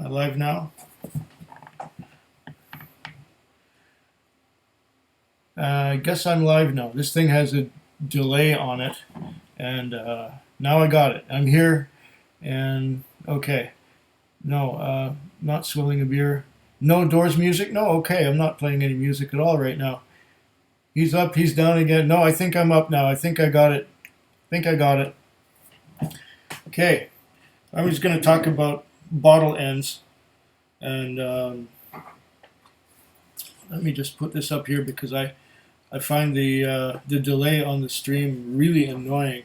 Am I live now? I guess I'm live now. This thing has a delay on it, and now I got it. I'm here, and okay. No, not swilling a beer. No Doors music? No, okay. I'm not playing any music at all right now. He's up, he's down again. No, I think I'm up now. I think I got it. I think I got it. Okay. I was going to talk about bottle ends, and let me just put this up here because I find the delay on the stream really annoying.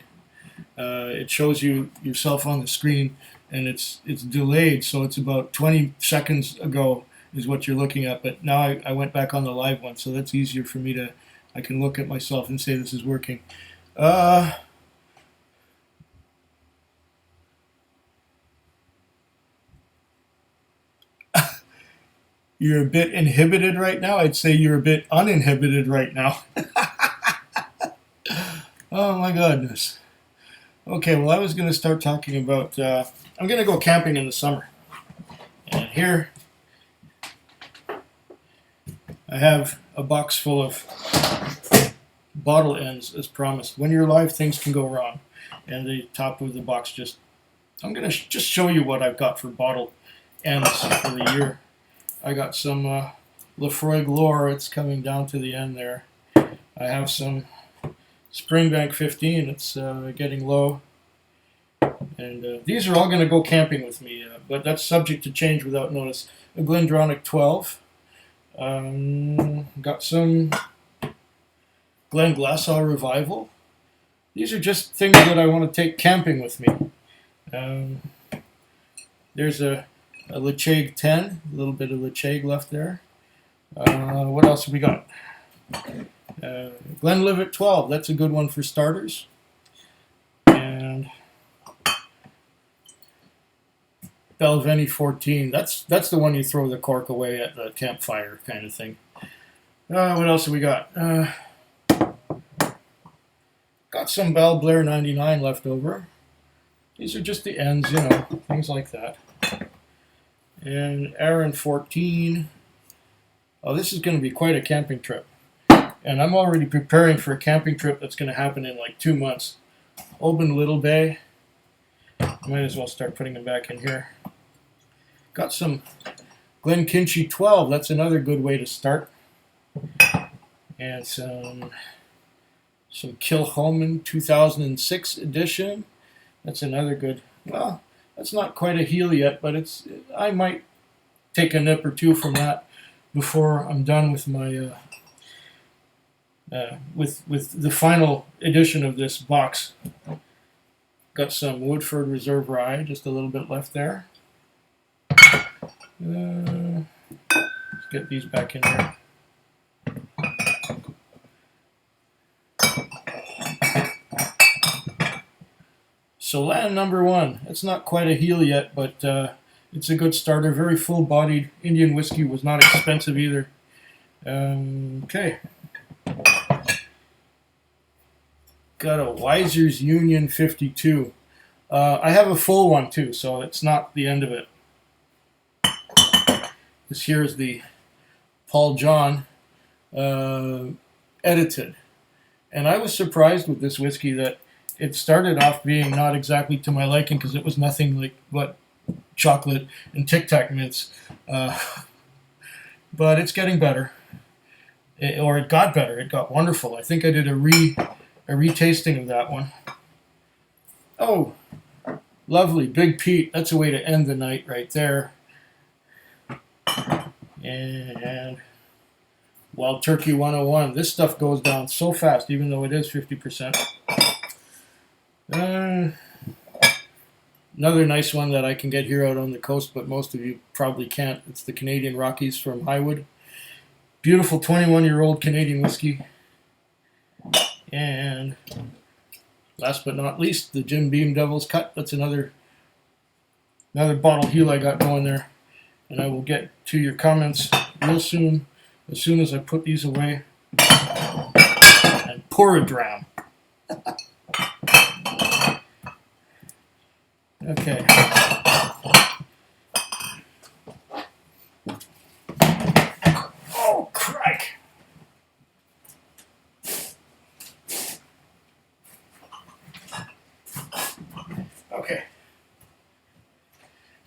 It shows you yourself on the screen, and it's delayed, so it's about 20 seconds ago is what you're looking at. But now I went back on the live one, so that's easier for me to. I can look at myself and say this is working. You're a bit inhibited right now. I'd say you're a bit uninhibited right now. Oh my goodness. Okay, well, I was going to start talking about. I'm going to go camping in the summer. And here I have a box full of bottle ends, as promised. When you're live, things can go wrong. And the top of the box I'm going to just show you what I've got for bottle ends for the year. I got some Lefroy Glore. It's coming down to the end there. I have some Springbank 15. It's getting low. And these are all going to go camping with me, but that's subject to change without notice. A Glendronach 12. Got some Glen Glassaw Revival. These are just things that I want to take camping with me. There's a Lechaig 10, a little bit of Lechaig left there. What else have we got? Glenlivet 12, that's a good one for starters. And Balvenie 14, that's the one you throw the cork away at the campfire kind of thing. What else have we got? Got some Bell Blair 99 left over. These are just the ends, things like that. And Aaron 14. Oh, this is going to be quite a camping trip. And I'm already preparing for a camping trip that's going to happen in like 2 months. Oban Little Bay. Might as well start putting them back in here. Got some Glenkinchie 12. That's another good way to start. And some Kilchoman 2006 edition. That's another good. Well, that's not quite a heel yet, but I might take a nip or two from that before I'm done with my with the final edition of this box. Got some Woodford Reserve Rye, just a little bit left there. Let's get these back in here. So land number 1, it's not quite a heel yet, but it's a good starter. Very full-bodied Indian whiskey, was not expensive either. Okay. Got a Weiser's Union 52. I have a full one too, so it's not the end of it. This here is the Paul John edited. And I was surprised with this whiskey that it started off being not exactly to my liking because it was nothing like but chocolate and Tic Tac mints. But it's getting better. It got better. It got wonderful. I think I did a retasting of that one. Oh, lovely. Big Pete. That's a way to end the night right there. And Wild Turkey 101. This stuff goes down so fast, even though it is 50%. Another nice one that I can get here out on the coast, but most of you probably can't. It's the Canadian Rockies from Highwood. Beautiful 21-year-old Canadian whiskey. And last but not least, the Jim Beam Devil's Cut. That's another bottle heel I got going there. And I will get to your comments real soon, as soon as I put these away and pour a dram. Okay. Okay.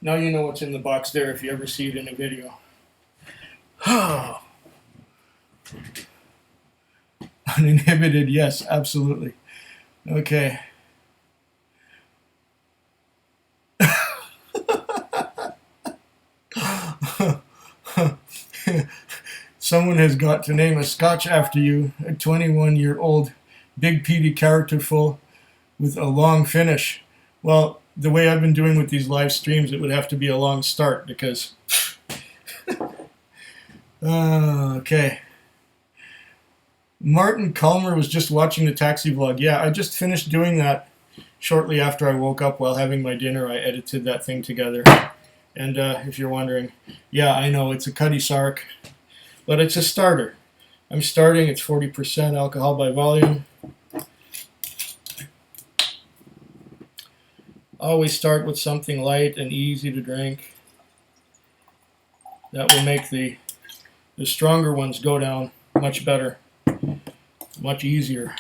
Now you know what's in the box there if you ever see it in a video. Uninhibited, yes, absolutely. Okay. Someone has got to name a Scotch after you, a 21-year-old big peaty character full with a long finish. Well, the way I've been doing with these live streams, it would have to be a long start because... okay. Martin Calmer was just watching the taxi vlog. Yeah, I just finished doing that shortly after I woke up while having my dinner. I edited that thing together. And if you're wondering, yeah, I know it's a Cutty Sark, but it's a starter. I'm starting, it's 40% alcohol by volume. Always start with something light and easy to drink. That will make the stronger ones go down much better, much easier.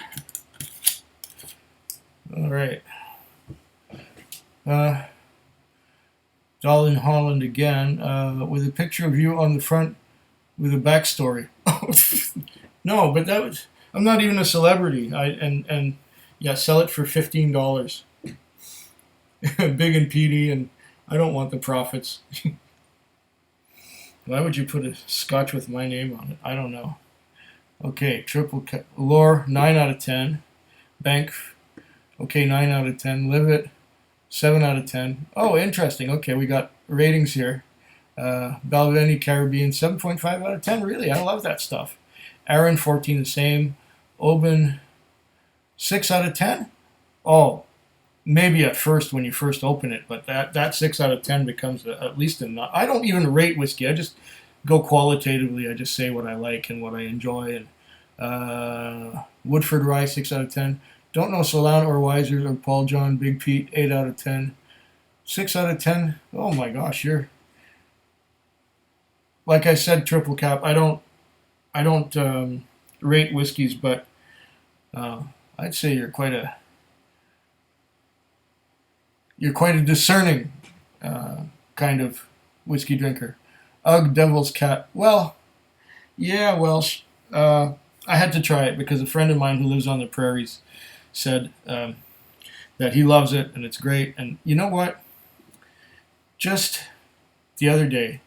All right. Doll in Holland again, with a picture of you on the front with a backstory. No, but that was, I'm not even a celebrity. And yeah, sell it for $15. Big and peaty, and I don't want the profits. Why would you put a Scotch with my name on it? I don't know. Okay, Lore, 9 out of 10. Bank, okay, 9 out of 10. Live It, 7 out of 10. Oh, interesting. Okay, we got ratings here. Balvenie Caribbean, 7.5 out of 10. Really, I love that stuff. Aaron, 14, the same. Oban, 6 out of 10. Oh, maybe at first when you first open it, but that 6 out of 10 becomes at least a... I don't even rate whiskey. I just go qualitatively. I just say what I like and what I enjoy. And Woodford Rye, 6 out of 10. Don't know Solana or Weiser or Paul John, Big Pete, 8 out of 10. 6 out of 10. Oh my gosh, you're... Like I said, triple cap. I don't rate whiskeys, but I'd say you're quite a discerning kind of whiskey drinker. Ugh, Devil's Cat. Well, yeah, well, I had to try it because a friend of mine who lives on the prairies said that he loves it and it's great. And you know what? Just the other day,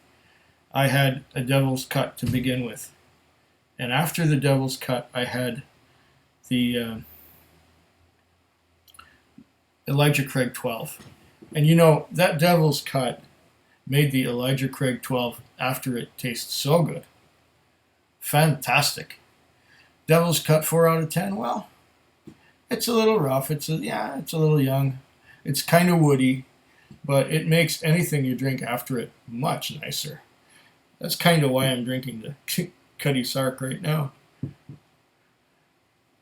I had a Devil's Cut to begin with. And after the Devil's Cut, I had the Elijah Craig 12. And you know, that Devil's Cut made the Elijah Craig 12 after it taste so good. Fantastic. Devil's Cut 4 out of 10. Well, it's a little rough. It's a little young. It's kind of woody, but it makes anything you drink after it much nicer. That's kind of why I'm drinking the Cutty Sark right now.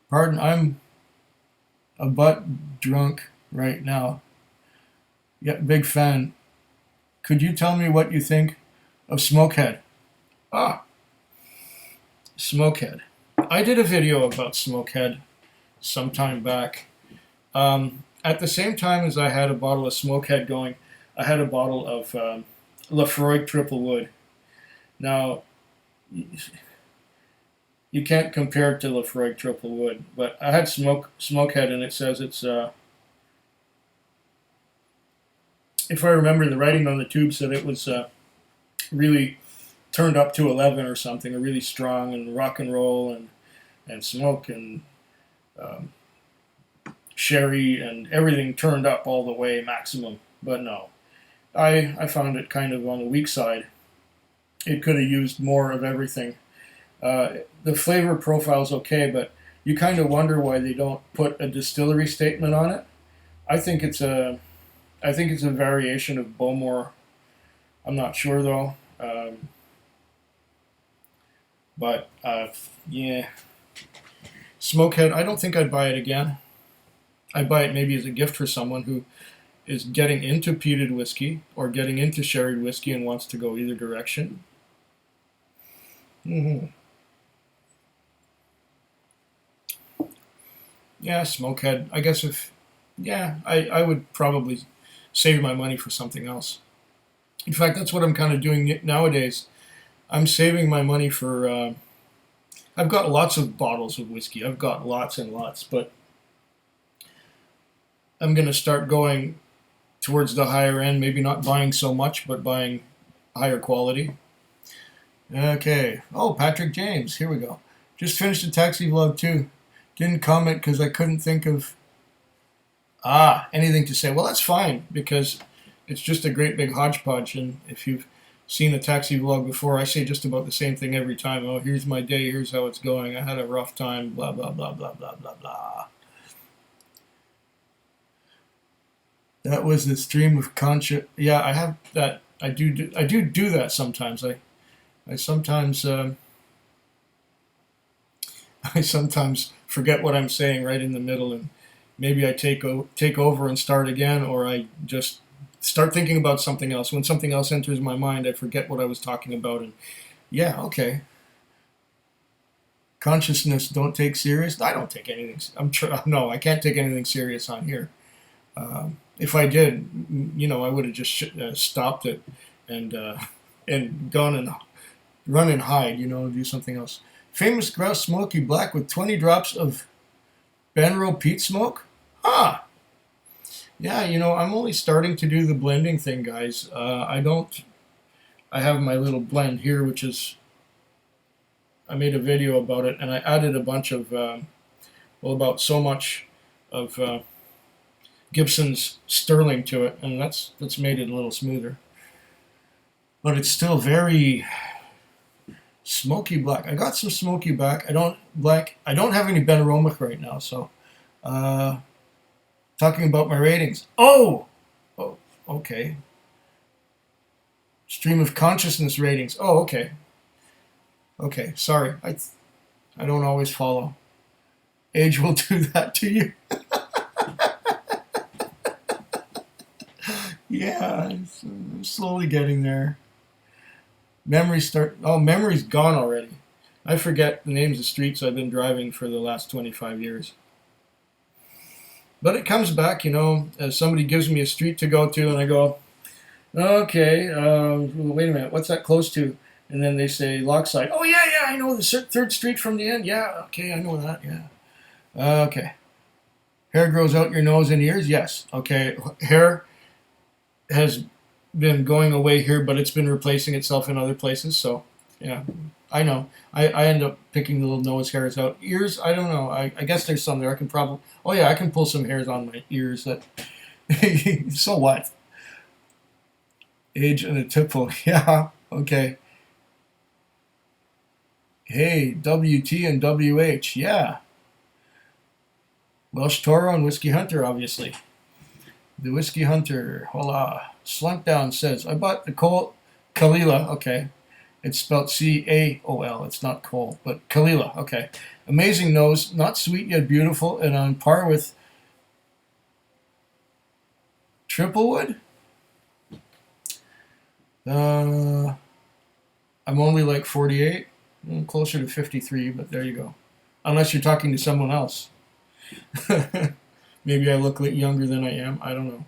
Pardon, I'm a butt drunk right now. Yeah, big fan. Could you tell me what you think of Smokehead? Ah, Smokehead. I did a video about Smokehead some time back. At the same time as I had a bottle of Smokehead going, I had a bottle of Lafroig Triple Wood. Now, you can't compare it to Lafroig Triple Wood, but I had Smokehead, and it says it's, if I remember, the writing on the tube said it was really turned up to 11 or something, or really strong and rock and roll and smoke and sherry and everything turned up all the way maximum. But no, I found it kind of on the weak side. It could have used more of everything. The flavor profile is okay, but you kind of wonder why they don't put a distillery statement on it. I think it's a variation of Bowmore. I'm not sure though. But yeah, Smokehead. I don't think I'd buy it again. I'd buy it maybe as a gift for someone who is getting into peated whiskey or getting into sherried whiskey and wants to go either direction. Mm-hmm. Yeah, Smokehead. I guess I would probably save my money for something else. In fact, that's what I'm kind of doing nowadays. I'm saving my money for. I've got lots of bottles of whiskey. I've got lots and lots, but I'm going to start going towards the higher end. Maybe not buying so much, but buying higher quality. Okay. Oh, Patrick James. Here we go. Just finished the taxi vlog too. Didn't comment because I couldn't think of anything to say. Well, that's fine because it's just a great big hodgepodge. And if you've seen a taxi vlog before, I say just about the same thing every time. Oh, here's my day. Here's how it's going. I had a rough time. Blah, blah, blah, blah, blah, blah, blah. That was the stream of conscious. Yeah, I have that. I do that sometimes. I sometimes I sometimes forget what I'm saying right in the middle, and maybe I take over and start again, or I just start thinking about something else. When something else enters my mind, I forget what I was talking about, and yeah, okay. Consciousness don't take serious. I don't take anything. No, I can't take anything serious on here. If I did, I would have just stopped it and gone and run and hide. Do something else. Famous grouse smoky black with 20 drops of Benro peat smoke. Yeah, I'm only starting to do the blending thing, guys. I have my little blend here, which is, I made a video about it, and I added a bunch of, about so much of Gibson's Sterling to it, and that's made it a little smoother. But it's still very smoky black. I got some smoky black. I don't have any Ben Aromic right now, so talking about my ratings. Oh, okay. Stream of consciousness ratings. Oh, okay. Okay, sorry. I don't always follow. Age will do that to you. Yeah, I'm slowly getting there. Memory's gone already. I forget the names of streets I've been driving for the last 25 years. But it comes back, as somebody gives me a street to go to, and I go, okay, wait a minute, what's that close to? And then they say Lochside. Oh, yeah, I know the 3rd Street from the end. Yeah, okay, I know that, yeah. Okay. Hair grows out your nose and ears? Yes. Okay, hair has been going away here, but it's been replacing itself in other places, so, yeah. I know. I end up picking the little nose hairs out. Ears, I don't know. I guess there's some there. I can probably... Oh, yeah, I can pull some hairs on my ears. That. So what? Age and a tipple. Yeah, okay. Hey, WT and WH. Yeah. Welsh Toro and Whiskey Hunter, obviously. The Whiskey Hunter. Hola. Slunk Down says, I bought the Kalila. Okay. It's spelled C-A-O-L. It's not Cole, but Kalila. Okay. Amazing nose, not sweet yet beautiful, and on par with Triplewood. I'm only like 48. I'm closer to 53, but there you go. Unless you're talking to someone else. Maybe I look younger than I am. I don't know.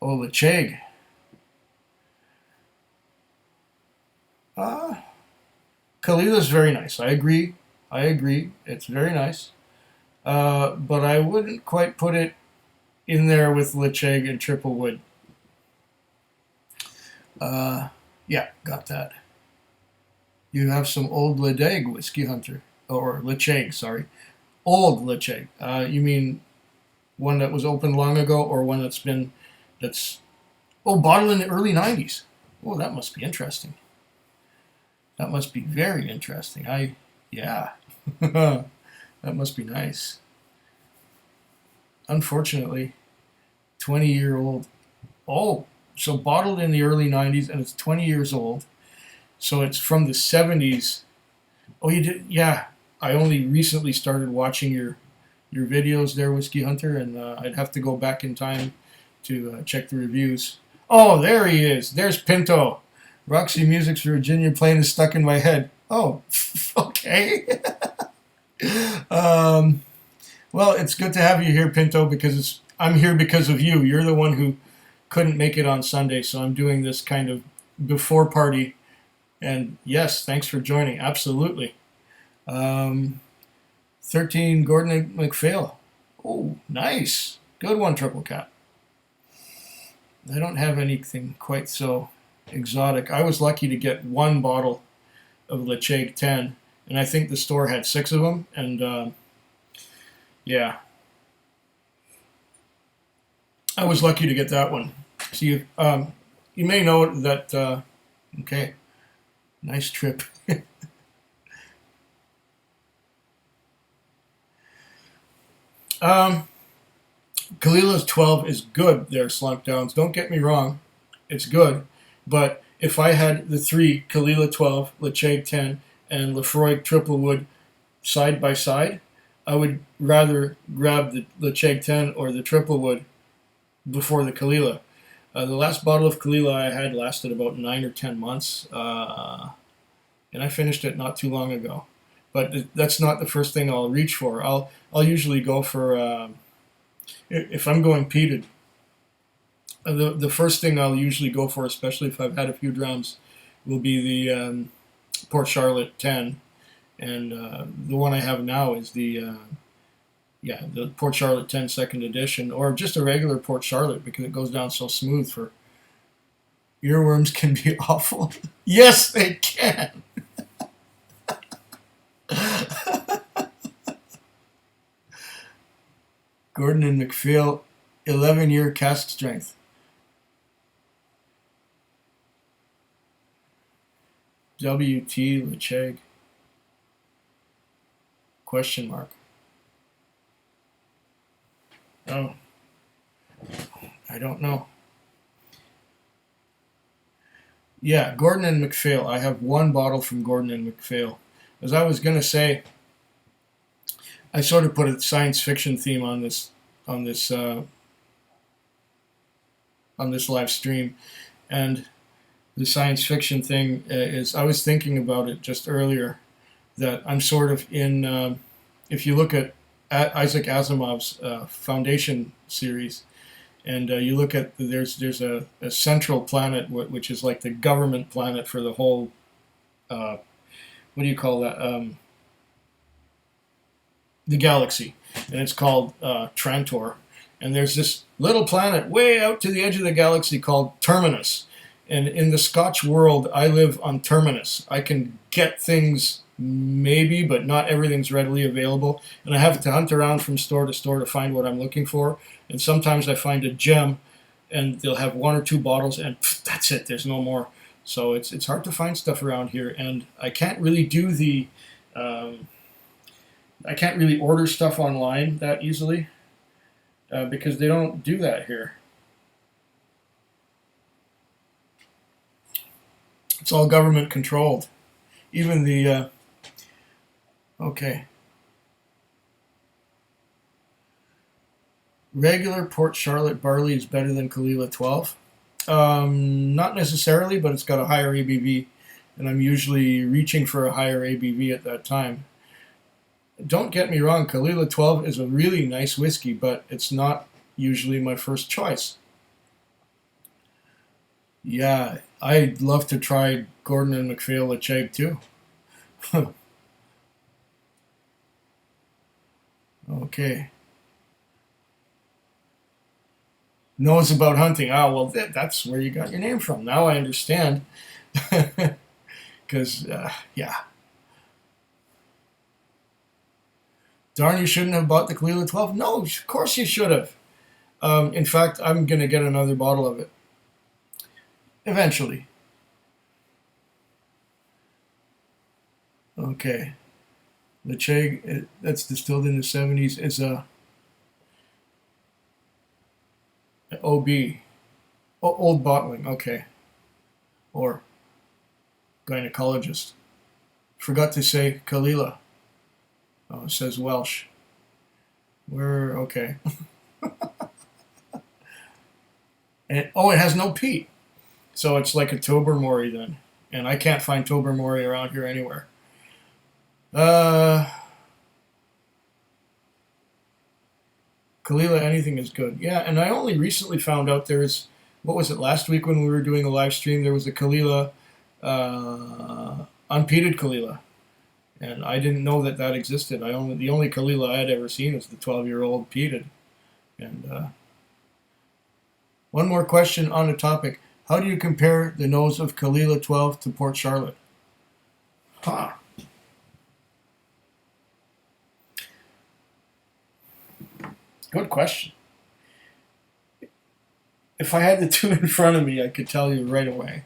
Oh, Lecheg. Kalila's very nice. I agree. It's very nice. But I wouldn't quite put it in there with Lecheg and Triplewood. Yeah, got that. You have some old Ledeg Whiskey Hunter. Or Lecheg, sorry. Old Lecheg. You mean one that was opened long ago, or one that's bottled in the early 90s. Oh, that must be interesting. That must be very interesting. Yeah. That must be nice. Unfortunately, 20-year-old. Oh, so bottled in the early 90s, and it's 20 years old. So it's from the 70s. Oh, you did? Yeah. I only recently started watching your videos there, Whiskey Hunter, and I'd have to go back in time to check the reviews. Oh, there he is. There's Pinto. Roxy Music's Virginia Plain is stuck in my head. Oh, okay. Well, it's good to have you here, Pinto, because I'm here because of you. You're the one who couldn't make it on Sunday, so I'm doing this kind of before party. And yes, thanks for joining. Absolutely. Um, 13, Gordon and MacPhail. Oh, nice. Good one, Triple Cap. I don't have anything quite so exotic. I was lucky to get one bottle of Lecheg 10, and I think the store had 6 of them. And yeah, I was lucky to get that one. So you may know that. Okay, nice trip. um, Kalila's 12 is good there, Slump Downs. Don't get me wrong, it's good. But if I had the 3, Kalila 12, Lecheg 10, and Lefroy Triplewood side by side, I would rather grab the Lecheg 10 or the Triplewood before the Kalila. The last bottle of Kalila I had lasted about 9 or 10 months, and I finished it not too long ago. But that's not the first thing I'll reach for. I'll usually go for if I'm going peated. The first thing I'll usually go for, especially if I've had a few drums, will be the Port Charlotte 10, and the one I have now is the Port Charlotte 10 second edition, or just a regular Port Charlotte because it goes down so smooth. For earworms can be awful. Yes, they can. Gordon and MacPhail, 11-year cask strength. W.T. Lecheg. Question mark. Oh, I don't know. Yeah, Gordon and MacPhail. I have one bottle from Gordon and MacPhail. As I was going to say, I sort of put a science fiction theme on this on this on this live stream, and the science fiction thing is I was thinking about it just earlier that I'm sort of in. If you look at Isaac Asimov's Foundation series, and you look at there's a central planet which is like the government planet for the whole. What do you call that? The galaxy, and it's called Trantor. And there's this little planet way out to the edge of the galaxy called Terminus. And in the Scotch world, I live on Terminus. I can get things maybe, but not everything's readily available. And I have to hunt around from store to store to find what I'm looking for. And sometimes I find a gem, and they'll have 1 or 2 bottles, and that's it. There's no more. So it's hard to find stuff around here, and I can't really do the. I can't really order stuff online that easily because they don't do that here. It's all government controlled. Even the okay, regular Port Charlotte barley is better than Kalila 12. Not necessarily, but it's got a higher ABV, and I'm usually reaching for a higher ABV at that time. Don't get me wrong, Kalila 12 is a really nice whiskey, but it's not usually my first choice. Yeah, I'd love to try Gordon and MacPhail Lecheg too. Okay. Knows about hunting. Ah, well, that's where you got your name from. Now I understand. Because, yeah. Darn, you shouldn't have bought the Kalila 12. No, of course you should have. In fact, I'm going to get another bottle of it. Eventually. Okay. Lecheg, that's distilled in the 70s, is a OB. Old bottling, okay. Or gynecologist. Forgot to say Kalila. Oh, it says Welsh. We're okay. And it has no peat. So it's like a Tobermory then. And I can't find Tobermory around here anywhere. Kalila, anything is good. Yeah, and I only recently found out there's, what was it, last week when we were doing a live stream, there was a Kalila, unpeated Kalila. And I didn't know that that existed. The only Kalila I had ever seen was the 12-year-old peated. And one more question on the topic. How do you compare the nose of Kalila 12 to Port Charlotte? Huh. Good question. If I had the two in front of me, I could tell you right away.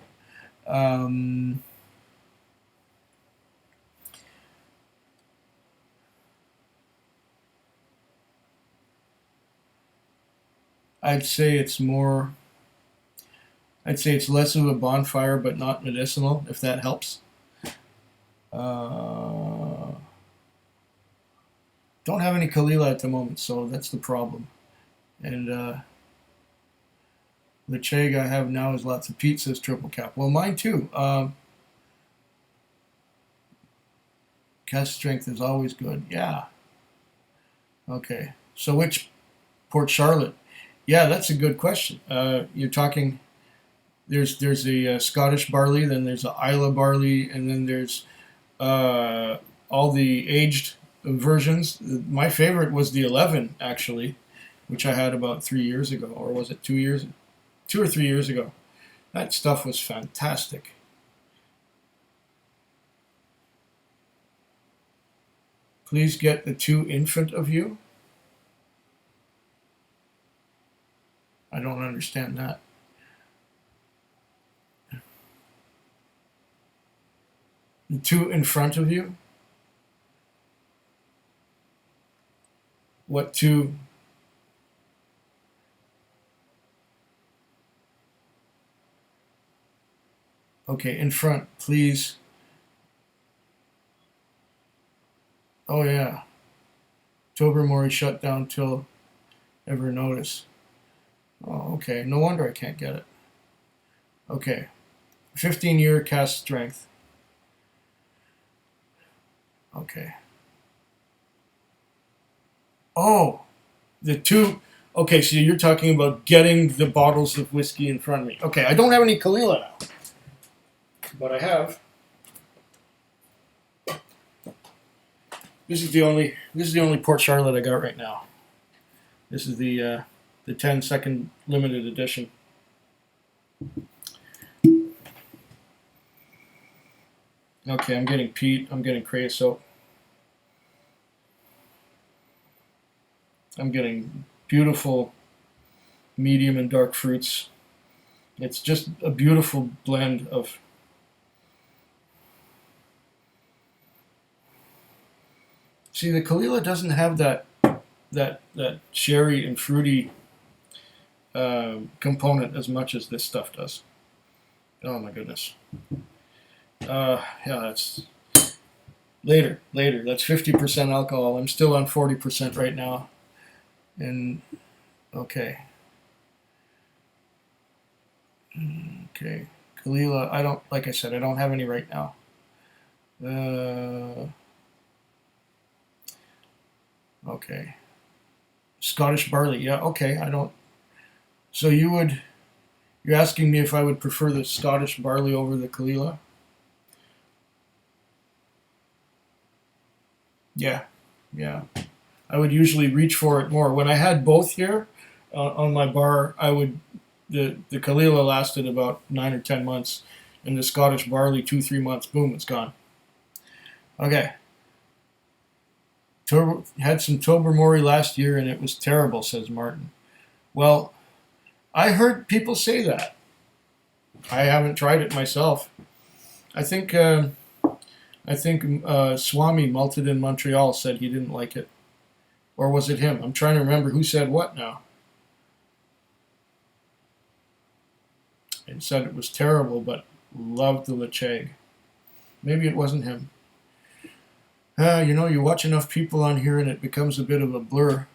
I'd say it's more. I'd say it's less of a bonfire, but not medicinal, if that helps. Don't have any Kalila at the moment, so that's the problem. And the Chag I have now is lots of peat, says Triple Cap. Well, mine too. Cast strength is always good. Yeah. Okay. So which Port Charlotte? Yeah, that's a good question. You're talking. There's a Scottish barley, then there's a Isla barley, and then there's all the aged versions. My favorite was the 11, actually, which I had about 3 years ago, or was it 2 years? 2 or 3 years ago. That stuff was fantastic. Please get the 2 infant of you. I don't understand that. The 2 in front of you? What 2? Okay, in front, please. Oh yeah. Tobermory shut down till ever notice. Oh, okay. No wonder I can't get it. Okay. 15-year cast strength. Okay. Oh, the 2. Okay, so you're talking about getting the bottles of whiskey in front of me. Okay, I don't have any Kalila now, but I have. This is the only Port Charlotte I got right now. This is the 10-second limited edition. Okay, I'm getting peat. I'm getting creosote. I'm getting beautiful medium and dark fruits. It's just a beautiful blend of. See, the Kalila doesn't have that sherry and fruity component as much as this stuff does. Oh my goodness. Yeah, that's later. That's 50% alcohol. I'm still on 40% right now. And okay. Okay. Kalila, I don't, like I said, I don't have any right now. Okay. Scottish barley, yeah, okay, I don't. So you're asking me if I would prefer the Scottish barley over the Kalila? Yeah. I would usually reach for it more. When I had both here on my bar, the Kalila lasted about 9 or 10 months, and the Scottish barley 2-3 months. Boom, it's gone. Okay. Had some Tobermory last year, and it was terrible, says Martin. Well, I heard people say that. I haven't tried it myself. I think Swami malted in Montreal said he didn't like it. Or was it him? I'm trying to remember who said what now. And said it was terrible, but loved the Lecheg. Maybe it wasn't him. You watch enough people on here and it becomes a bit of a blur.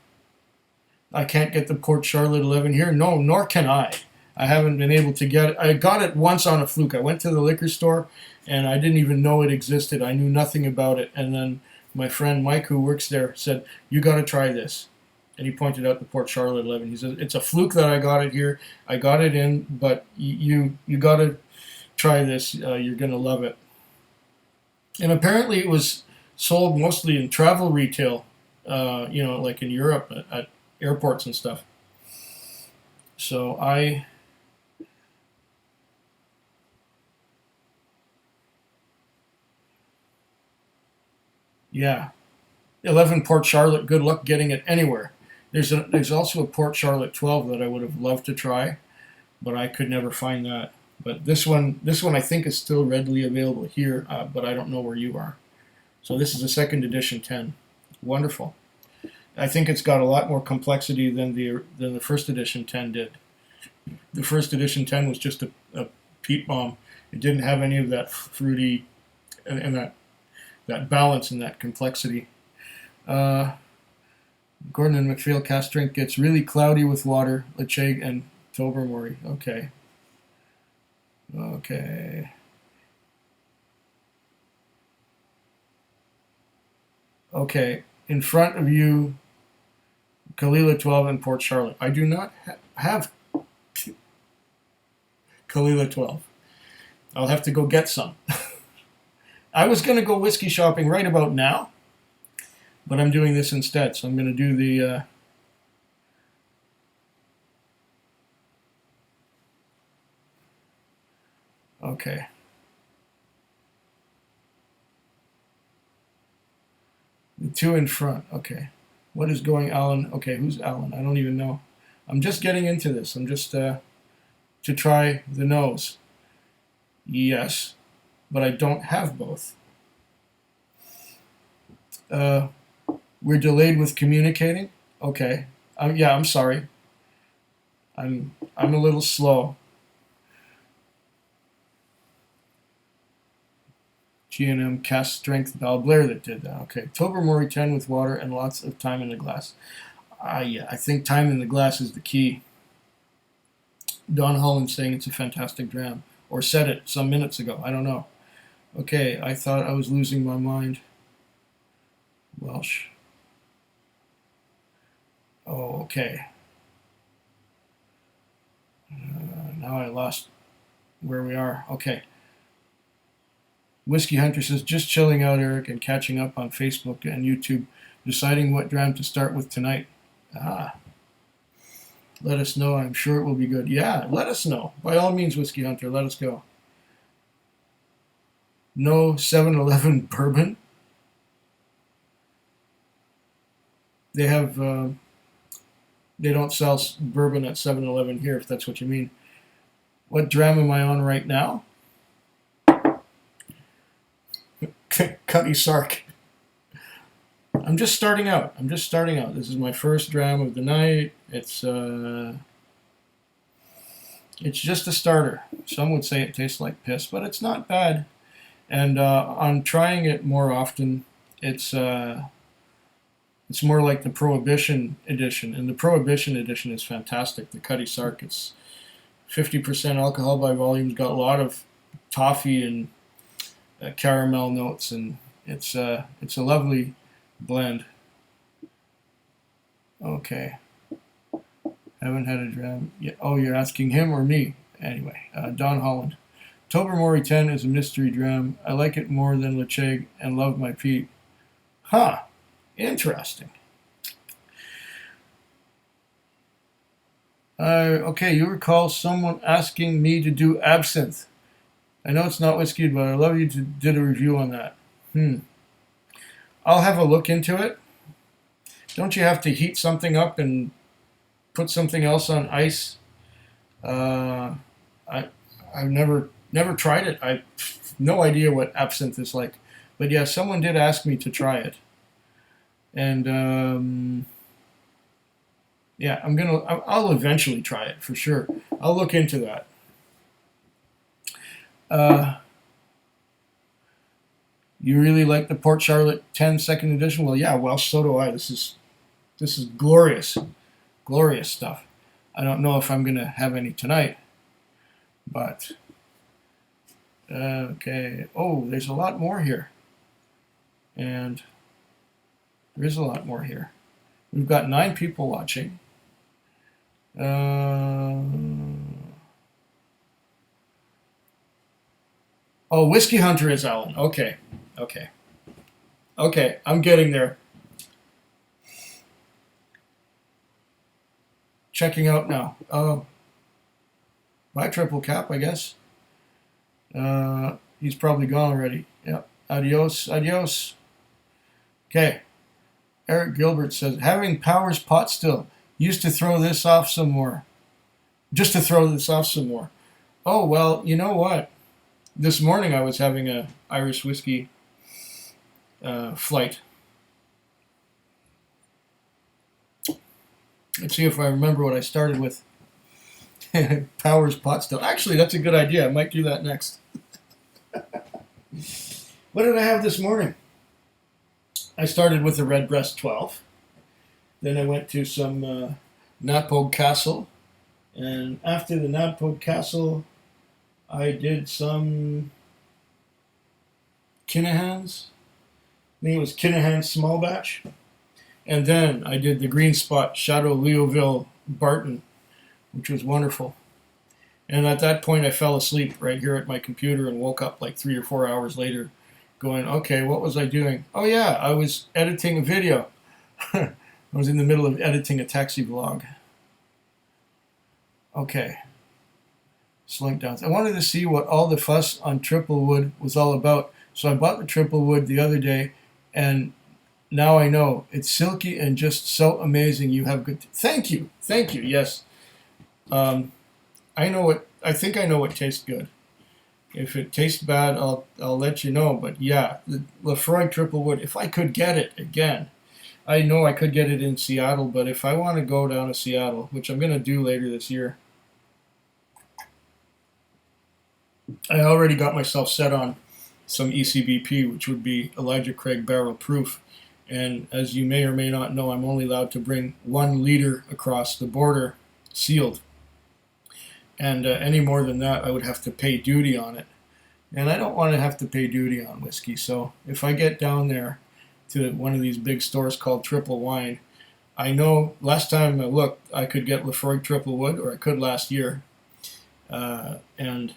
I can't get the Port Charlotte 11 here. No, nor can I. I haven't been able to get it. I got it once on a fluke. I went to the liquor store and I didn't even know it existed. I knew nothing about it. And then my friend Mike, who works there, said, "You got to try this." And he pointed out the Port Charlotte 11. He says, it's a fluke that I got it here. I got it in, but you got to try this. You're going to love it. And apparently it was sold mostly in travel retail, like in Europe at airports and stuff. So yeah, 11 Port Charlotte. Good luck getting it anywhere. There's also a Port Charlotte 12 that I would have loved to try, but I could never find that. But this one I think is still readily available here, but I don't know where you are. So this is a second edition 10. Wonderful. I think it's got a lot more complexity than the first edition 10 did. The first edition 10 was just a peat bomb. It didn't have any of that fruity and that balance and that complexity. Gordon and McPhail cast drink gets really cloudy with water. Lecheg and Tobermory. Okay. Okay. In front of you, Kalila 12 and Port Charlotte. I do not have Kalila 12. I'll have to go get some. I was going to go whiskey shopping right about now, but I'm doing this instead. So I'm going to do the okay. The two in front. Okay. What is going, Alan? Okay, who's Alan? I don't even know. I'm just getting into this. I'm just to try the nose. Yes, but I don't have both. We're delayed with communicating. Okay. Yeah, I'm sorry. I'm a little slow. G&M cast strength Bal Blair that did that. Okay. Tobermory 10 with water and lots of time in the glass. Yeah, I think time in the glass is the key. Don Holland saying it's a fantastic dram. Or said it some minutes ago. I don't know. Okay, I thought I was losing my mind. Welsh. Oh, okay. Now I lost where we are. Okay. Whiskey Hunter says, just chilling out, Eric, and catching up on Facebook and YouTube, deciding what dram to start with tonight. Let us know. I'm sure it will be good. Yeah, let us know. By all means, Whiskey Hunter, let us go. No 7-Eleven bourbon. They have, they don't sell bourbon at 7-Eleven here, if that's what you mean. What dram am I on right now? Cutty Sark. I'm just starting out. This is my first dram of the night. It's just a starter. Some would say it tastes like piss, but it's not bad. And on trying it more often, it's more like the Prohibition edition, and the Prohibition edition is fantastic. The Cutty Sark, it's 50% alcohol by volume. It's got a lot of toffee and caramel notes, and it's a lovely blend. Okay. Haven't had a dram yet. Oh, you're asking him or me? Anyway, Don Holland. Tobermory 10 is a mystery dram. I like it more than Lecheg and love my peat. Huh. Interesting. Okay, you recall someone asking me to do absinthe. I know it's not whiskey, but I love you to did a review on that. I'll have a look into it. Don't you have to heat something up and put something else on ice? I've never tried it. I've no idea what absinthe is like. But yeah, someone did ask me to try it. And yeah, I'll eventually try it for sure. I'll look into that. You really like the Port Charlotte 10 second edition? Well, yeah, well, so do I. This is glorious, glorious stuff. I don't know if I'm going to have any tonight, but okay. Oh, there's a lot more here, and there is a lot more here. We've got 9 people watching. Oh, Whiskey Hunter is Alan. Okay. Okay. Okay. I'm getting there. Checking out now. Oh, my triple cap, I guess. He's probably gone already. Yep. Adios. Adios. Okay. Eric Gilbert says, having Powers pot still. Used to throw this off some more. Just to throw this off some more. Oh, well, you know what? This morning I was having a Irish whiskey flight. Let's see if I remember what I started with. Powers pot still. Actually, that's a good idea. I might do that next. What did I have this morning? I started with the Redbreast 12. Then I went to some Napog Castle. And after the Napog Castle, I did some Kinahan's. I think it was Kinahan's small batch. And then I did the Green Spot Chateau Leoville Barton, which was wonderful. And at that point, I fell asleep right here at my computer and woke up like 3 or 4 hours later going, okay, what was I doing? Oh, yeah, I was editing a video. I was in the middle of editing a taxi vlog. Okay. Slink down. I wanted to see what all the fuss on triple wood was all about. So I bought the triple wood the other day, and now I know. It's silky and just so amazing. You have good... Thank you. Thank you. Yes. I think I know what tastes good. If it tastes bad, I'll let you know. But yeah, the Lefroy Triple Wood, if I could get it again, I know I could get it in Seattle, but if I want to go down to Seattle, which I'm going to do later this year, I already got myself set on some ECBP, which would be Elijah Craig Barrel Proof. And as you may or may not know, I'm only allowed to bring 1 liter across the border sealed. And any more than that, I would have to pay duty on it. And I don't want to have to pay duty on whiskey. So if I get down there to one of these big stores called Triple Wine, I know last time I looked, I could get Lefroy Triple Wood, or I could last year. And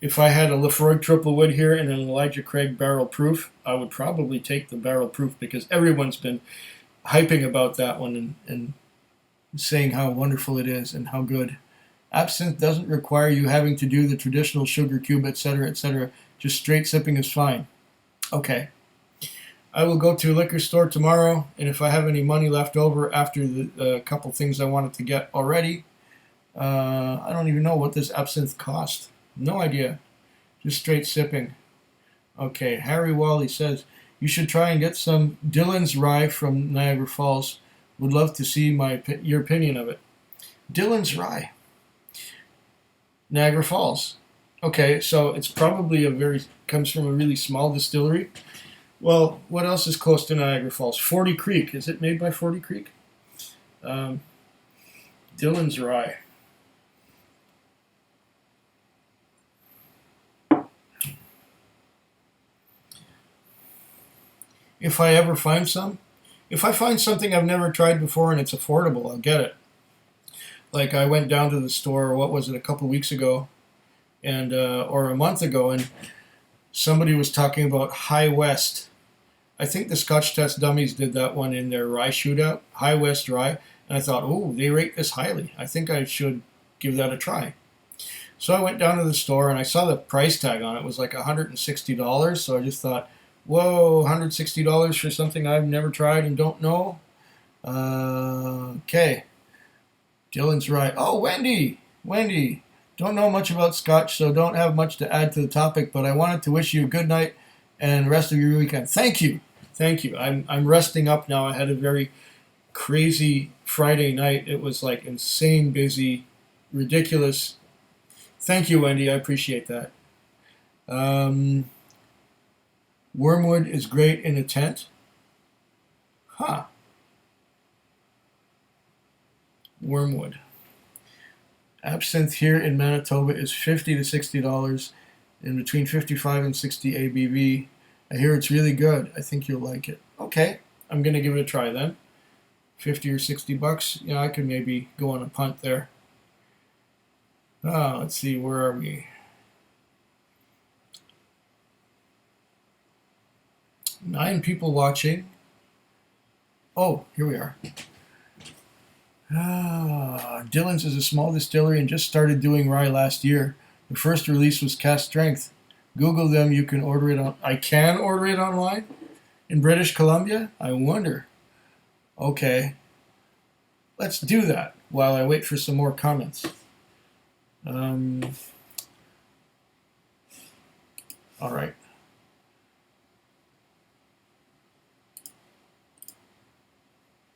if I had a Lefroy Triple Wood here and an Elijah Craig Barrel Proof, I would probably take the Barrel Proof because everyone's been hyping about that one and saying how wonderful it is and how good. Absinthe doesn't require you having to do the traditional sugar cube, etc., etc. Just straight sipping is fine. Okay. I will go to a liquor store tomorrow, and if I have any money left over after the couple things I wanted to get already, I don't even know what this absinthe cost. No idea. Just straight sipping. Okay, Harry Wally says, you should try and get some Dillon's Rye from Niagara Falls. Would love to see your opinion of it. Dillon's Rye. Niagara Falls. Okay, so it's probably comes from a really small distillery. Well, what else is close to Niagara Falls? 40 Creek. Is it made by 40 Creek? Dillon's Rye. If I ever find some. If I find something I've never tried before and it's affordable, I'll get it. Like I went down to the store, what was it, a couple weeks ago, and or a month ago, and somebody was talking about High West. I think the Scotch Test Dummies did that one in their rye shootout, High West Rye, and I thought, oh, they rate this highly. I think I should give that a try. So I went down to the store and I saw the price tag on it. It was like $160, so I just thought, whoa, $160 for something I've never tried and don't know? Okay. Dillon's Rye. Oh, Wendy! Wendy! Don't know much about Scotch, so don't have much to add to the topic, but I wanted to wish you a good night and the rest of your weekend. Thank you! Thank you. I'm resting up now. I had a very crazy Friday night. It was like insane busy, ridiculous. Thank you, Wendy. I appreciate that. Wormwood is great in a tent. Huh. Wormwood. Absinthe here in Manitoba is $50 to $60 and between 55 and 60 ABV. I hear it's really good. I think you'll like it. Okay. I'm gonna give it a try then. 50 or 60 bucks. Yeah, I could maybe go on a punt there. Let's see, where are we? 9 people watching. Oh, here we are. Dillon's is a small distillery and just started doing rye last year. The first release was Cask Strength. Google them. You can order it on. I can order it online in British Columbia. I wonder. Okay, let's do that while I wait for some more comments. All right.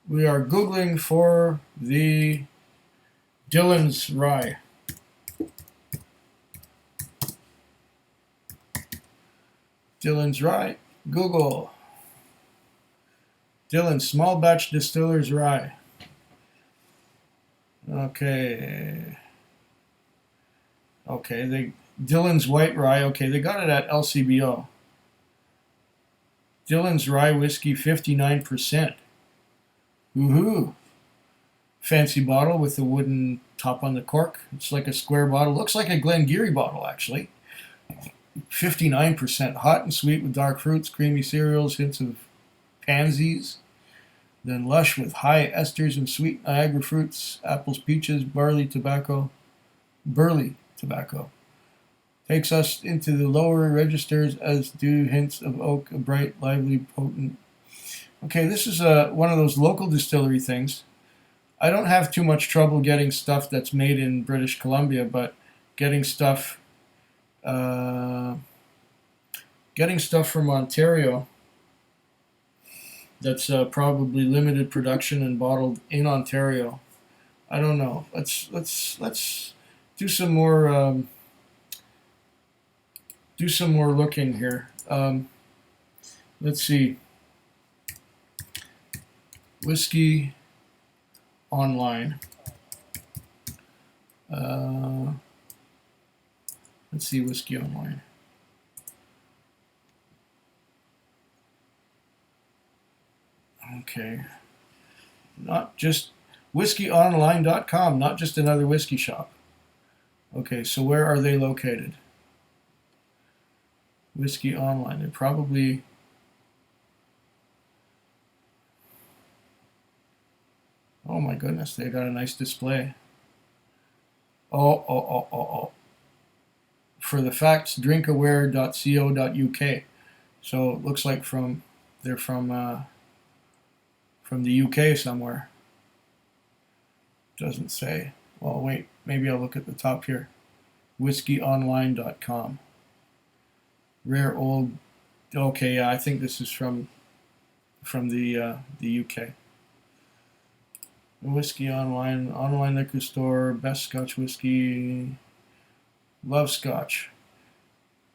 We are Googling for the Dillon's rye. Dillon's rye. Google. Dillon's small batch distillers rye. Okay. Okay, Dillon's white rye. Okay, they got it at LCBO. Dillon's rye whiskey, 59%. Woohoo! Fancy bottle with a wooden top on the cork. It's like a square bottle. Looks like a Glengarry bottle, actually. 59%. Hot and sweet with dark fruits, creamy cereals, hints of pansies. Then lush with high esters and sweet Niagara fruits, apples, peaches, burley tobacco. Takes us into the lower registers, as do hints of oak, a bright, lively, potent. Okay, this is one of those local distillery things. I don't have too much trouble getting stuff that's made in British Columbia, but getting stuff from Ontario that's probably limited production and bottled in Ontario. I don't know. Let's do some more looking here. Let's see. Whiskey online. Let's see, whiskey online. Okay. Not just whiskeyonline.com, not just another whiskey shop. Okay, so where are they located? Whiskey online. They're probably... Oh my goodness, they got a nice display. Oh. For the facts, drinkaware.co.uk. So it looks like they're from the UK somewhere. Doesn't say. Well, wait, maybe I'll look at the top here. Whiskeyonline.com. Rare old. Okay, yeah, I think this is from the UK. Whiskey online liquor store, best Scotch whiskey. Love Scotch.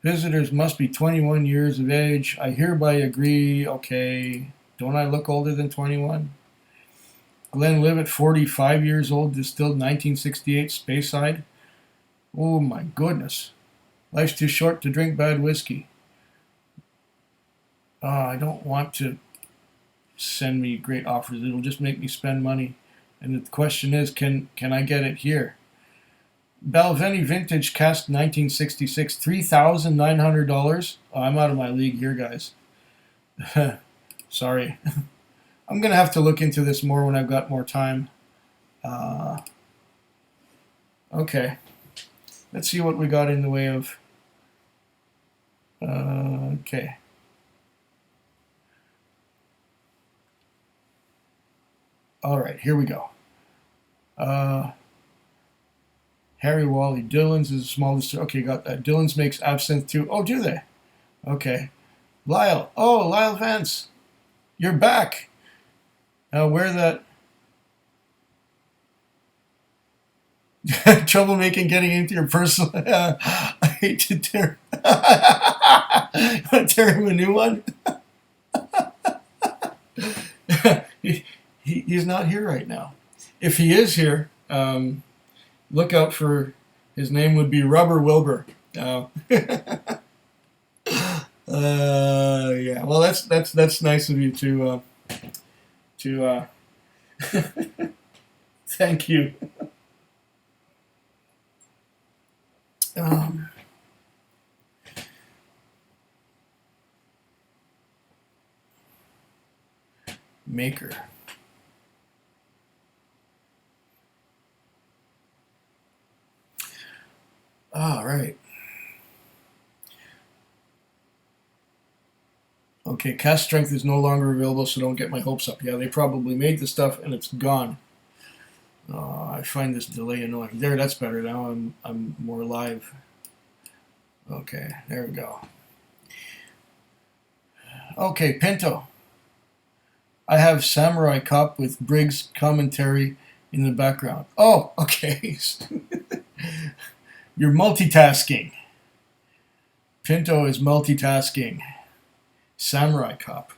Visitors must be 21 years of age. I hereby agree. Okay. Don't I look older than 21? Glenlivet, 45 years old, distilled 1968, Speyside. Oh my goodness. Life's too short to drink bad whiskey. I don't want to send me great offers. It'll just make me spend money. And the question is, can I get it here? Balvenie Vintage Cask 1966, $3,900. Oh, I'm out of my league here, guys. Sorry. I'm going to have to look into this more when I've got more time. Okay. Let's see what we got in the way of... okay. All right, here we go. Harry Wally. Dillon's is a small distillery. Okay, got that. Dillon's makes absinthe too. Oh, do they? Okay. Lyle. Oh, Lyle Vance. You're back. Where that... Troublemaking getting into your personal... I hate to tear... tear him a new one? He's not here right now. If he is here, look out for... His name would be Rubber Wilbur. Yeah. Well, that's nice of you to to thank you. Maker. All right. Okay, cast strength is no longer available, so don't get my hopes up. Yeah, they probably made the stuff and it's gone. I find this delay annoying. There, that's better. Now I'm more live. Okay, there we go. Okay, Pinto. I have Samurai Cop with Briggs commentary in the background. Oh, okay. You're multitasking. Pinto is multitasking. Samurai Cop.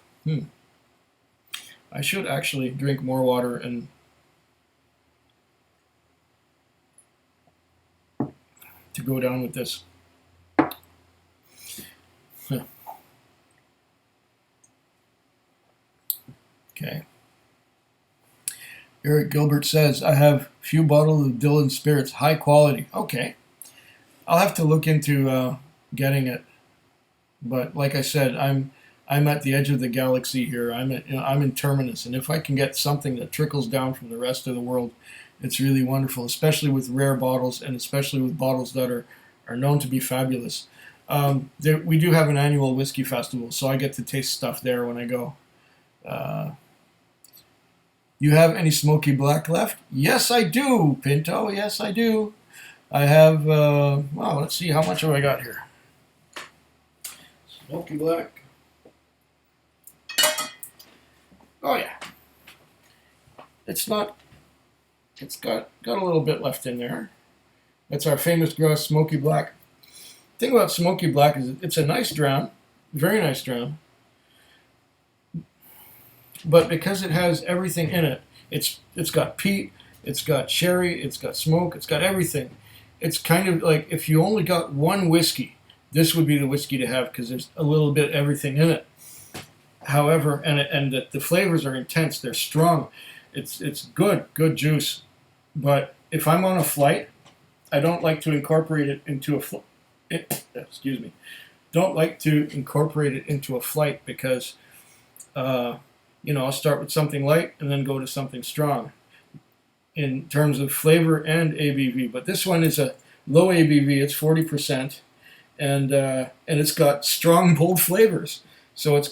I should actually drink more water and to go down with this. Okay. Eric Gilbert says, I have few bottles of Dylan Spirits, high quality. Okay. I'll have to look into getting it. But like I said, I'm at the edge of the galaxy here. I'm in Terminus, and if I can get something that trickles down from the rest of the world, it's really wonderful, especially with rare bottles and especially with bottles that are known to be fabulous. We do have an annual whiskey festival, so I get to taste stuff there when I go. You have any Smoky Black left? Yes, I do, Pinto. Yes, I do. I have, well, let's see, how much have I got here? Smoky Black. Oh, yeah. It's got a little bit left in there. That's our famous grouse Smoky Black. The thing about Smoky Black is it's a nice dram, very nice dram. But because it has everything in it, it's got peat, it's got sherry, it's got smoke, it's got everything. It's kind of like if you only got one whiskey, this would be the whiskey to have because there's a little bit of everything in it. However, and the flavors are intense, they're strong. It's good juice. But if I'm on a flight, I don't like to incorporate it into a excuse me. Don't like to incorporate it into a flight because I'll start with something light and then go to something strong in terms of flavor and ABV. But this one is a low ABV. It's 40%, and it's got strong, bold flavors. So it's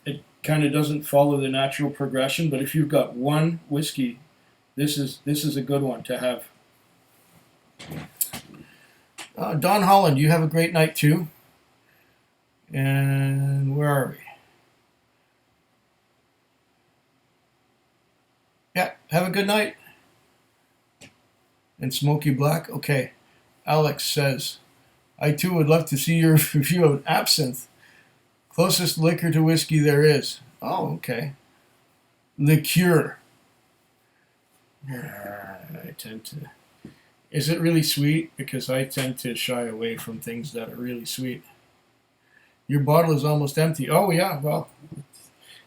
it kind of doesn't follow the natural progression. But if you've got one whiskey, this is a good one to have. Don Holland, you have a great night too. And where are we? Yeah, have a good night. And Smoky Black, okay. Alex says, I too would love to see your review of absinthe. Closest liquor to whiskey there is. Oh, okay. Liqueur. I tend to... Is it really sweet? Because I tend to shy away from things that are really sweet. Your bottle is almost empty. Oh, yeah, well,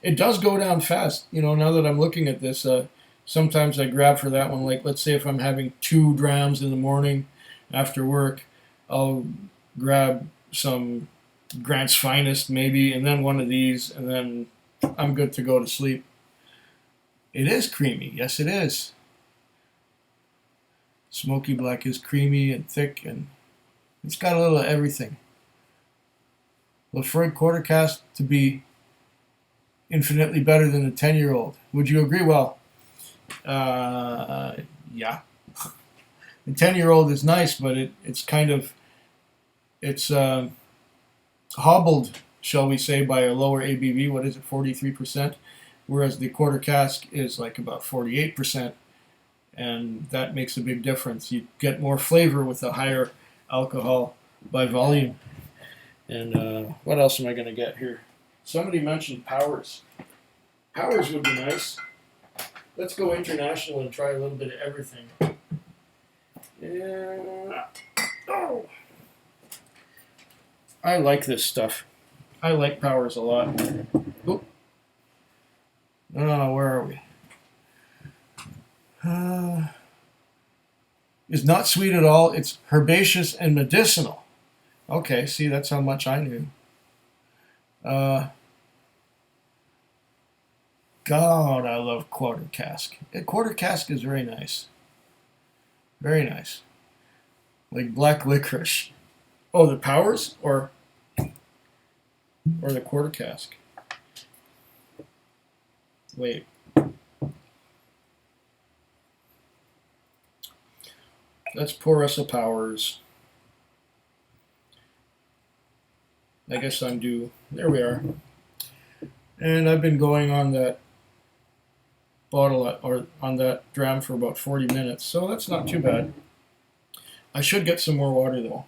it does go down fast. Now that I'm looking at this, sometimes I grab for that one. Like, let's say if I'm having 2 drams in the morning after work, I'll grab some Grant's Finest maybe, and then one of these, and then I'm good to go to sleep. It is creamy. Yes, it is. Smoky Black is creamy and thick, and it's got a little of everything. Lafroy Quarter Cask to be infinitely better than the 10-year-old. Would you agree? Well, yeah. The 10-year-old is nice, but it's hobbled, shall we say, by a lower ABV. What is it, 43%? Whereas the Quarter Cask is like about 48%. And that makes a big difference. You get more flavor with a higher alcohol by volume. And what else am I going to get here? Somebody mentioned Powers. Powers would be nice. Let's go international and try a little bit of everything. Yeah. Oh. I like this stuff. I like Powers a lot. Oop. Oh, where are we? Is not sweet at all. It's herbaceous and medicinal. Okay, see, that's how much I knew. God, I love quarter cask. A quarter cask is very nice. Very nice. Like black licorice. Oh, the Powers or the quarter cask? Wait. Let's pour us a Powers. I guess I'm due. There we are. And I've been going on that bottle or on that dram for about 40 minutes, so that's not too bad. I should get some more water though.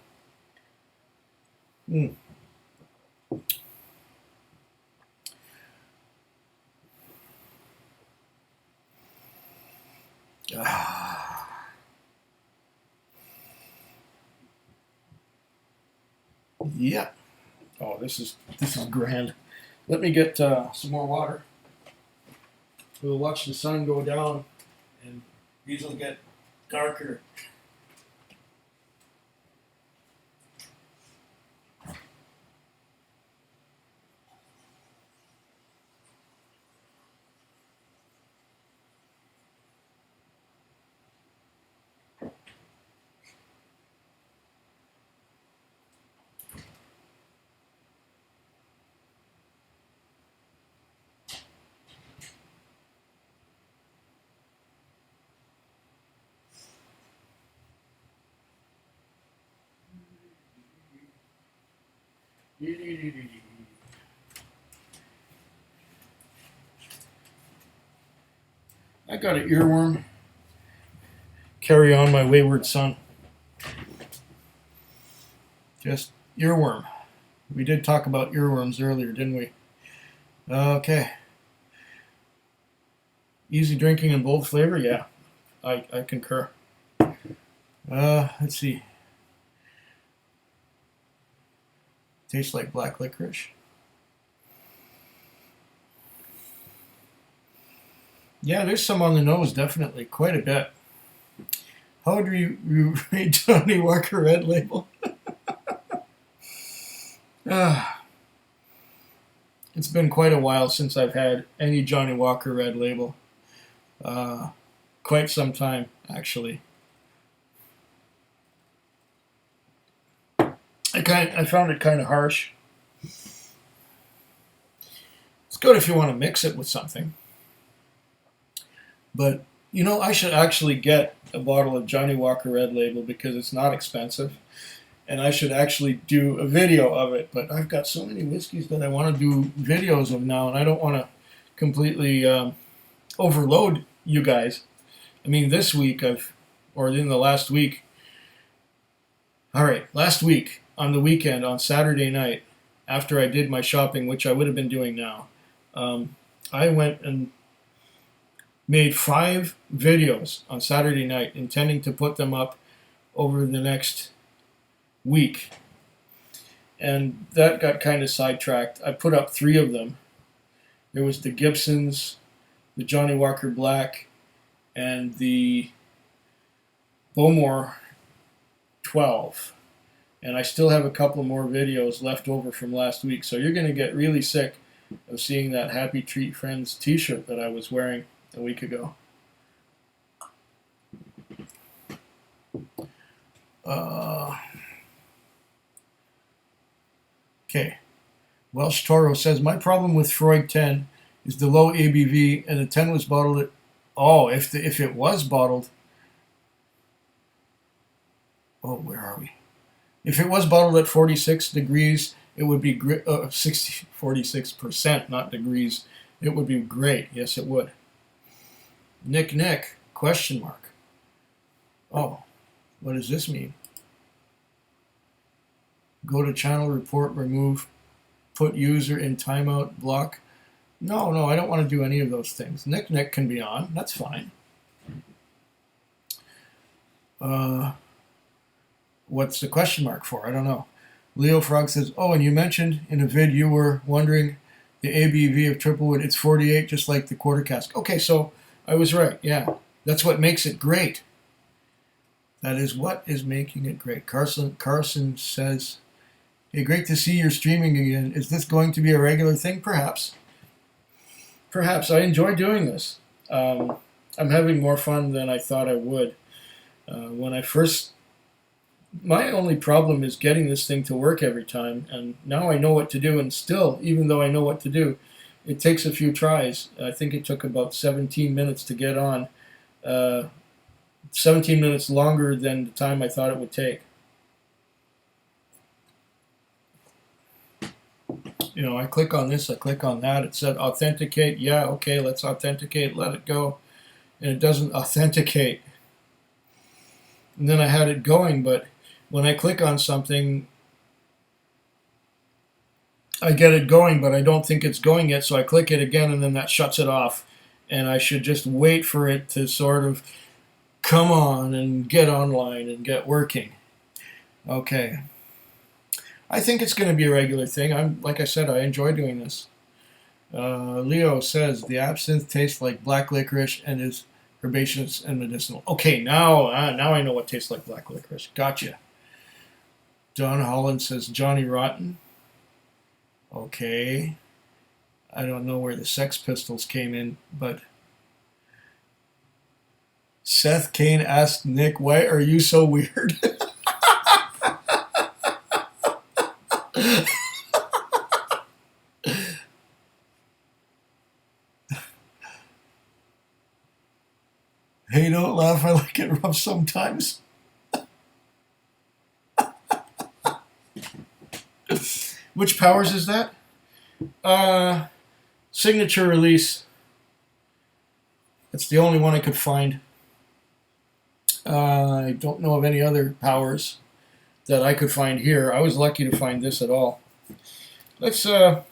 Yeah. Oh, this is grand. Let me get some more water. We'll watch the sun go down, and these will get darker. I got an earworm. Carry on, my wayward son. Just earworm. We did talk about earworms earlier, didn't we? Okay. Easy drinking and bold flavor? Yeah, I concur. Let's see. Tastes like black licorice. Yeah, there's some on the nose, definitely. Quite a bit. How would you rate Johnny Walker Red Label? It's been quite a while since I've had any Johnny Walker Red Label. Quite some time, actually. I found it kind of harsh. It's good if you want to mix it with something. But, you know, I should actually get a bottle of Johnny Walker Red Label because it's not expensive. And I should actually do a video of it. But I've got so many whiskeys that I want to do videos of now, and I don't want to completely overload you guys. I mean, this week or in the last week. All right, last week on the weekend, on Saturday night, after I did my shopping, which I would have been doing now, I went and made 5 videos on Saturday night, intending to put them up over the next week. And that got kind of sidetracked. I put up 3 of them. There was the Gibsons, the Johnny Walker Black, and the Bowmore 12. And I still have a couple more videos left over from last week. So you're going to get really sick of seeing that Happy Treat Friends t-shirt that I was wearing a week ago. Okay. Welsh Toro says, my problem with Freud 10 is the low ABV, and the 10 was bottled at... Oh, if it was bottled... Oh, where are we? If it was bottled at 46 degrees, it would be 46%, not degrees. It would be great. Yes, it would. Nick, question mark. Oh, what does this mean? Go to channel, report, remove, put user in timeout, block. No, I don't want to do any of those things. Nick can be on. That's fine. What's the question mark for? I don't know. Leo Frog says, oh, and you mentioned in a vid you were wondering the ABV of triple wood, it's 48, just like the quarter cask. Okay, so I was right. Yeah, that's what makes it great. That is what is making it great. Carson says, hey, great to see you're streaming again. Is this going to be a regular thing? Perhaps. Perhaps. I enjoy doing this. I'm having more fun than I thought I would. When I first, my only problem is getting this thing to work every time, and now I know what to do, and still, even though I know what to do, it takes a few tries. I think it took about 17 minutes to get on. 17 minutes longer than the time I thought it would take. You know, I click on this, I click on that, it said authenticate. Yeah, okay, let's authenticate, let it go. And it doesn't authenticate. And then I had it going, but when I click on something, I get it going, but I don't think it's going yet, so I click it again, and then that shuts it off. And I should just wait for it to sort of come on and get online and get working. Okay. I think it's going to be a regular thing. Like I said, I enjoy doing this. Leo says the absinthe tastes like black licorice and is herbaceous and medicinal. Okay, now I know what tastes like black licorice. Gotcha. Don Holland says Johnny Rotten. Okay. I don't know where the Sex Pistols came in, but Seth Kane asked Nick, why are you so weird? Hey, don't laugh. I like it rough sometimes. Which Powers is that? Signature release. That's the only one I could find. I don't know of any other Powers that I could find here. I was lucky to find this at all. Let's. I'm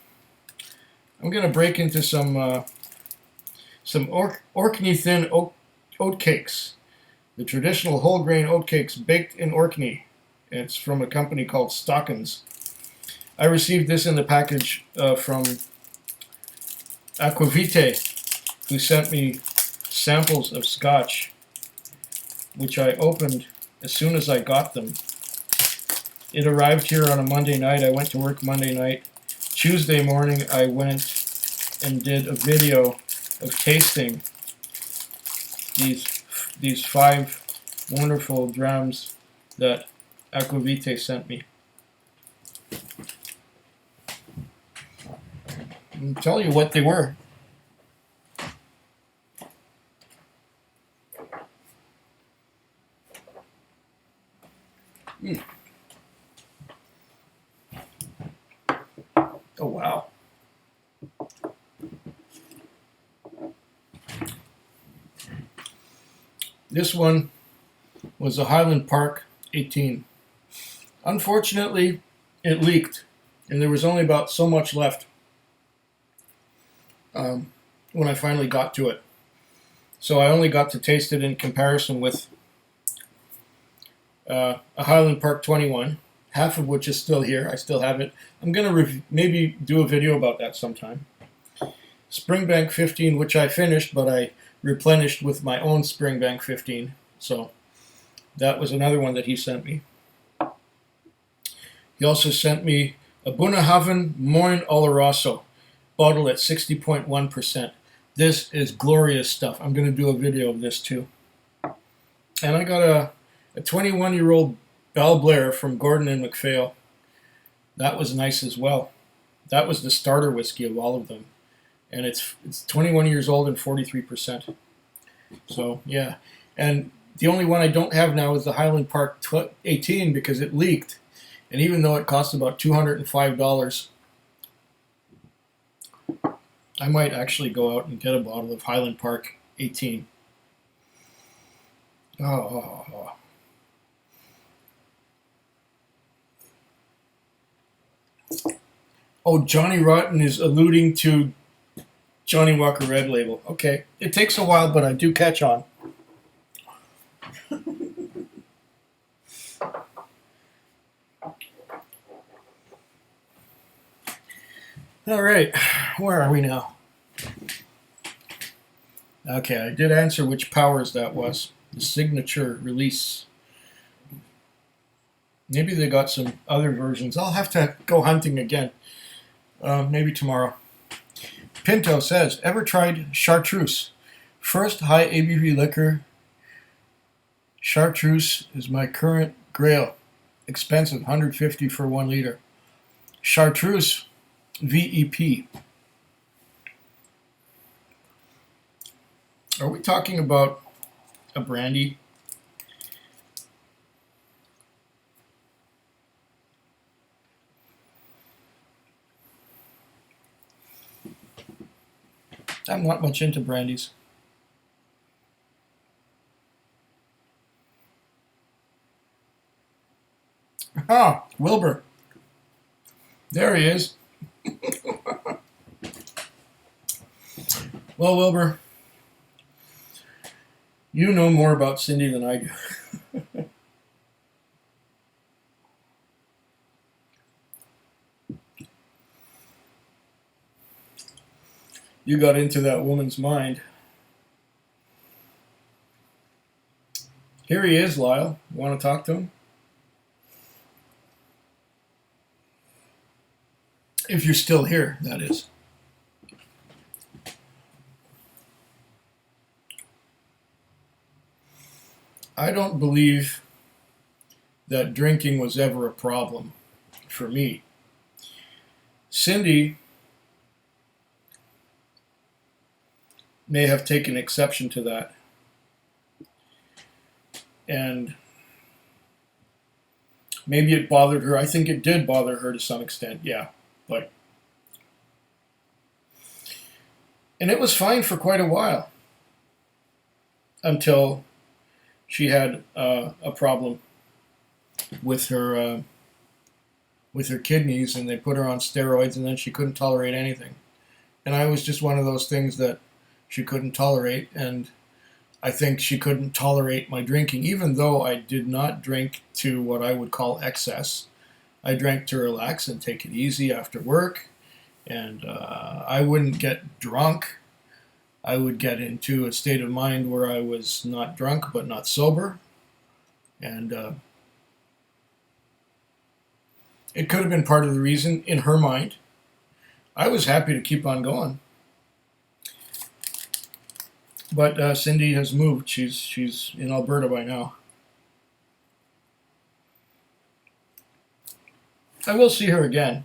gonna break into some Orkney thin oat cakes. The traditional whole grain oat cakes baked in Orkney. It's from a company called Stockens. I received this in the package from Aquavite, who sent me samples of Scotch, which I opened as soon as I got them. It arrived here on a Monday night. I went to work Monday night. Tuesday morning, I went and did a video of tasting these 5 wonderful drams that Aquavite sent me. I'll tell you what they were. Oh, wow. This one was a Highland Park 18. Unfortunately, it leaked, and there was only about so much left when I finally got to it. So I only got to taste it in comparison with a Highland Park 21, half of which is still here. I still have it. I'm going to maybe do a video about that sometime. Springbank 15, which I finished, but I replenished with my own Springbank 15. So that was another one that he sent me. He also sent me a Bunnahabhain Moyne Oloroso, bottled at 60.1%. This is glorious stuff. I'm going to do a video of this too. And I got a 21-year-old Balblair from Gordon and MacPhail. That was nice as well. That was the starter whiskey of all of them. And it's 21 years old and 43%. So, yeah. And the only one I don't have now is the Highland Park 18 because it leaked. And even though it cost about $205, I might actually go out and get a bottle of Highland Park 18. Oh, Johnny Rotten is alluding to Johnny Walker Red Label. Okay. It takes a while, but I do catch on. All right, where are we now? Okay, I did answer which powers that was. The signature release. Maybe they got some other versions. I'll have to go hunting again. Maybe tomorrow. Pinto says, ever tried chartreuse? First high ABV liquor. Chartreuse is my current grail. Expensive, 150 for 1 liter. Chartreuse, VEP. Are we talking about a brandy? I'm not much into brandies. Ah, Wilbur. There he is. Well, Wilbur, you know more about Cindy than I do. You got into that woman's mind. Here he is, Lyle. You want to talk to him? If you're still here, that is. I don't believe that drinking was ever a problem for me. Cindy may have taken exception to that. And maybe it bothered her. I think it did bother her to some extent, yeah. But and it was fine for quite a while until she had a problem with her kidneys, and they put her on steroids, and then she couldn't tolerate anything. And I was just one of those things that she couldn't tolerate, and I think she couldn't tolerate my drinking, even though I did not drink to what I would call excess. I drank to relax and take it easy after work, and I wouldn't get drunk. I would get into a state of mind where I was not drunk but not sober, and it could have been part of the reason in her mind. I was happy to keep on going. But Cindy has moved. She's in Alberta by now. I will see her again.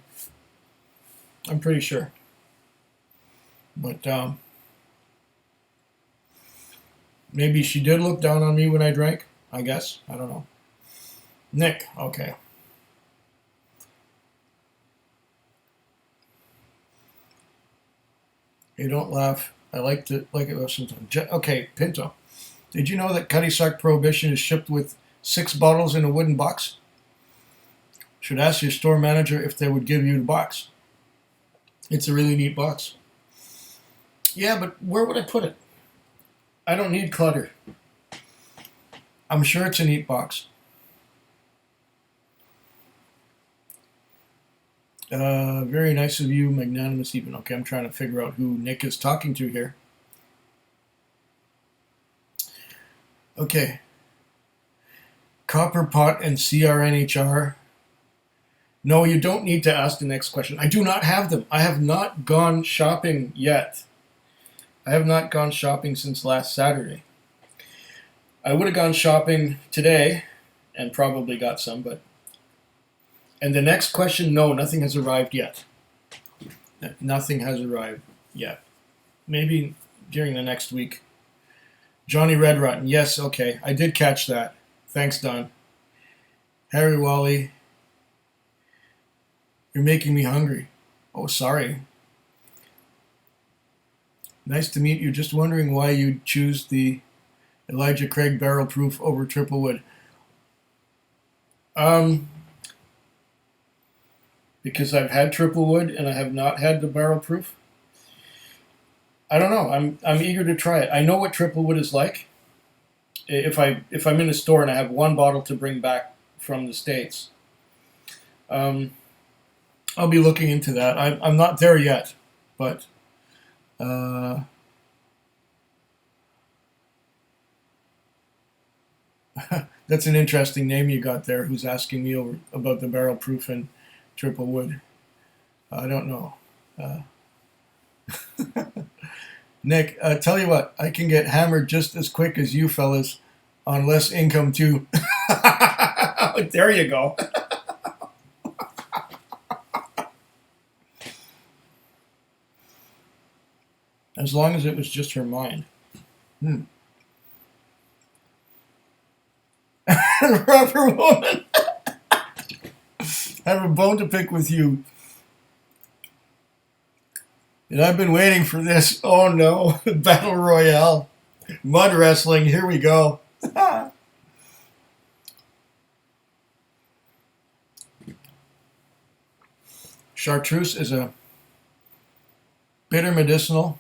I'm pretty sure. But maybe she did look down on me when I drank. I guess. I don't know. Nick, okay. Hey, don't laugh. I like it sometimes. Okay, Pinto. Did you know that Cutty Sark Prohibition is shipped with 6 bottles in a wooden box? Should ask your store manager if they would give you the box. It's a really neat box. Yeah, but where would I put it? I don't need clutter. I'm sure it's a neat box. Very nice of you, magnanimous even. Okay, I'm trying to figure out who Nick is talking to here. Okay. Copper Pot and CRNHR. No, you don't need to ask the next question. I do not have them. I have not gone shopping yet. I have not gone shopping since last Saturday. I would have gone shopping today and probably got some, but... And the next question, no, nothing has arrived yet. Nothing has arrived yet. Maybe during the next week. Johnny Redrotten, yes, okay. I did catch that. Thanks, Don. Harry Wally, you're making me hungry. Oh, sorry. Nice to meet you. Just wondering why you'd choose the Elijah Craig Barrel Proof over Triple Wood. Because I've had Triple Wood and I have not had the Barrel Proof. I don't know. I'm eager to try it. I know what Triple Wood is like. If I'm in a store and I have one bottle to bring back from the States, I'll be looking into that. I'm not there yet, but uh, that's an interesting name you got there. Who's asking me about the barrel proof and triple wood? I don't know. Uh, Nick, tell you what, I can get hammered just as quick as you fellas on less income too. There you go. As long as it was just her mind. Hmm. Rubber woman. I have a bone to pick with you. And I've been waiting for this. Oh no. Battle Royale. Mud wrestling. Here we go. Chartreuse is a bitter medicinal,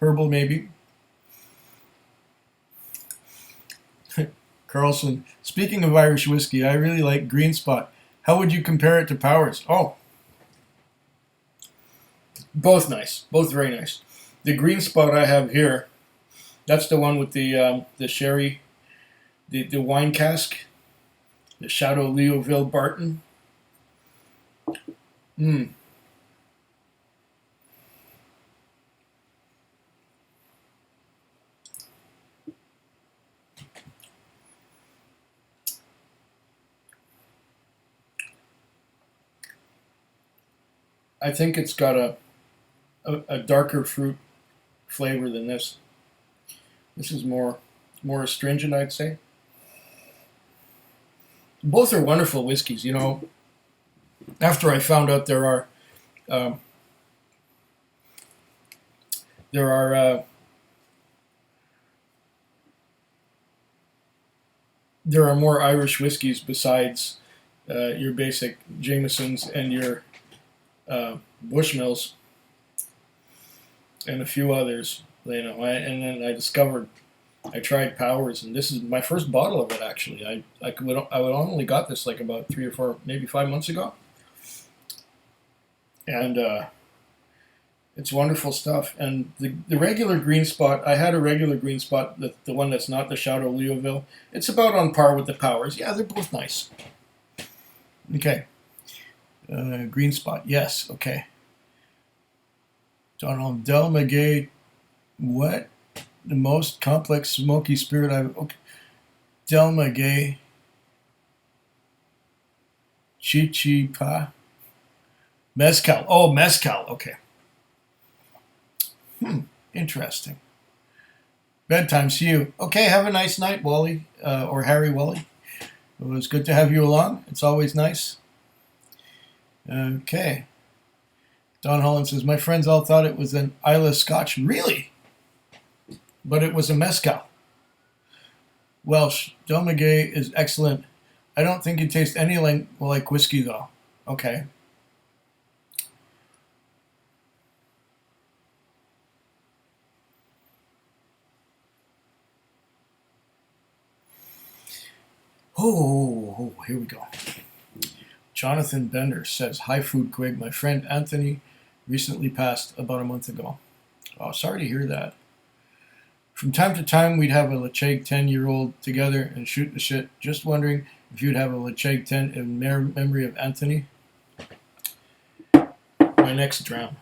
herbal maybe. Carlson, speaking of Irish whiskey, I really like Green Spot. How would you compare it to Powers? Oh, both nice, both very nice. The Green Spot I have here, that's the one with the sherry, the wine cask, the Chateau Leoville Barton. Hmm. I think it's got a darker fruit flavor than this. This is more astringent, I'd say. Both are wonderful whiskeys. You know, after I found out um, there are there are more Irish whiskeys besides your basic Jamesons and your Bushmills and a few others. You know, and then I tried Powers, and this is my first bottle of it. Actually, I would only got this like about 3 or 4, maybe 5 months ago, and it's wonderful stuff. And the regular Green Spot, I had a regular Green Spot, the one that's not the Chateau Leoville. It's about on par with the Powers. Yeah, they're both nice. Okay. Green Spot, yes, okay. Donald Del Maguey, what? The most complex smoky spirit I've. Okay. Del Maguey, Chichipa, Mezcal. Oh, Mezcal, okay. Interesting. Bedtime, see you. Okay, have a nice night, Wally, or Harry Wally. It was good to have you along. It's always nice. Okay. Don Holland says, my friends all thought it was an Isla Scotch. Really? But it was a Mezcal. Welsh. Del Maguey is excellent. I don't think it tastes any like whiskey, though. Okay. Oh, here we go. Jonathan Bender says, hi, Food Quig. My friend Anthony recently passed about a month ago. Oh, sorry to hear that. From time to time, we'd have a Lecheg 10-year-old together and shoot the shit. Just wondering if you'd have a Lecheg 10 in memory of Anthony. My next dram.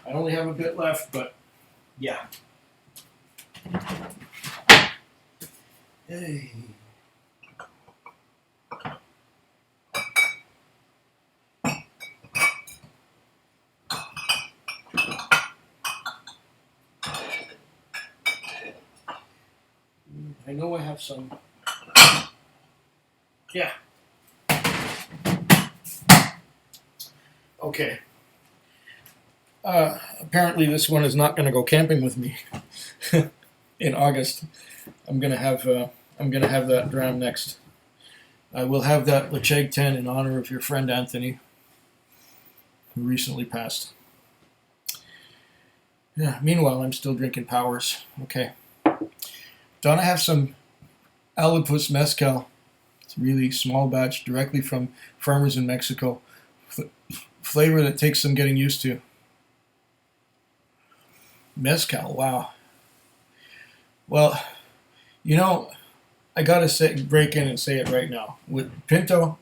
I only have a bit left, but yeah. Hey. I know I have some. Yeah. Okay. Apparently this one is not going to go camping with me in August. I'm gonna have that dram next. I will have that Lecheg 10 in honor of your friend Anthony, who recently passed. Yeah. Meanwhile, I'm still drinking Powers. Okay. Don't I have some Alipus Mezcal? It's really small batch, directly from farmers in Mexico. Flavor that takes some getting used to. Mezcal, wow. Well, you know, I gotta break in and say it right now. With Pinto,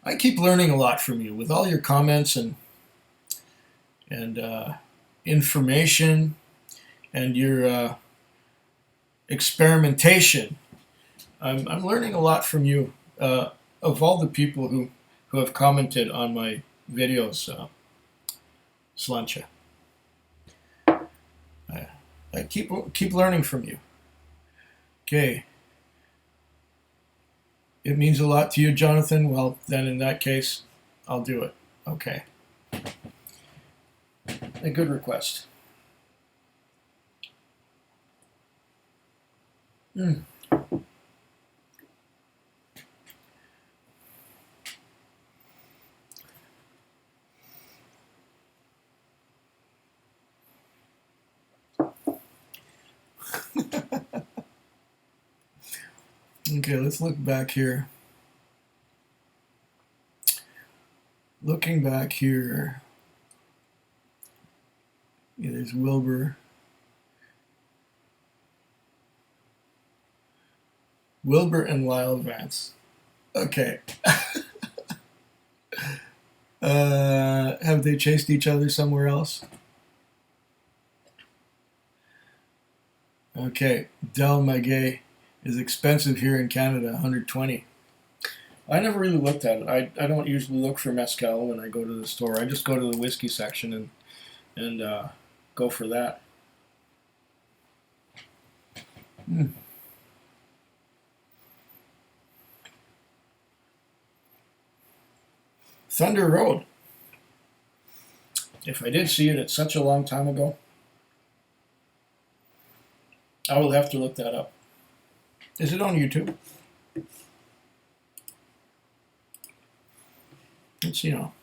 I keep learning a lot from you with all your comments and information and your experimentation. I'm learning a lot from you. Of all the people who have commented on my videos, Slancha, I keep learning from you. Okay. It means a lot to you, Jonathan. Well, then in that case, I'll do it. Okay. A good request. Mm. Okay, let's look back here. Looking back here, yeah, there's Wilbur. Wilbur and Lyle Vance. Okay. Have they chased each other somewhere else? Okay. Del Maguey is expensive here in Canada, 120. I never really looked at it. I don't usually look for mezcal when I go to the store. I just go to the whiskey section and go for that. Mm. Thunder Road. If I did see it, it's such a long time ago. I will have to look that up. Is it on YouTube? Let's see now.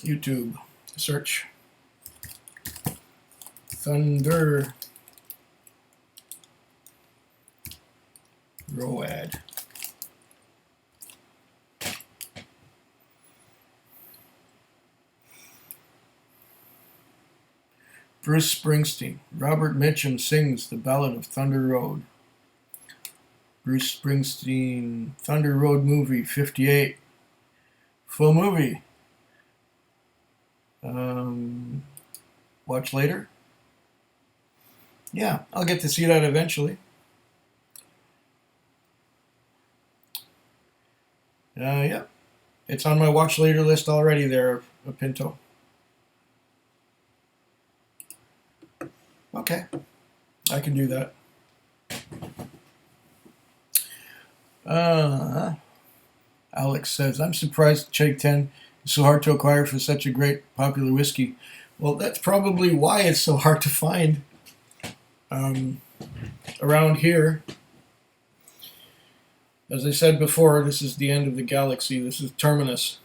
YouTube. Search. Thunder Road. Bruce Springsteen. Robert Mitchum sings the Ballad of Thunder Road. Bruce Springsteen, Thunder Road movie, 58. Full movie. Watch later? Yeah, I'll get to see that eventually. Yeah. It's on my watch later list already there, Pinto. Okay. I can do that. Alex says, I'm surprised Cheg 10 is so hard to acquire for such a great popular whiskey. Well, that's probably why it's so hard to find around here. As I said before, this is the end of the galaxy. This is Terminus.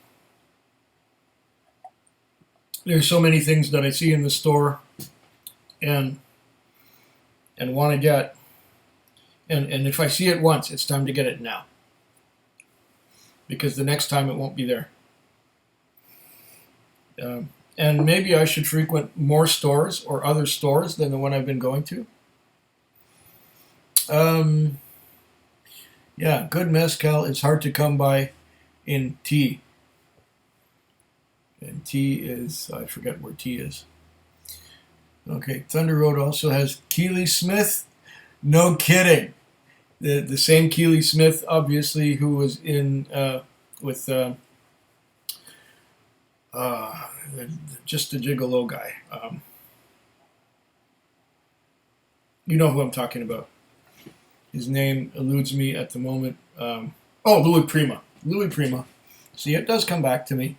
There's so many things that I see in the store and want to get. And if I see it once, it's time to get it now. Because the next time it won't be there. And maybe I should frequent more stores or other stores than the one I've been going to. Yeah, good mezcal is hard to come by in tea. And tea is, I forget where tea is. Okay, Thunder Road also has Keely Smith. No kidding. The same Keely Smith, obviously, who was in with just the Gigolo guy. You know who I'm talking about. His name eludes me at the moment. Louis Prima. Louis Prima. See, it does come back to me.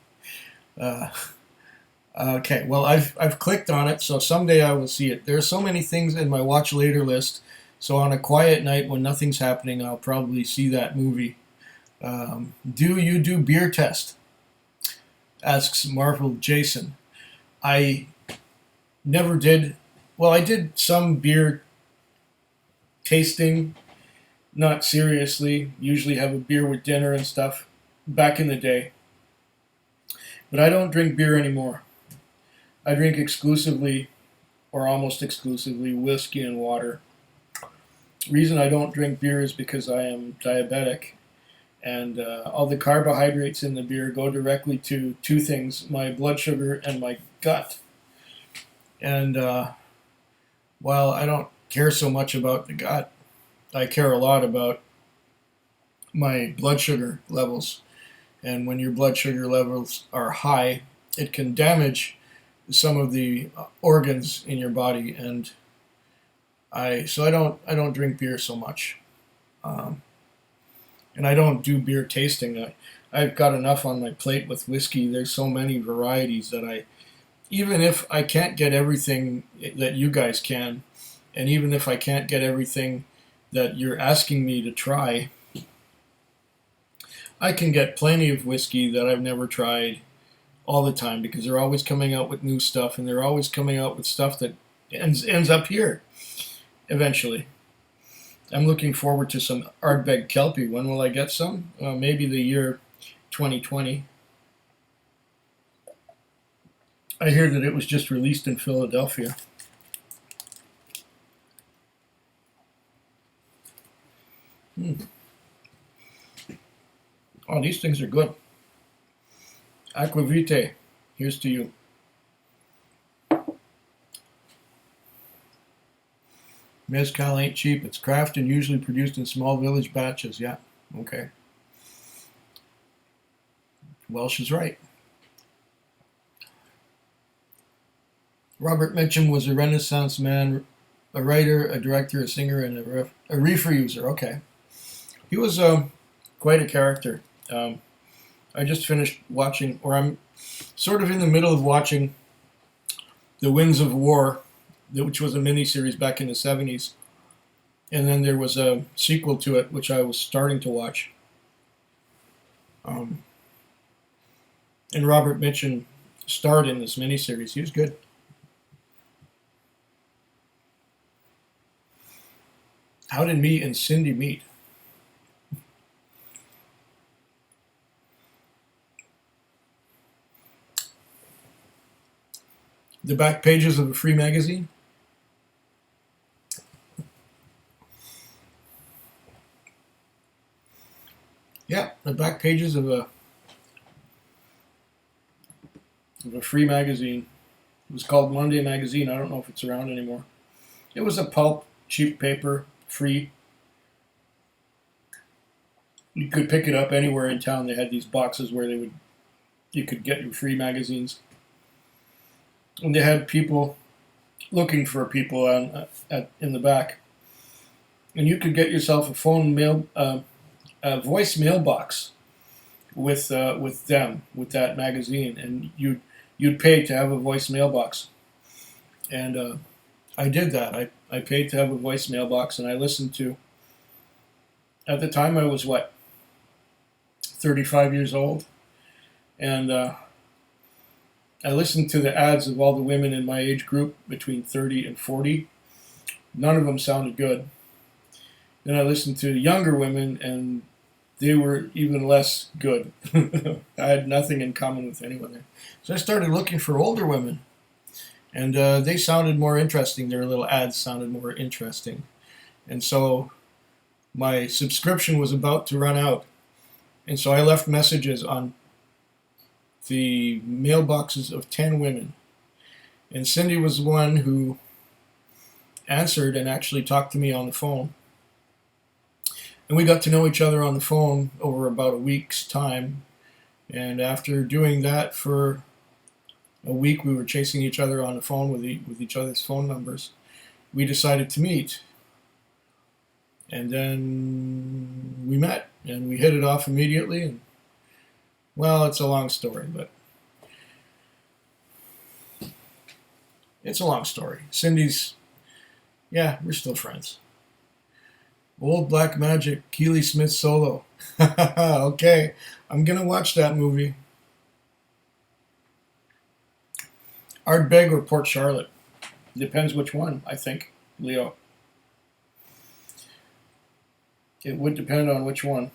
Okay, well, I've clicked on it, so someday I will see it. There are so many things in my watch later list, so on a quiet night when nothing's happening, I'll probably see that movie. Do you do beer test? Asks Marvel Jason. I never did Well, I did some beer tasting, not seriously. Usually have a beer with dinner and stuff back in the day. But I don't drink beer anymore. I drink exclusively, or almost exclusively, whiskey and water. Reason I don't drink beer is because I am diabetic, and all the carbohydrates in the beer go directly to two things: my blood sugar and my gut. And while I don't care so much about the gut, I care a lot about my blood sugar levels. And when your blood sugar levels are high, it can damage some of the organs in your body. And I don't drink beer so much, and I don't do beer tasting. I've got enough on my plate with whiskey. There's so many varieties that even if I can't get everything that you guys can, and even if I can't get everything that you're asking me to try, I can get plenty of whiskey that I've never tried all the time, because they're always coming out with new stuff, and they're always coming out with stuff that ends up here eventually. I'm looking forward to some Ardbeg Kelpie. When will I get some? Maybe the year 2020. I hear that it was just released in Philadelphia. Oh, these things are good. Aquavite, here's to you. Mezcal ain't cheap. It's craft and usually produced in small village batches. Yeah, okay. Welsh is right. Robert Mitchum was a Renaissance man, a writer, a director, a singer, and a reefer user. Okay. He was quite a character. I just finished watching, or I'm sort of in the middle of watching The Winds of War, which was a miniseries back in the 70s. And then there was a sequel to it, which I was starting to watch. And Robert Mitchum starred in this miniseries. He was good. How did me and Cindy meet? The back pages of a free magazine. Yeah, the back pages of a free magazine. It was called Monday Magazine. I don't know if it's around anymore. It was a pulp, cheap paper, free. You could pick it up anywhere in town. They had these boxes where you could get your free magazines. And they had people looking for people in the back. And you could get yourself a voice mailbox with them, with that magazine, and you'd pay to have a voice mailbox. And I did that. I paid to have a voice mailbox, and I listened to. At the time, I was 35 years old, and I listened to the ads of all the women in my age group between 30 and 40. None of them sounded good. Then I listened to younger women, and they were even less good. I had nothing in common with anyone there. So I started looking for older women, and they sounded more interesting. Their little ads sounded more interesting. And so my subscription was about to run out. And so I left messages on the mailboxes of 10 women. And Cindy was the one who answered and actually talked to me on the phone. And we got to know each other on the phone over about a week's time. And after doing that for a week, we were chasing each other on the phone with each other's phone numbers. We decided to meet. And then we met, and we hit it off immediately. And well, it's a long story, but it's a long story. Cindy's, yeah, we're still friends. Old Black Magic, Keely Smith solo. Okay, I'm going to watch that movie. Ardbeg or Port Charlotte? Depends which one, I think, Leo. It would depend on which one.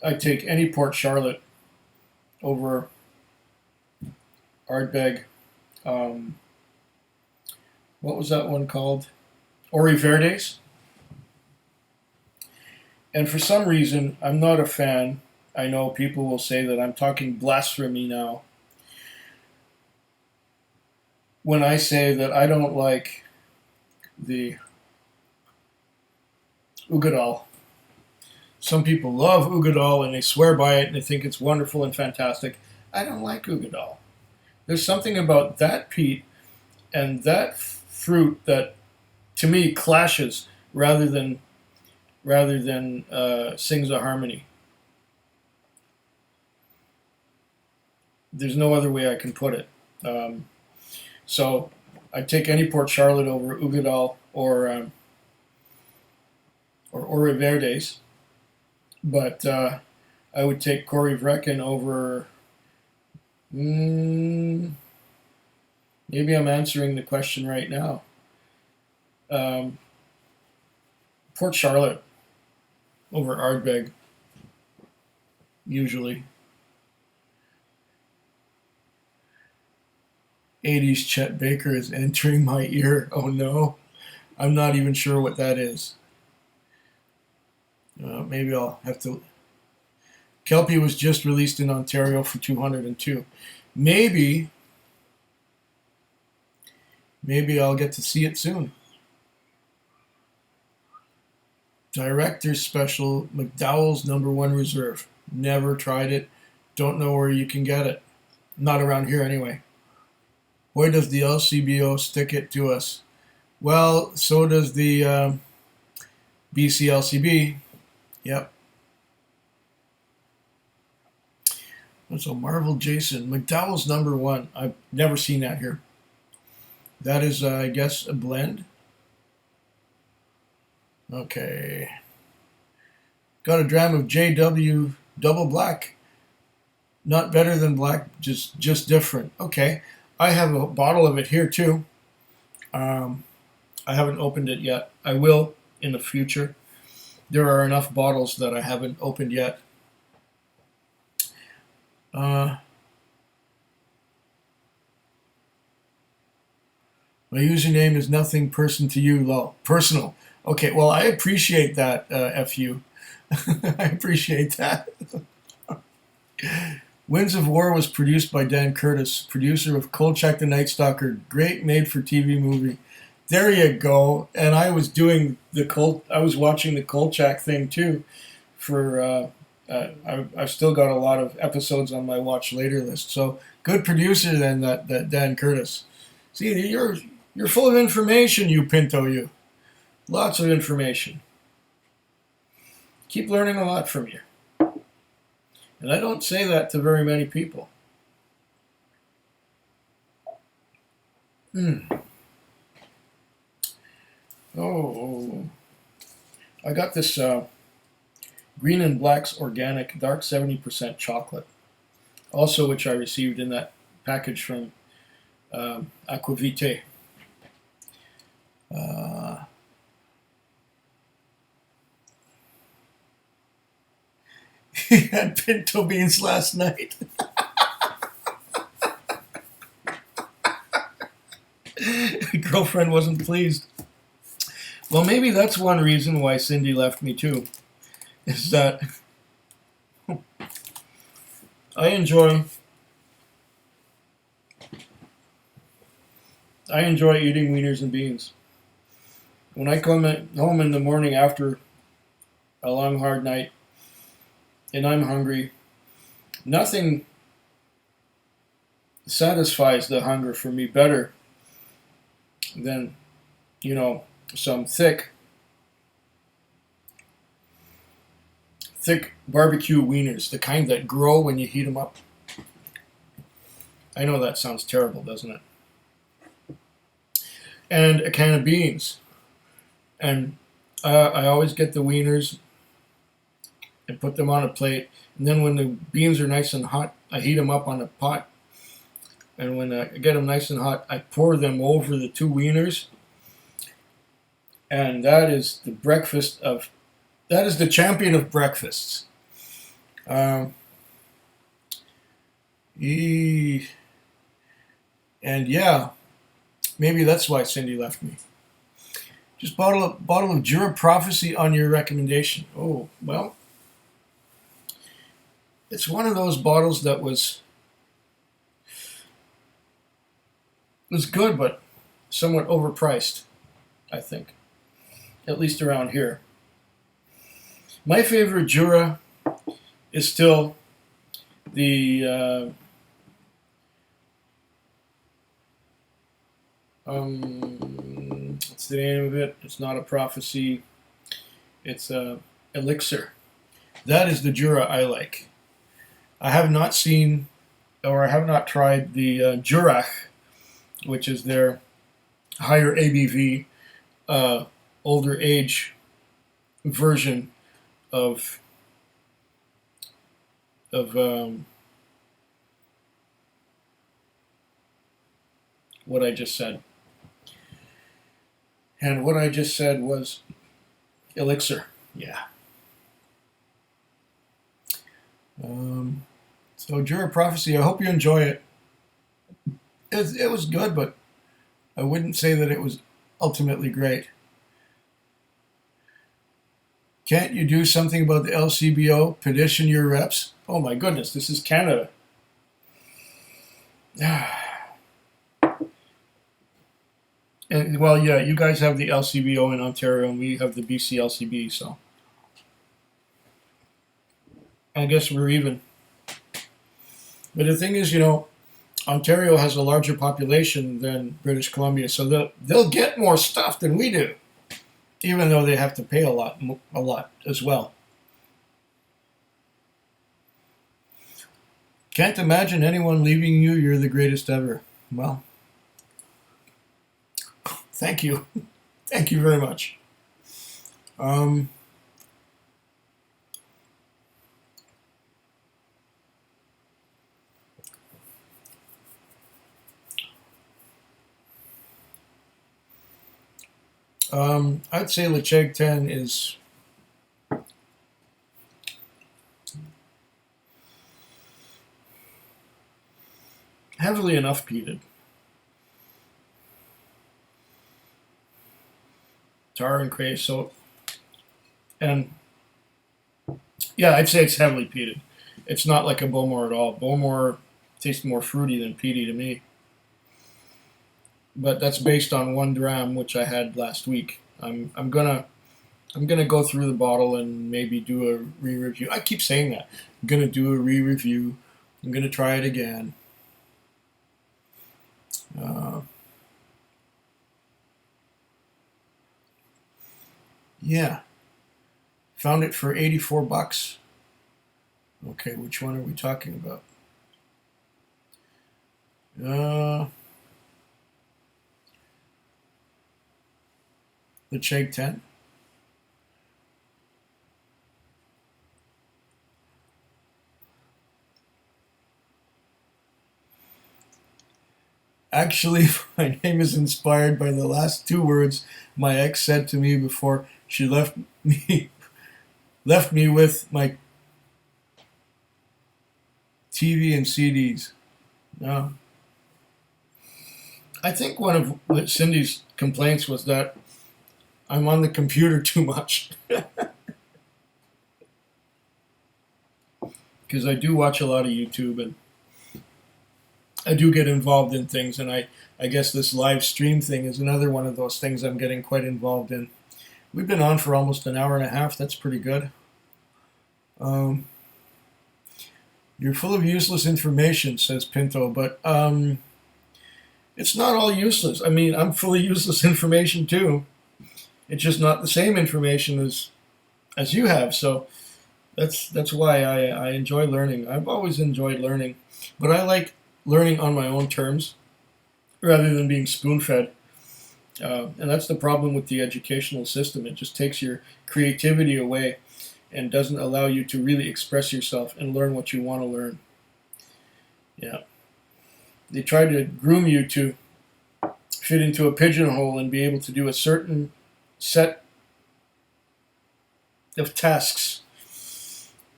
I take any Port Charlotte over Ardbeg. Um, what was that one called? Ori Verdes. And for some reason, I'm not a fan. I know people will say that I'm talking blasphemy now when I say that I don't like the Ugadal. Some people love Ugadal and they swear by it and they think it's wonderful and fantastic. I don't like Ugadal. There's something about that peat and that fruit that, to me, clashes rather than sings a harmony. There's no other way I can put it. So I take any Port Charlotte over Ugadal or Ore Verdes, but I would take Corey Vrecken over. Maybe I'm answering the question right now. Port Charlotte over Ardbeg, usually. 80s Chet Baker is entering my ear. Oh no, I'm not even sure what that is. Maybe I'll have to. Kelpie was just released in Ontario for 202. Maybe I'll get to see it soon. Director's Special, McDowell's #1 Reserve. Never tried it. Don't know where you can get it. Not around here anyway. Why does the LCBO stick it to us? Well, so does the BCLCB. Yep. So Marvel Jason. McDowell's #1. I've never seen that here. That is, I guess, a blend. Okay. Got a dram of JW Double Black. Not better than black, just different. Okay. I have a bottle of it here too. I haven't opened it yet. I will in the future. There are enough bottles that I haven't opened yet. My username is nothing person to you, lol. Personal. Okay, well, I appreciate that, FU. I appreciate that. Winds of War was produced by Dan Curtis, producer of Kolchak the Night Stalker. Great made-for-TV movie. There you go. And I was doing I was watching the Kolchak thing too. I've still got a lot of episodes on my watch later list. So good producer then, that Dan Curtis. See, you're full of information, you Pinto, you. Lots of information. Keep learning a lot from you. And I don't say that to very many people. Oh, I got this Green and Black's Organic Dark 70% Chocolate. Also, which I received in that package from Aquavite. He had pinto beans last night. Girlfriend wasn't pleased. Well, maybe that's one reason why Cindy left me too. Is that I enjoy eating wieners and beans. When I come home in the morning after a long, hard night and I'm hungry, nothing satisfies the hunger for me better than, some thick barbecue wieners, the kind that grow when you heat them up. I know that sounds terrible, doesn't it? And a can of beans. And I always get the wieners and put them on a plate. And then when the beans are nice and hot, I heat them up on a pot. And when I get them nice and hot, I pour them over the two wieners. And that is the champion of breakfasts. Um, and yeah, maybe that's why Cindy left me. Just bottle of Jura Prophecy on your recommendation. Oh, well, it's one of those bottles that was good, but somewhat overpriced, I think. At least around here. My favorite Jura is still the what's the name of it? It's not a prophecy. It's a elixir. That is the Jura I like. I have not seen, or I have not tried the Jurach, which is their higher ABV, older age version of what I just said. And what I just said was elixir. Yeah. So Jura Prophecy, I hope you enjoy it. It was good, but I wouldn't say that it was ultimately great. Can't you do something about the LCBO? Petition your reps? Oh my goodness, this is Canada. And, well, yeah, you guys have the LCBO in Ontario, and we have the BC LCB, so I guess we're even. But the thing is, Ontario has a larger population than British Columbia, so they'll get more stuff than we do, even though they have to pay a lot as well. Can't imagine anyone leaving you. You're the greatest ever. Well, thank you. Thank you very much. I'd say Lecheg 10 is heavily enough peated. Tar and creosote. And yeah, I'd say it's heavily peated. It's not like a Bowmore at all. Bowmore tastes more fruity than peaty to me. But that's based on 1 dram, which I had last week. I'm gonna go through the bottle and maybe do a re-review. I keep saying that. I'm gonna do a re-review. I'm gonna try it again. Yeah, found it for $84. Okay, which one are we talking about? The Cheg 10. Actually, my name is inspired by the last 2 words my ex said to me before she left me with my TV and CDs. No. I think one of Cindy's complaints was that I'm on the computer too much. Because I do watch a lot of YouTube, and I do get involved in things, and I guess this live stream thing is another one of those things I'm getting quite involved in. We've been on for almost an hour and a half. That's pretty good. You're full of useless information, says Pinto, but it's not all useless. I mean, I'm full of useless information too. It's just not the same information as you have. So that's why I enjoy learning. I've always enjoyed learning, but I like learning on my own terms rather than being spoon-fed. And that's the problem with the educational system. It just takes your creativity away. and doesn't allow you to really express yourself and learn what you want to learn. Yeah. They try to groom you to fit into a pigeonhole and be able to do a certain set of tasks.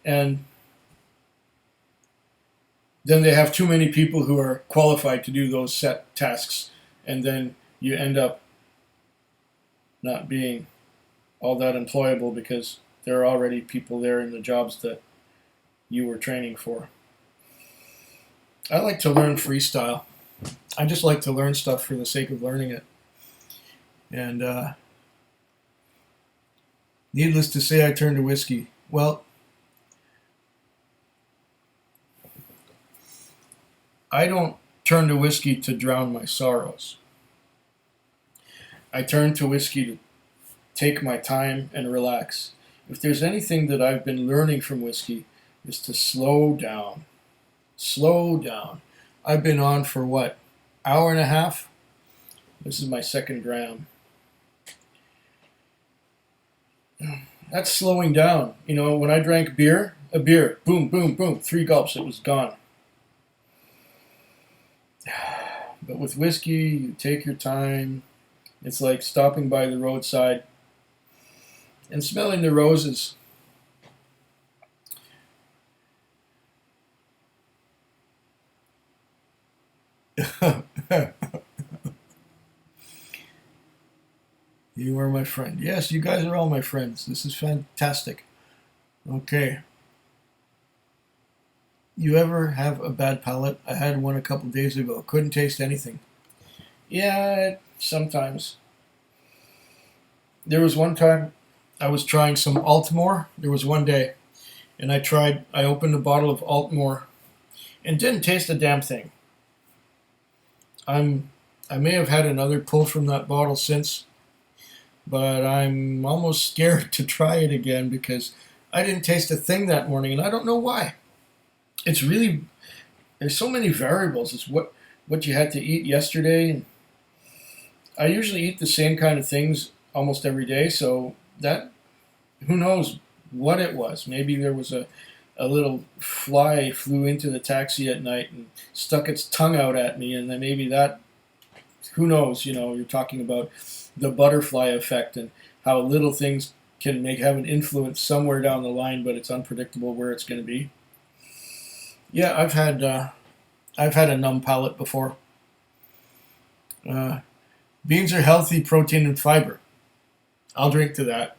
And then they have too many people who are qualified to do those set tasks. And then you end up not being all that employable because there are already people there in the jobs that you were training for. I like to learn freestyle. I just like to learn stuff for the sake of learning it. And needless to say, I turned to whiskey. Well, I don't turn to whiskey to drown my sorrows. I turn to whiskey to take my time and relax. If there's anything that I've been learning from whiskey, is to slow down. Slow down. I've been on for what? Hour and a half? This is my second dram. That's slowing down. You know, when I drank a beer, boom, boom, boom, 3 gulps, it was gone. But with whiskey, you take your time. It's like stopping by the roadside and smelling the roses. You are my friend. Yes, you guys are all my friends. This is fantastic. Okay. You ever have a bad palate? I had one a couple days ago. Couldn't taste anything. Yeah, sometimes. There was one time I was trying some Altmore. There was one day, and I opened a bottle of Altmore and didn't taste a damn thing. I may have had another pull from that bottle since, but I'm almost scared to try it again because I didn't taste a thing that morning, and I don't know why. It's really, there's so many variables. It's what you had to eat yesterday. And I usually eat the same kind of things almost every day, so that, who knows what it was. Maybe there was a little fly flew into the taxi at night and stuck its tongue out at me, and then maybe that, who knows, you know, you're talking about the butterfly effect and how little things can have an influence somewhere down the line, but it's unpredictable where it's going to be. Yeah, I've had a numb palate before. Beans are healthy, protein and fiber. I'll drink to that.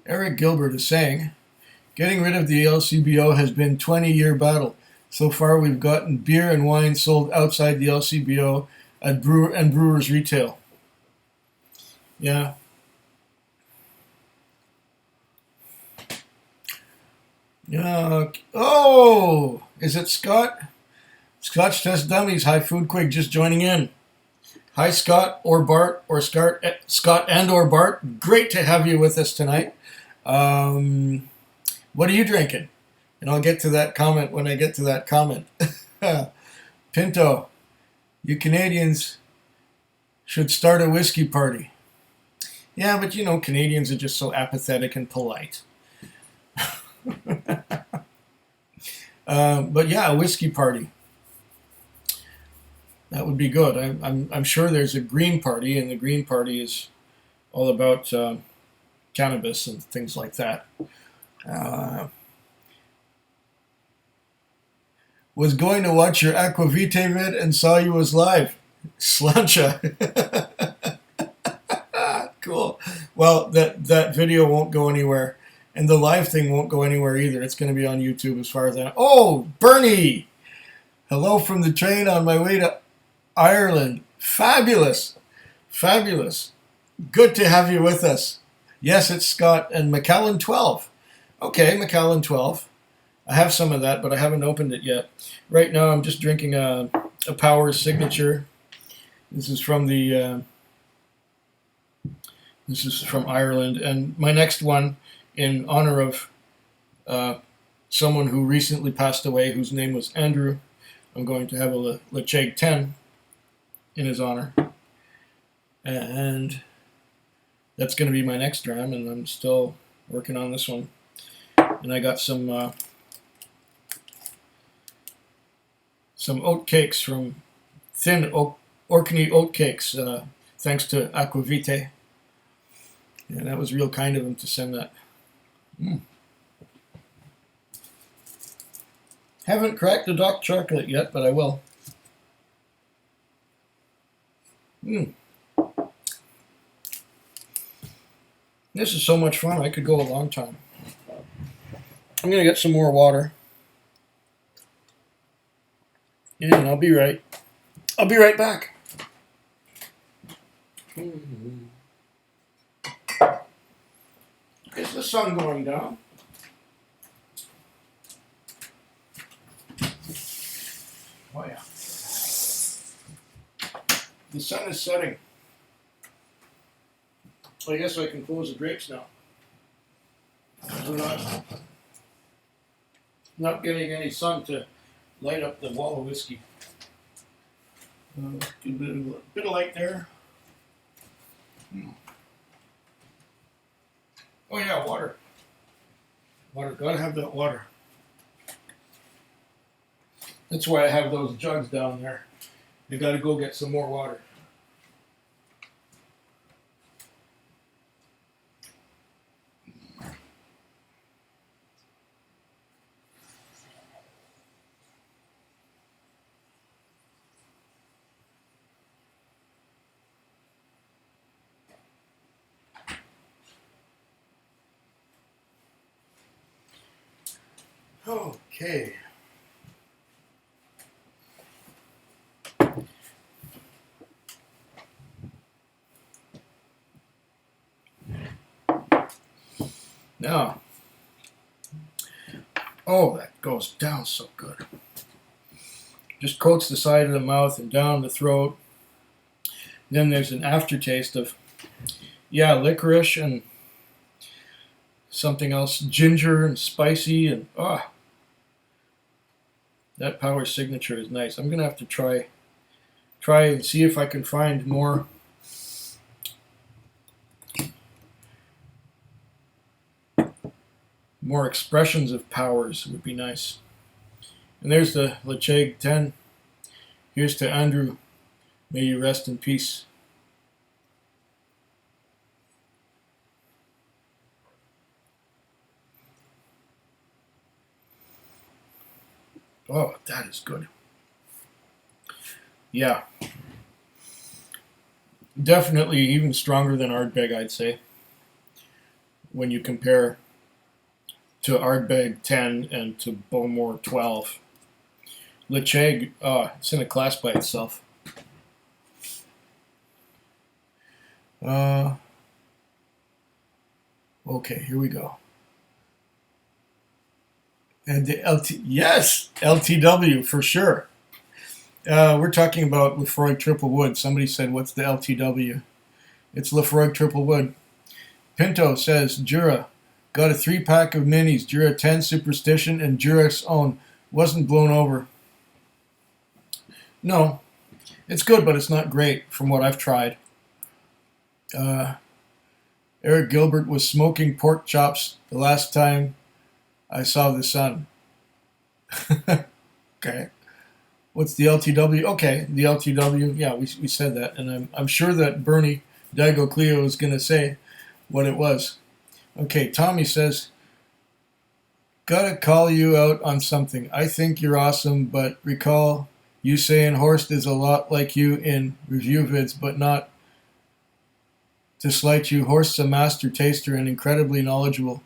Eric Gilbert is saying, getting rid of the LCBO has been a 20-year battle. So far, we've gotten beer and wine sold outside the LCBO at brewers retail. Yeah. Oh, is it Scott? Scotch Test Dummies, hi Food Quig, just joining in. Hi Scott or Bart or Scott and or Bart. Great to have you with us tonight. What are you drinking? And I'll get to that comment when I get to that comment. Pinto, you Canadians should start a whiskey party. Yeah, but you know, Canadians are just so apathetic and polite. But yeah, a whiskey party. That would be good. I'm sure there's a green party, and the green party is all about cannabis and things like that. Was going to watch your Aquavite vid and saw you was live. Slancha. Cool. Well, that video won't go anywhere. And the live thing won't go anywhere either. It's going to be on YouTube as far as I know. Oh, Bernie! Hello from the train on my way to Ireland. Fabulous. Fabulous. Good to have you with us. Yes, it's Scott and Macallan 12. Okay, Macallan 12. I have some of that, but I haven't opened it yet. Right now I'm just drinking a Power Signature. This is from Ireland. And my next one, in honor of someone who recently passed away, whose name was Andrew, I'm going to have a Lecheg 10 in his honor. and that's going to be my next dram, and I'm still working on this one. And I got some oat cakes from thin Orkney oat cakes, thanks to Aquavite. And that was real kind of him to send that. Haven't cracked the dark chocolate yet, but I will. This is so much fun. I could go a long time. I'm going to get some more water. And I'll be right back. Is the sun going down? Oh yeah. The sun is setting. I guess I can close the drapes now. We're not getting any sun to light up the wall of whiskey. Do a bit of light there. Oh yeah, water. Water, gotta have that water. That's why I have those jugs down there. You gotta go get some more water. Okay. Now, oh, that goes down so good. Just coats the side of the mouth and down the throat. Then there's an aftertaste of, yeah, licorice and something else, ginger and spicy, and that Power Signature is nice. I'm gonna have to try and see if I can find more expressions of Powers. Would be nice. And there's the Lecheg 10. Here's to Andrew. May you rest in peace. Oh, that is good. Yeah. Definitely even stronger than Ardbeg, I'd say. When you compare to Ardbeg 10 and to Bowmore 12. Lecheg, it's in a class by itself. Okay, here we go. And the LTW for sure. We're talking about Lefroy Triple Wood. Somebody said, what's the LTW? It's Lefroy Triple Wood. Pinto says, Jura. Got a 3-pack of minis. Jura 10 Superstition and Jura's Own. Wasn't blown over. No. It's good, but it's not great from what I've tried. Eric Gilbert was smoking pork chops the last time I saw the sun. Okay. What's the LTW? Okay, the LTW. Yeah, we said that. And I'm sure that Bernie Dago Cleo is going to say what it was. Okay, Tommy says, gotta call you out on something. I think you're awesome, but recall you saying Horst is a lot like you in review vids, but not to slight you. Horst's a master taster and incredibly knowledgeable.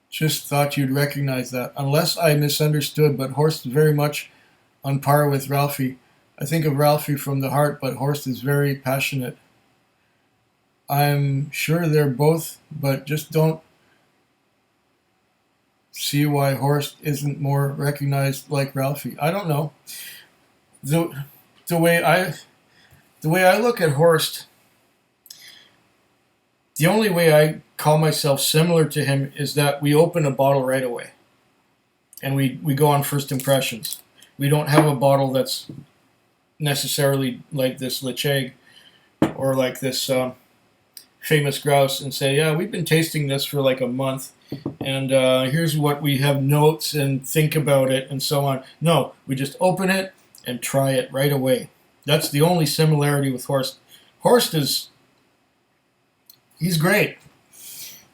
Just thought you'd recognize that. Unless I misunderstood, but Horst is very much on par with Ralphie. I think of Ralphie from the heart, but Horst is very passionate. I'm sure they're both, but just don't see why Horst isn't more recognized like Ralphie. I don't know. The way I look at Horst, the only way I call myself similar to him is that we open a bottle right away. And we go on first impressions. We don't have a bottle that's necessarily like this Lecheg or like this famous grouse and say, yeah, we've been tasting this for like a month, and here's what we have notes and think about it and so on. No, we just open it and try it right away. That's the only similarity with Horst. Horst he's great,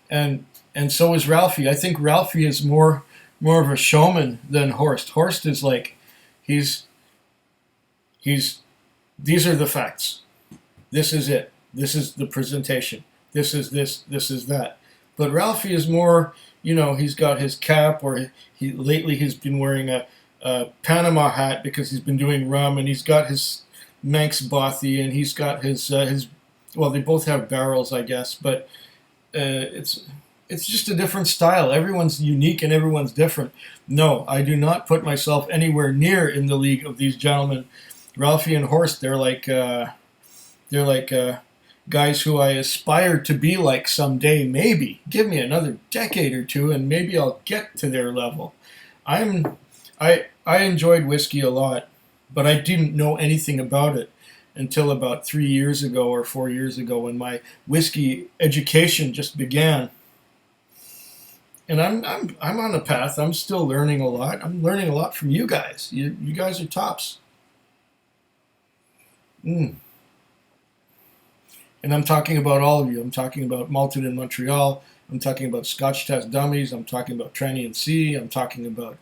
and so is Ralphie. I think Ralphie is more of a showman than Horst. Horst is like he's these are the facts. This is it. This is the presentation. This is this. This is that. But Ralphie is more, he's got his cap, or lately he's been wearing a Panama hat because he's been doing rum, and he's got his Manx Bothy, and he's got his well, they both have barrels, I guess, but it's just a different style. Everyone's unique and everyone's different. No, I do not put myself anywhere near in the league of these gentlemen. Ralphie and Horst, they're like guys who I aspire to be like someday. Maybe give me another decade or two, and maybe I'll get to their level. I enjoyed whiskey a lot, but I didn't know anything about it until about 3 years ago or 4 years ago, when my whiskey education just began. And I'm on a path. I'm still learning a lot. I'm learning a lot from you guys. You guys are tops. And I'm talking about all of you. I'm talking about Malted in Montreal. I'm talking about Scotch Test Dummies. I'm talking about Tranny and C. I'm talking about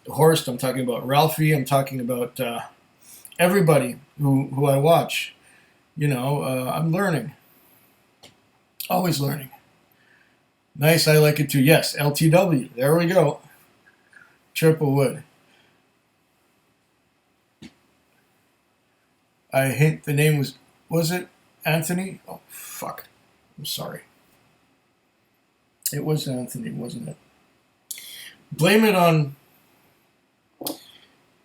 Horst. I'm talking about Ralphie. I'm talking about everybody who I watch. I'm learning. Always learning. Nice, I like it too. Yes, LTW. There we go. Triple wood. I hint the name was it Anthony? Oh, fuck. I'm sorry. It was Anthony, wasn't it? Blame it on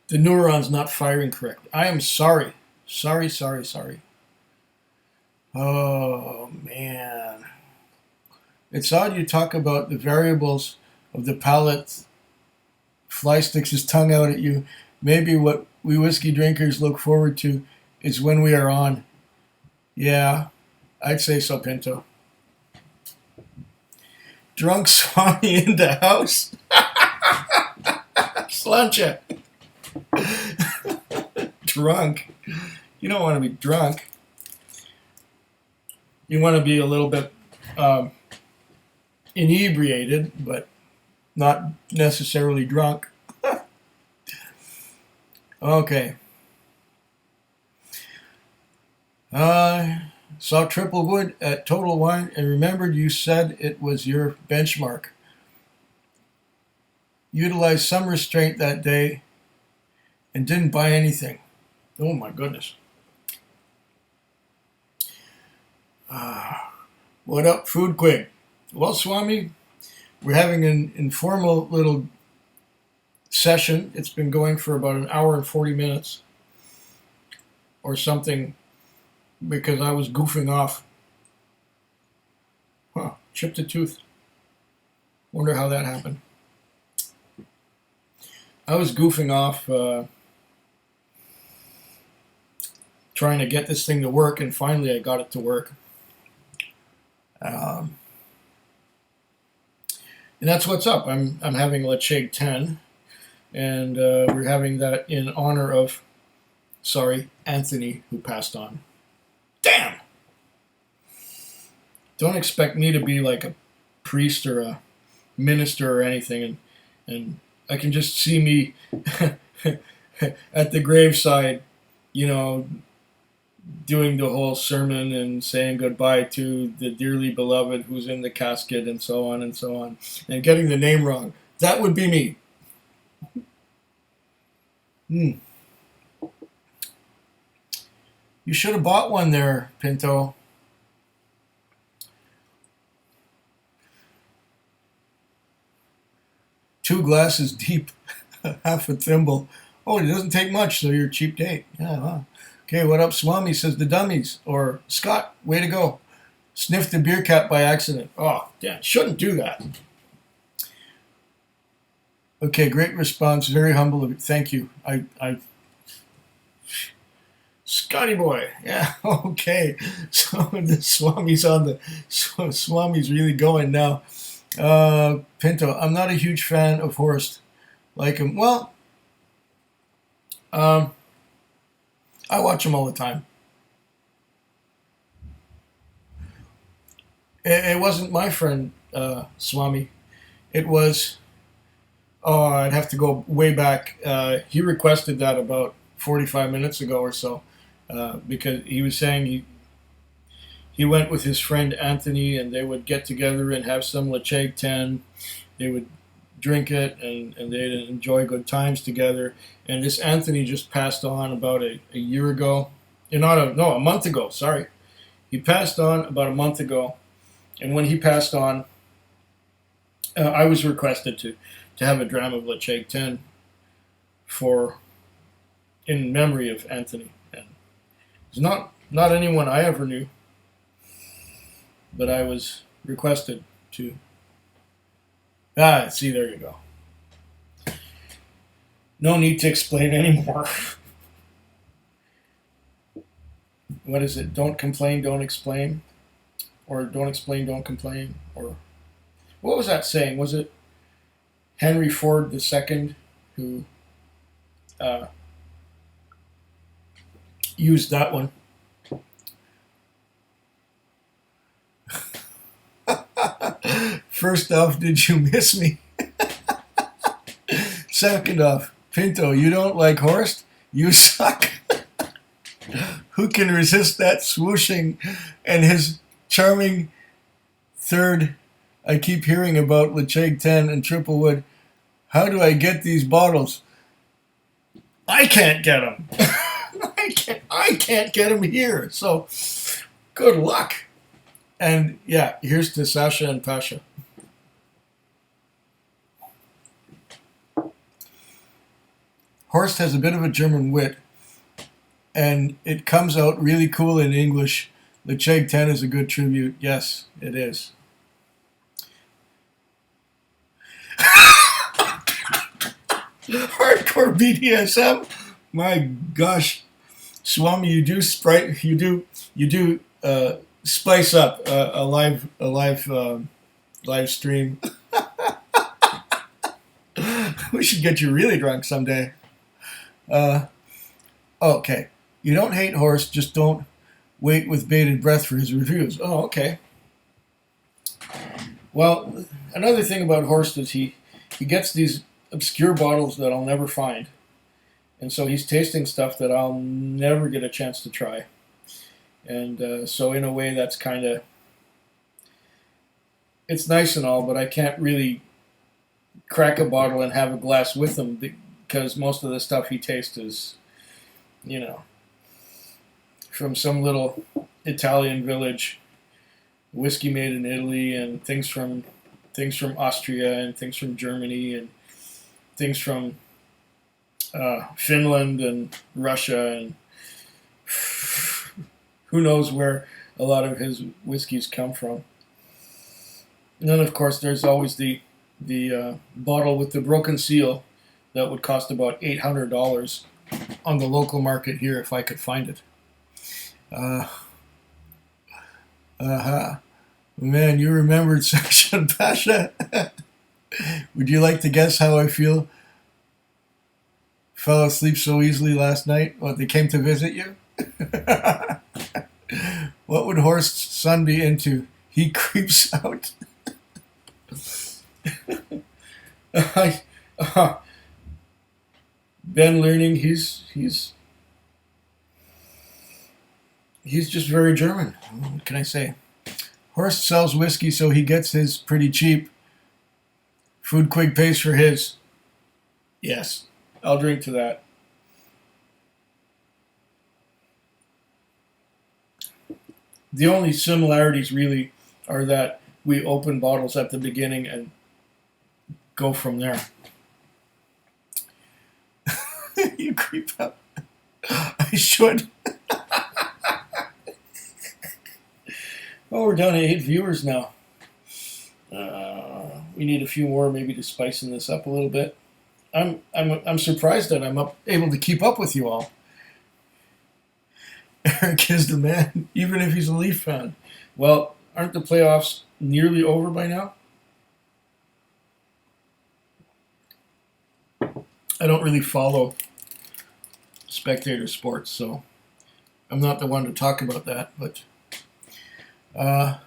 the neurons not firing correctly. I am sorry. Sorry. Oh, man. It's odd you talk about the variables of the palate. Fly sticks his tongue out at you. Maybe what we whiskey drinkers look forward to is when we are on. Yeah, I'd say so, Pinto. Drunk Swami in the house. Slancha. Drunk. You don't want to be drunk. You want to be a little bit inebriated, but not necessarily drunk. Okay. Saw Triple Wood at Total Wine and remembered you said it was your benchmark. Utilized some restraint that day and didn't buy anything. Oh my goodness. What up, Food Queen? Well, Swami, we're having an informal little session. It's been going for about an hour and 40 minutes or something, because I was goofing off. Chipped a tooth. Wonder how that happened. I was goofing off trying to get this thing to work, and finally I got it to work. And that's what's up. I'm having Lecheg 10, and we're having that in honor of, Anthony, who passed on. Damn! Don't expect me to be like a priest or a minister or anything, and I can just see me at the graveside, doing the whole sermon and saying goodbye to the dearly beloved who's in the casket, and so on, and getting the name wrong. That would be me. You should have bought one there, Pinto. Two glasses deep, half a thimble. Oh, it doesn't take much, so you're a cheap date. Yeah, wow. Okay, what up, Swami, says the dummies. Or, Scott, way to go. Sniffed the beer cap by accident. Oh, damn, shouldn't do that. Okay, great response. Very humble of you. Thank you. Scotty boy. Yeah, okay. So the Swami's really going now. Pinto, I'm not a huge fan of Horst. Like him. Well, um, I watch him all the time. It wasn't my friend, Swami. It was, oh, I'd have to go way back. He requested that about 45 minutes ago or so, because he was saying he went with his friend Anthony, and they would get together and have some Lecheg 10. They would drink it, and they'd enjoy good times together. And this Anthony just passed on about a year ago. No, a month ago, sorry. He passed on about a month ago. And when he passed on, I was requested to have a dram of Lecheg 10 for in memory of Anthony. And it's not anyone I ever knew, but I was requested to. See, there you go. No need to explain anymore. What is it? Don't complain, don't explain. Or don't explain, don't complain. Or what was that saying? Was it Henry Ford II who used that one? First off, did you miss me? Second off, Pinto, you don't like Horst? You suck. Who can resist that swooshing? And his charming third, I keep hearing about Lecheg 10 and Triple Wood. How do I get these bottles? I can't get them. I can't get them here. So, good luck. And yeah, here's to Sasha and Pasha. Horst has a bit of a German wit, and it comes out really cool in English. Lecheg 10 is a good tribute. Yes, it is. Hardcore BDSM? My gosh. Swami, you do spice up a live stream. We should get you really drunk someday. Okay. You don't hate Horst, just don't wait with bated breath for his reviews. Oh, okay. Well, another thing about Horst is he gets these obscure bottles that I'll never find. And so he's tasting stuff that I'll never get a chance to try. And so in a way that's kind of, it's nice and all, but I can't really crack a bottle and have a glass with him because most of the stuff he tastes is, from some little Italian village, whiskey made in Italy, and things from Austria, and things from Germany, and things from Finland and Russia, and who knows where a lot of his whiskeys come from. And then, of course, there's always the bottle with the broken seal that would cost about $800 on the local market here if I could find it. Man, you remembered Section Pasha. Would you like to guess how I fell asleep so easily last night? What, they came to visit you? What would Horst's son be into? He creeps out. Ben learning he's just very German. What can I say? Horst sells whiskey, so he gets his pretty cheap. Food Quig pays for his. Yes, I'll drink to that. The only similarities really are that we open bottles at the beginning and go from there. You creep out. I should. Oh, we're down to 8 viewers now. We need a few more, maybe, to spicing this up a little bit. I'm surprised that I'm able to keep up with you all. Eric is the man, even if he's a Leaf fan. Well, aren't the playoffs nearly over by now? I don't really follow spectator sports, so I'm not the one to talk about that. But uh,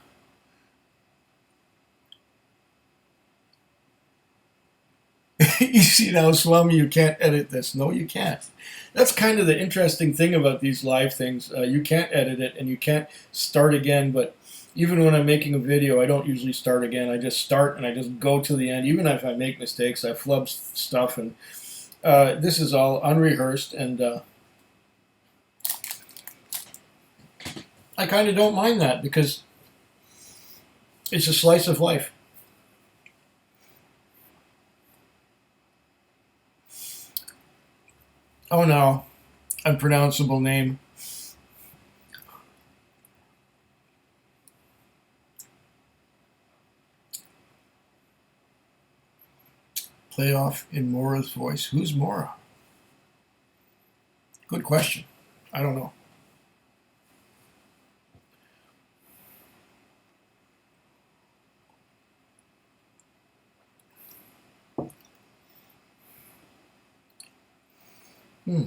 you see now, Swami, you can't edit this. No, you can't. That's kind of the interesting thing about these live things. You can't edit it, and you can't start again. But even when I'm making a video, I don't usually start again. I just start and I just go to the end. Even if I make mistakes, I flub stuff, and this is all unrehearsed, and I kind of don't mind that because it's a slice of life. Oh no, unpronounceable name. Playoff in Mora's voice. Who's Mora? Good question. I don't know. Hmm.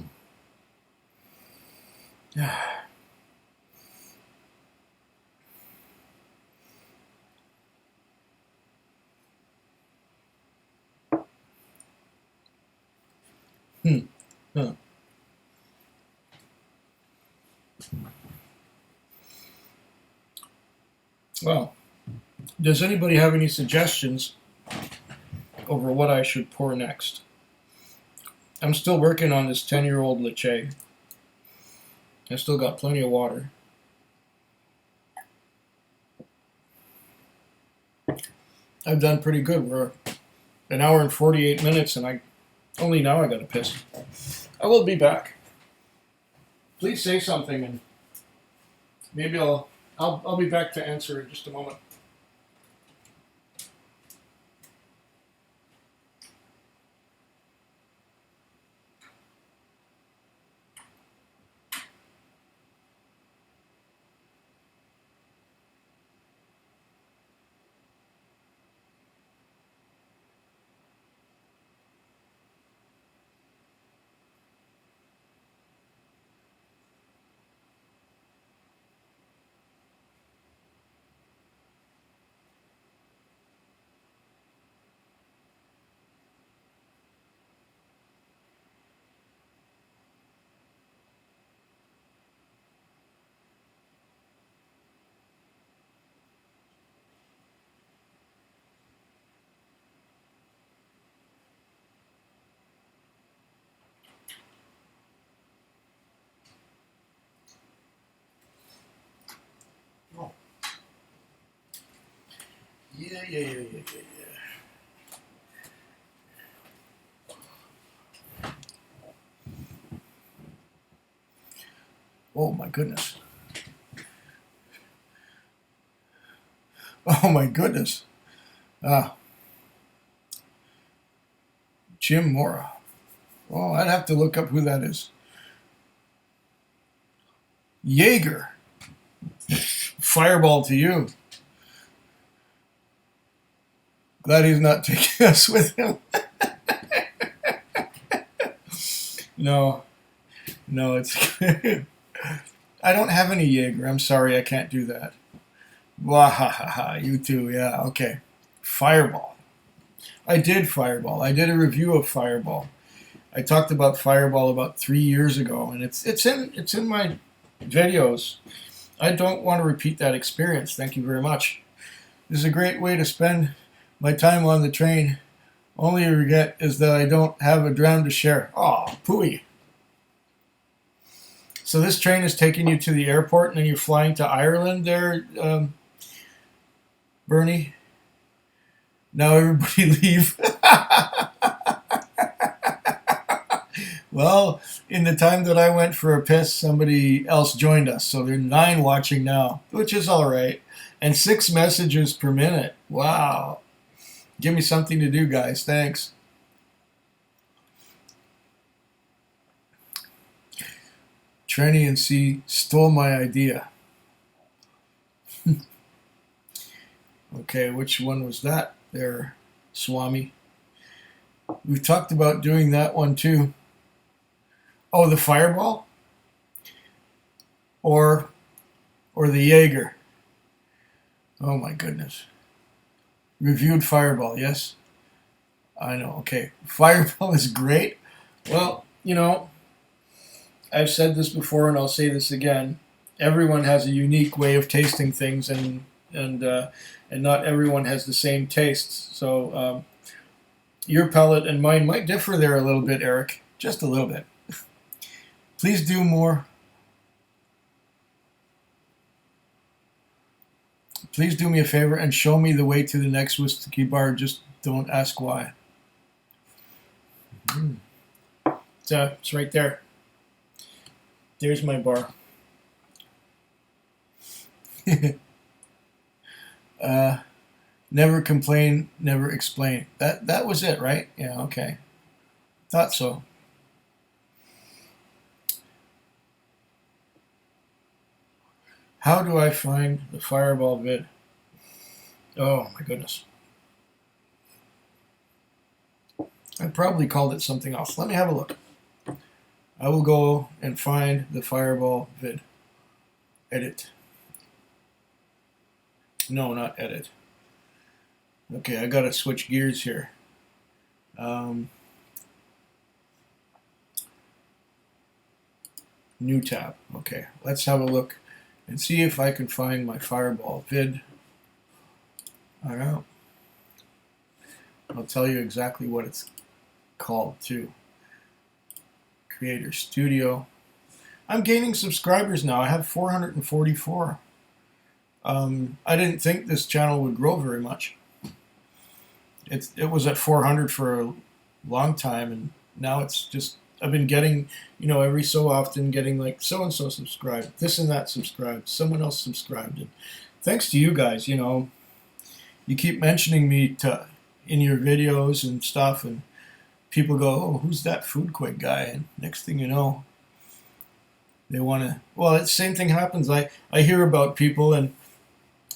Hmm. Huh. Well, does anybody have any suggestions over what I should pour next? I'm still working on this 10-year-old Leche. I still got plenty of water. I've done pretty good. We're an hour and 48 minutes, and I only now I got to piss. I will be back. Please say something, and maybe I'll be back to answer in just a moment. Oh. Yeah. Oh my goodness. Oh my goodness. Ah, Jim Mora. Oh, I'd have to look up who that is. Jaeger. Fireball to you. Glad he's not taking us with him. No, it's. I don't have any Jaeger. I'm sorry, I can't do that. Wahahaha, you too, yeah, okay. Fireball. I did Fireball. I did a review of Fireball. I talked about Fireball about 3 years ago, and it's in my videos. I don't want to repeat that experience. Thank you very much. This is a great way to spend my time on the train. Only regret is that I don't have a dram to share. Oh, pooey. So this train is taking you to the airport, and then you're flying to Ireland there, Bernie? Now everybody leave. Well, in the time that I went for a piss, somebody else joined us. So there are 9 watching now, which is all right. And 6 messages per minute. Wow. Give me something to do, guys. Thanks. Trenny and C stole my idea. Okay, which one was that there, Swami? We've talked about doing that one too. Oh, the Fireball? Or the Jaeger. Oh my goodness. Reviewed Fireball, yes? I know, okay. Fireball is great. Well, you know, I've said this before and I'll say this again. Everyone has a unique way of tasting things, and not everyone has the same tastes. So your palate and mine might differ there a little bit, Eric. Just a little bit. Please do more. Please do me a favor and show me the way to the next whiskey bar. Just don't ask why. It's right there. There's my bar. Never complain, never explain. That was it, right? Yeah, okay. Thought so. How do I find the Fireball vid? Oh my goodness. I probably called it something else. Let me have a look. I will go and find the Fireball vid. Edit. No, not edit. Okay, I gotta switch gears here. New tab. Okay, let's have a look and see if I can find my Fireball vid. I don't know. I'll tell you exactly what it's called too. Creator Studio. I'm gaining subscribers now. I have 444. I didn't think this channel would grow very much. It was at 400 for a long time, and now it's just, I've been getting, you know, every so often getting like so and so subscribed, this and that subscribed, someone else subscribed, and thanks to you guys, you know, you keep mentioning me in your videos and stuff, and people go, oh, who's that Food Quick guy? And next thing you know, they want to, well, the same thing happens. I hear about people and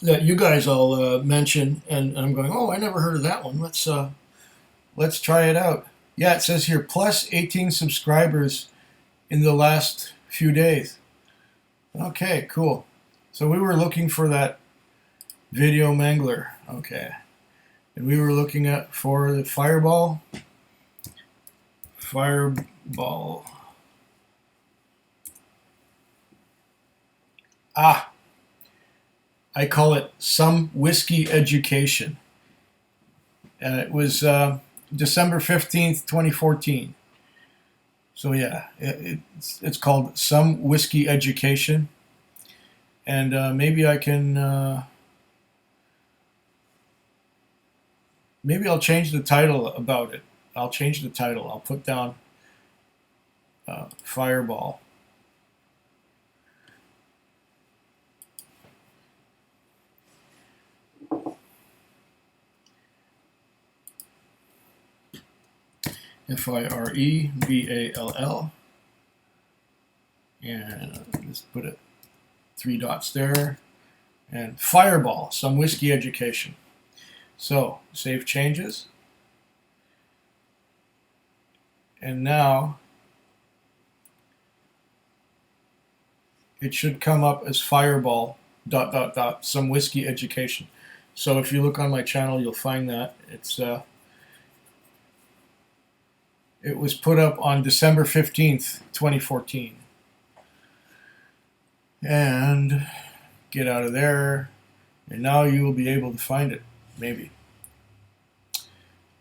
that you guys all mention, and I'm going, oh, I never heard of that one. Let's try it out. Yeah, it says here, plus 18 subscribers in the last few days. Okay, cool. So we were looking for that video mangler. Okay. And we were looking for the Fireball. Fireball. Ah, I call it Some Whiskey Education. It was December 15th, 2014. So yeah, it's called Some Whiskey Education. And maybe I can, maybe I'll change the title about it. I'll change the title. I'll put down Fireball. Fireball. And just put it 3 dots there. And Fireball, Some Whiskey Education. So, save changes. And now it should come up as Fireball ... Some Whiskey Education. So if you look on my channel, you'll find that it was put up on December 15th, 2014. And get out of there, and now you will be able to find it, maybe.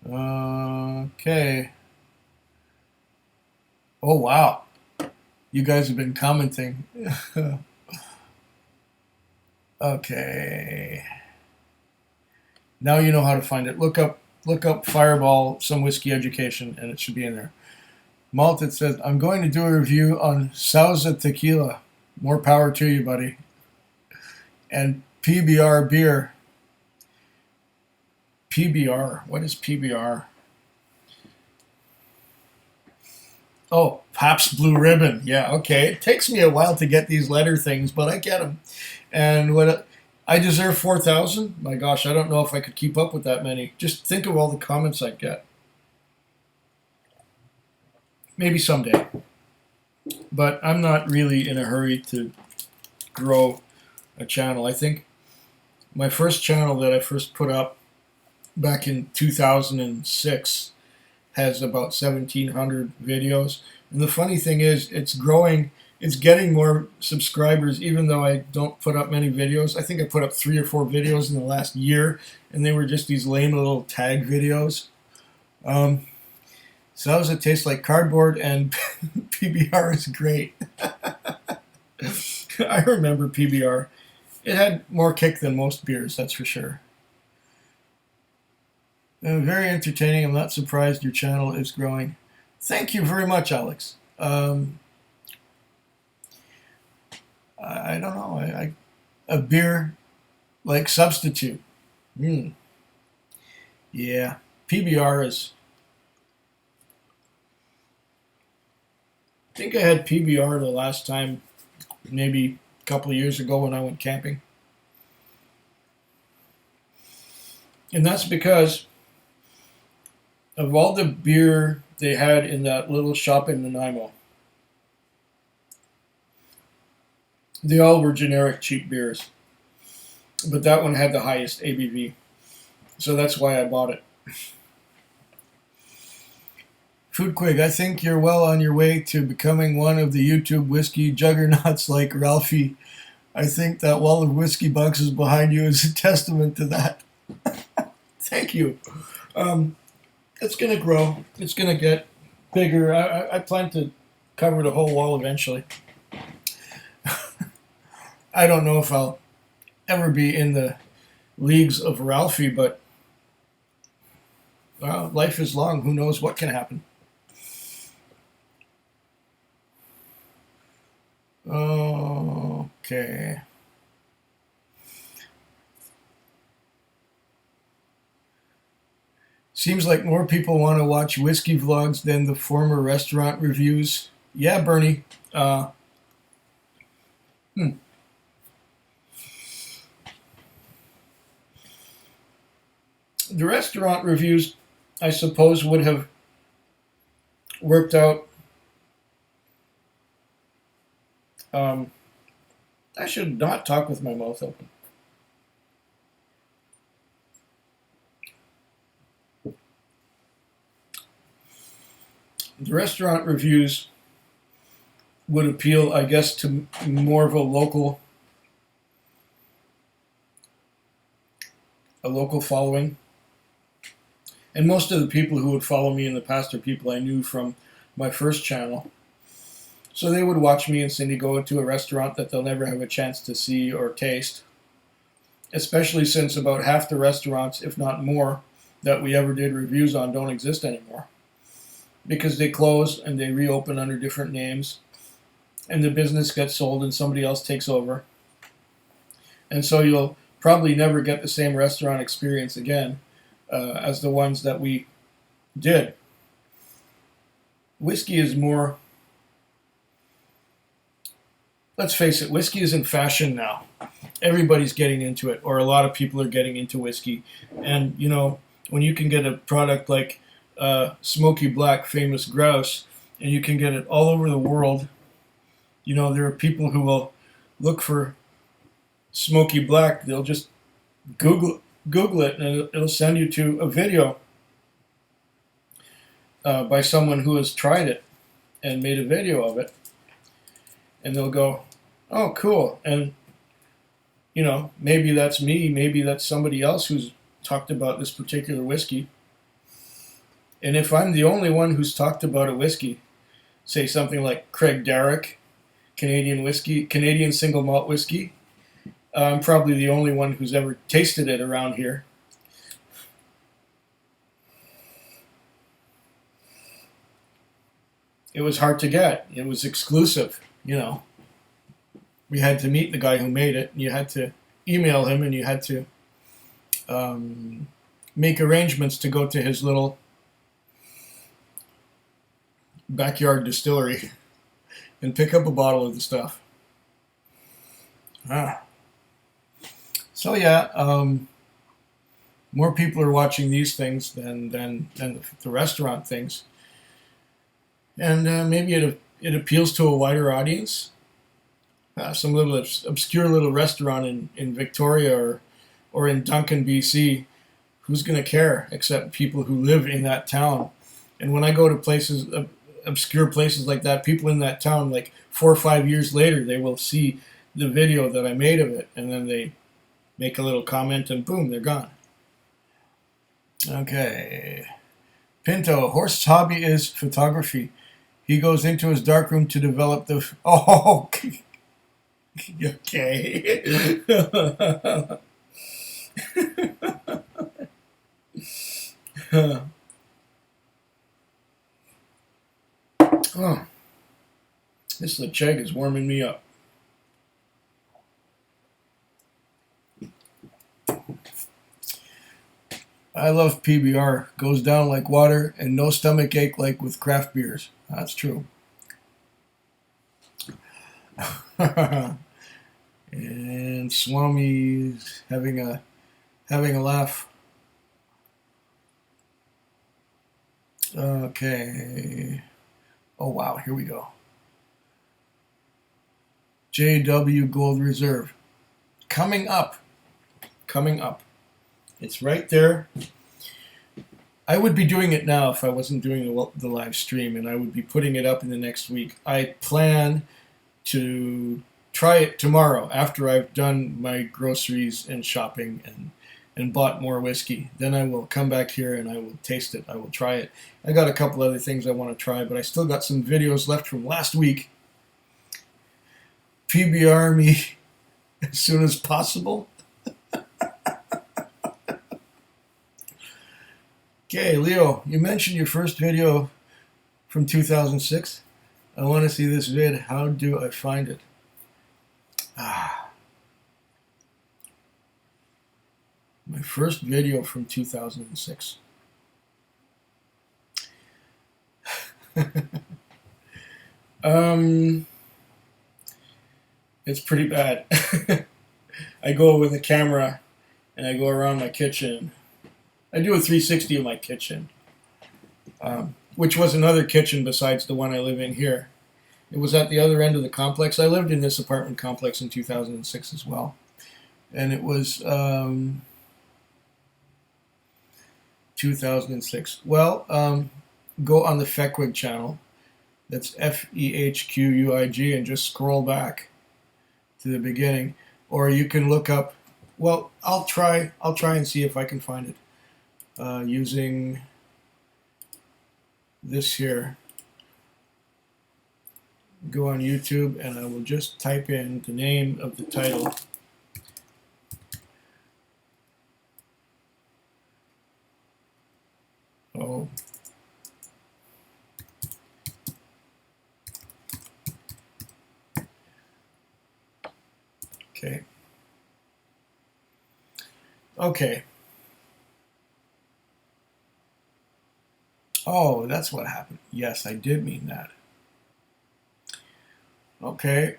Okay. Oh, wow. You guys have been commenting. Okay. Now you know how to find it. Look up Fireball, Some Whiskey Education, and it should be in there. Malted says, I'm going to do a review on Sauza Tequila. More power to you, buddy. And PBR beer. PBR. What is PBR? Oh, Pabst Blue Ribbon. Yeah, okay. It takes me a while to get these letter things, but I get them. And what I deserve 4,000. My gosh, I don't know if I could keep up with that many. Just think of all the comments I'd get. Maybe someday, but I'm not really in a hurry to grow a channel. I think my first channel that I first put up back in 2006 has about 1,700 videos. And the funny thing is, it's growing. It's getting more subscribers, even though I don't put up many videos. I think I put up 3 or 4 videos in the last year, and they were just these lame little tag videos. So how does it taste like cardboard? And PBR is great. I remember PBR. It had more kick than most beers, that's for sure. Very entertaining. I'm not surprised your channel is growing. Thank you very much, Alex. I don't know. A beer like substitute. Yeah, PBR is. I think I had PBR the last time, maybe a couple of years ago when I went camping. And that's because of all the beer they had in that little shop in Nanaimo. They all were generic cheap beers. But that one had the highest ABV. So that's why I bought it. Foodquig, I think you're well on your way to becoming one of the YouTube whiskey juggernauts like Ralphie. I think that wall of whiskey boxes behind you is a testament to that. Thank you. It's going to grow. It's going to get bigger. I plan to cover the whole wall eventually. I don't know if I'll ever be in the leagues of Ralphie, but well, life is long. Who knows what can happen? Okay. Seems like more people want to watch whiskey vlogs than the former restaurant reviews. Yeah, Bernie. The restaurant reviews, I suppose, would have worked out. I should not talk with my mouth open. The restaurant reviews would appeal, I guess, to more of a local following. And most of the people who would follow me in the past are people I knew from my first channel. So they would watch me and Cindy go into a restaurant that they'll never have a chance to see or taste. Especially since about half the restaurants, if not more, that we ever did reviews on don't exist anymore. Because they close and they reopen under different names. And the business gets sold and somebody else takes over. And so you'll probably never get the same restaurant experience again as the ones that we did. Whiskey is more... Let's face it, whiskey is in fashion now. Everybody's getting into it, or a lot of people are getting into whiskey. And, you know, when you can get a product like Smoky Black Famous Grouse, and you can get it all over the world, you know, there are people who will look for Smoky Black. They'll just Google it, and it'll send you to a video by someone who has tried it and made a video of it. And they'll go, oh, cool. And, you know, maybe that's me. Maybe that's somebody else who's talked about this particular whiskey. And if I'm the only one who's talked about a whiskey, say something like Craig Darroch, Canadian single malt whiskey, I'm probably the only one who's ever tasted it around here. It was hard to get. It was exclusive, you know. We had to meet the guy who made it, and you had to email him, and you had to make arrangements to go to his little backyard distillery and pick up a bottle of the stuff. So yeah, more people are watching these things than the restaurant things, and maybe it appeals to a wider audience. Some little obscure little restaurant in Victoria or in Duncan, BC. Who's going to care except people who live in that town? And when I go to places, obscure places like that, people in that town, like 4 or 5 years later, they will see the video that I made of it, and then they make a little comment, and boom, they're gone. Okay. Pinto, Horst's hobby is photography. He goes into his darkroom to develop the... Oh, okay. Oh, this Lecheg is warming me up. I love PBR. Goes down like water and no stomach ache like with craft beers. That's true. And Swami's having a laugh. Okay. Oh wow, here we go. JW Gold Reserve. Coming up. Coming up. It's right there. I would be doing it now if I wasn't doing the live stream, and I would be putting it up in the next week. I plan to try it tomorrow after I've done my groceries and shopping and bought more whiskey. Then I will come back here and I will taste it. I will try it. I got a couple other things I want to try, but I still got some videos left from last week. PBR me as soon as possible. Okay, Leo, you mentioned your first video from 2006. I want to see this vid. How do I find it? My first video from 2006. It's pretty bad. I go with a camera and I go around my kitchen. I do a 360 of my kitchen, which was another kitchen besides the one I live in here. It was at the other end of the complex. I lived in this apartment complex in 2006 as well. And it was 2006. Well, go on the Fechquig channel. That's Fehquig and just scroll back to the beginning. Or you can look up, well, I'll try and see if I can find it. Using this here. Go on YouTube and I will just type in the name of the title. Oh. Okay. Okay. Oh, that's what happened. Yes, I did mean that. Okay.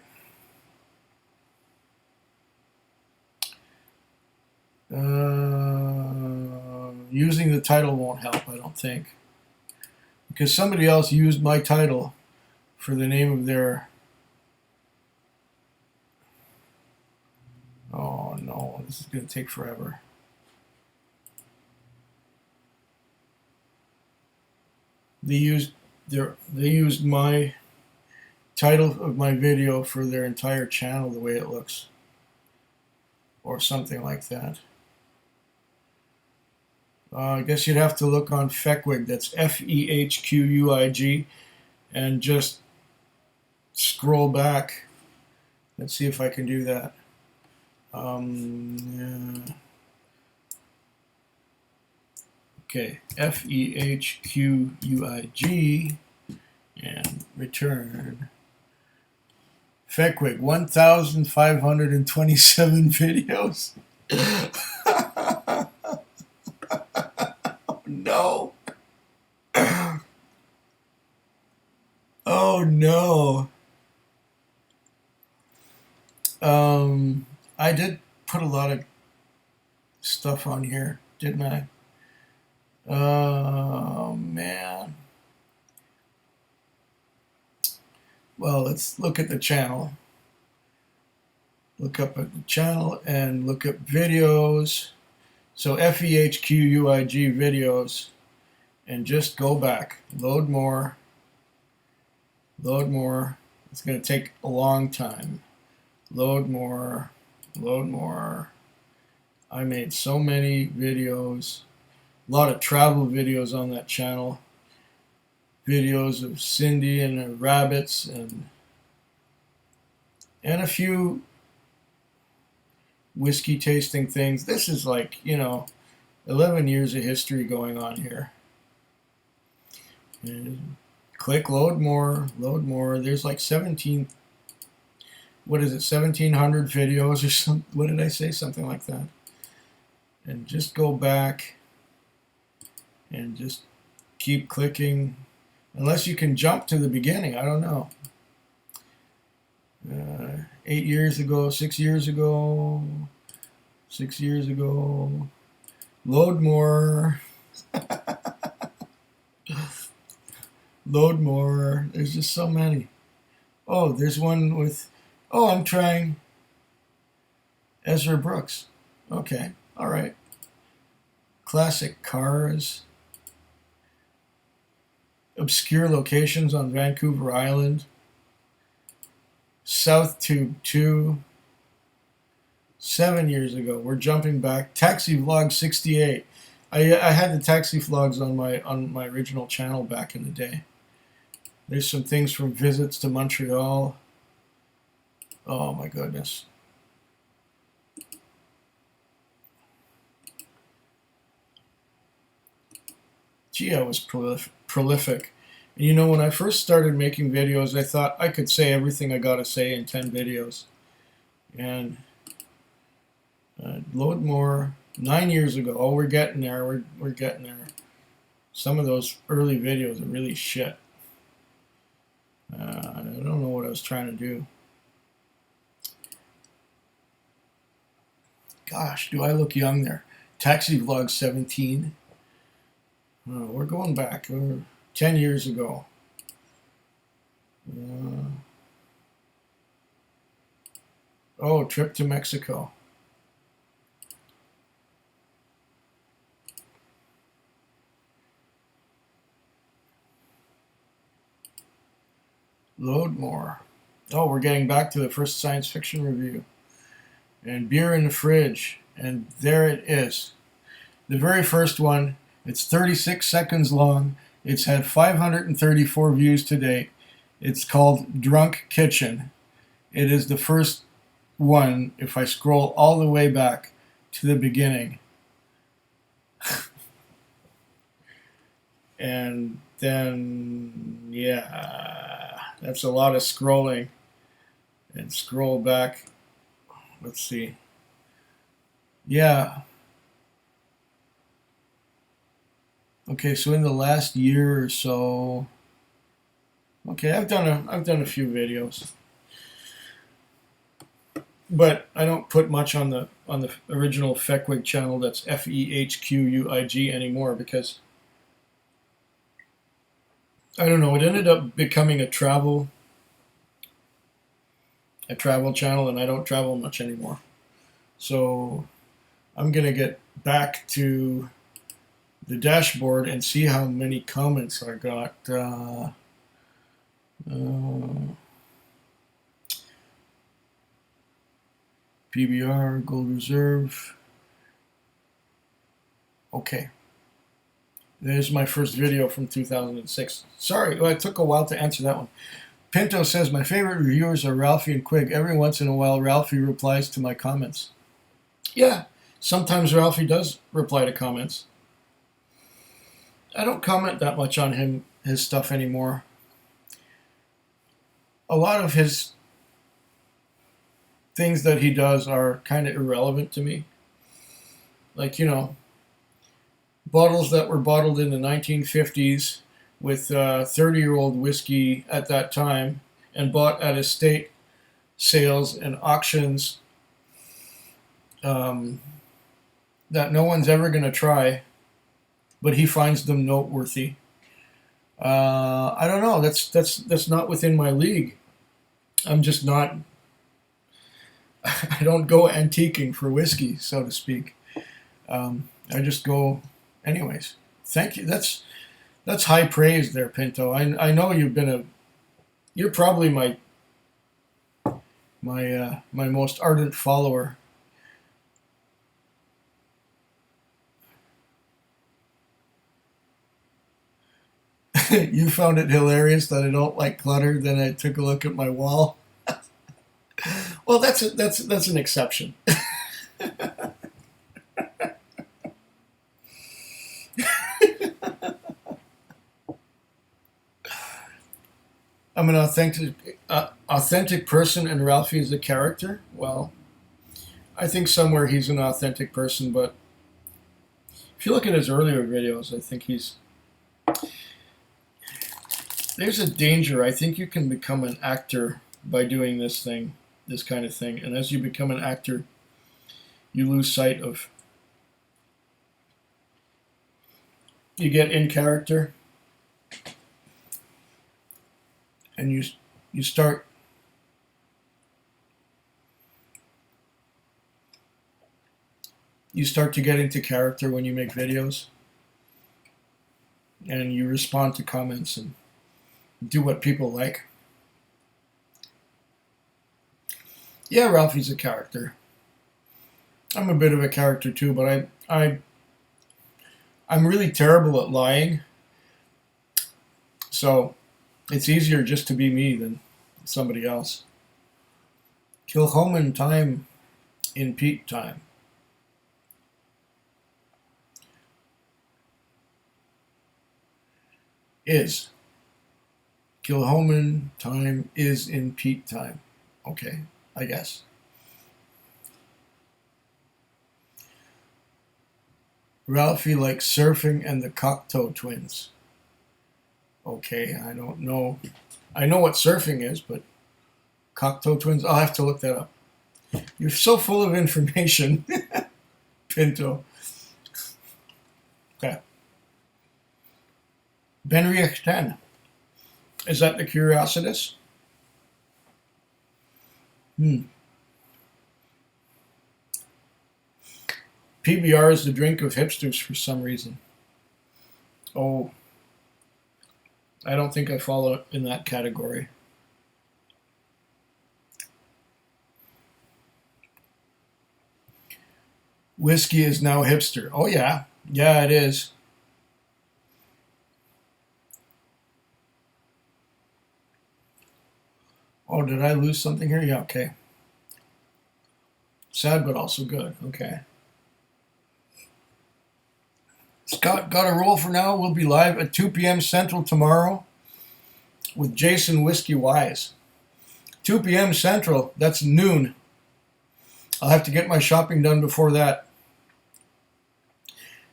Using the title won't help, I don't think. Because somebody else used my title for the name of their... Oh no, this is going to take forever. They used my title of my video for their entire channel the way it looks, or something like that. I guess you'd have to look on Fechquig. That's Fehquig, and just scroll back. Let's see if I can do that. Yeah. Okay, Fehquig and return. Fechquig, 1,527 videos. Oh, no. no. I did put a lot of stuff on here, didn't I? Oh, man. Well, let's look at the channel. Look up at the channel and look up videos. So FEHQUIG videos. And just go back. Load more. Load more. It's going to take a long time. Load more. Load more. I made so many videos. A lot of travel videos on that channel. Videos of Cindy and her rabbits and a few whiskey tasting things. This is like, 11 years of history going on here. And click load more, load more. There's like 17, what is it, 1,700 videos or something. What did I say? Something like that. And just go back and just keep clicking. Unless you can jump to the beginning, I don't know. 8 years ago, 6 years ago, 6 years ago. Load more. Load more. There's just so many. Oh, there's one with, I'm trying Ezra Brooks. Okay, all right. Classic cars. Obscure locations on Vancouver Island. South Tube 2. 7 years ago. We're jumping back. Taxi Vlog 68. I had the taxi vlogs on my original channel back in the day. There's some things from visits to Montreal. Oh my goodness. Gee, I was prolific. And when I first started making videos, I thought I could say everything I gotta say in 10 videos. And load more. 9 years ago. Oh, we're getting there. We're getting there. Some of those early videos are really shit. I don't know what I was trying to do. Gosh, do I look young there? Taxi Vlog 17. Oh, we're going back. We're 10 years ago. Trip to Mexico. Load more. Oh, we're getting back to the first science fiction review. And beer in the fridge. And there it is. The very first one. It's 36 seconds long. It's had 534 views to date. It's called Drunk Kitchen. It is the first one, if I scroll all the way back to the beginning. And then, yeah, that's a lot of scrolling. And scroll back. Let's see. Yeah. Okay, so in the last year or so, okay, I've done a few videos, but I don't put much on the original Feckwig channel. That's FEHQUIG anymore because I don't know. It ended up becoming a travel channel, and I don't travel much anymore. So I'm gonna get back to the dashboard and see how many comments I got. PBR, Gold Reserve. Okay. There's my first video from 2006. Sorry, it took a while to answer that one. Pinto says, my favorite reviewers are Ralphie and Quig. Every once in a while, Ralphie replies to my comments. Yeah, sometimes Ralphie does reply to comments. I don't comment that much on his stuff anymore. A lot of his things that he does are kind of irrelevant to me. Like, bottles that were bottled in the 1950s with 30-year-old whiskey at that time and bought at estate sales and auctions that no one's ever going to try, but he finds them noteworthy. I don't know. That's not within my league. I'm just not. I don't go antiquing for whiskey, so to speak. I just go, anyways. Thank you. That's high praise there, Pinto. I know you're probably my most ardent follower. You found it hilarious that I don't like clutter. Then I took a look at my wall. Well, that's an exception. I'm an authentic person, and Ralphie is a character. Well, I think somewhere he's an authentic person, but if you look at his earlier videos, I think there's a danger. I think you can become an actor by doing this kind of thing, and as you become an actor, you lose sight of. You get in character, and you start. You start to get into character when you make videos, and you respond to comments and do what people like. Yeah, Ralphie's a character. I'm a bit of a character too, but I'm really terrible at lying. So it's easier just to be me than somebody else. Kilchoman time in peak time. Is. Kilchoman time is in peak time. Okay, I guess. Ralphie likes surfing and the Cocteau twins. Okay, I don't know. I know what surfing is, but Cocteau twins, I'll have to look that up. You're so full of information, Pinto. Okay. Benriach 10. Is that the Curiositas? PBR is the drink of hipsters for some reason. Oh, I don't think I follow in that category. Whiskey is now hipster. Oh, yeah. Yeah, it is. Oh, did I lose something here? Yeah, okay. Sad, but also good. Okay. Scott, got a roll for now. We'll be live at 2 p.m. Central tomorrow with Jason Whiskey Wise. 2 p.m. Central, that's noon. I'll have to get my shopping done before that.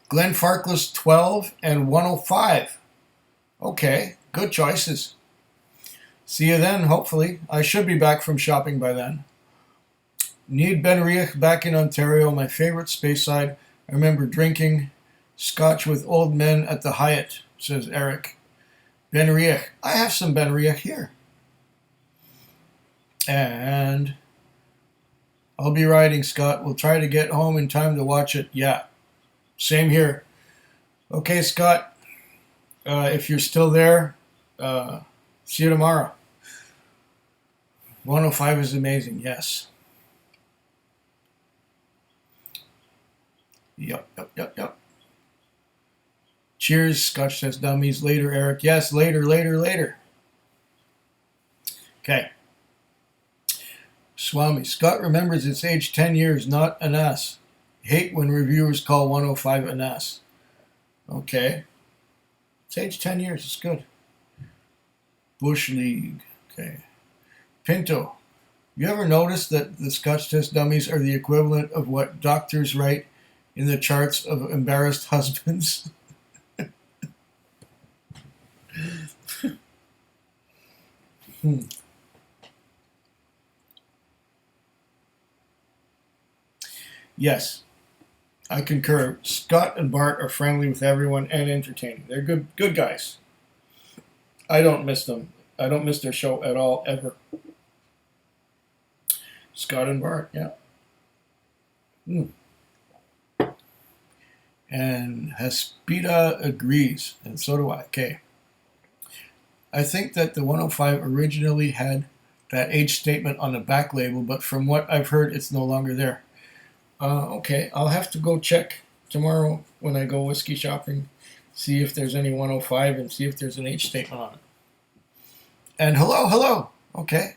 Glenn Farkless 12 and 105. Okay, good choices. See you then, hopefully. I should be back from shopping by then. Need Benriach back in Ontario, my favorite Speyside. I remember drinking Scotch with old men at the Hyatt, says Eric. Benriach. I have some Benriach here. And I'll be riding, Scott. We'll try to get home in time to watch it. Yeah, same here. Okay, Scott. If you're still there, see you tomorrow. 105 is amazing, yes. Yep. Cheers, Scotch says dummies. Later, Eric. Yes, later. Okay. Swami. Scott remembers it's aged 10 years, not an S. Hate when reviewers call 105 an S. Okay. It's aged 10 years. It's good. Bush League. Okay. Pinto. You ever notice that the Scotch test dummies are the equivalent of what doctors write in the charts of embarrassed husbands? Hmm. Yes, I concur. Scott and Bart are friendly with everyone and entertaining. They're good guys. I don't miss them. I don't miss their show at all, ever. Scott and Bart, yeah. Hmm. And Hespeda agrees, and so do I. Okay. I think that the 105 originally had that age statement on the back label, but from what I've heard, it's no longer there. Okay, I'll have to go check tomorrow when I go whiskey shopping, see if there's any 105 and see if there's an age statement on it. And hello. Okay.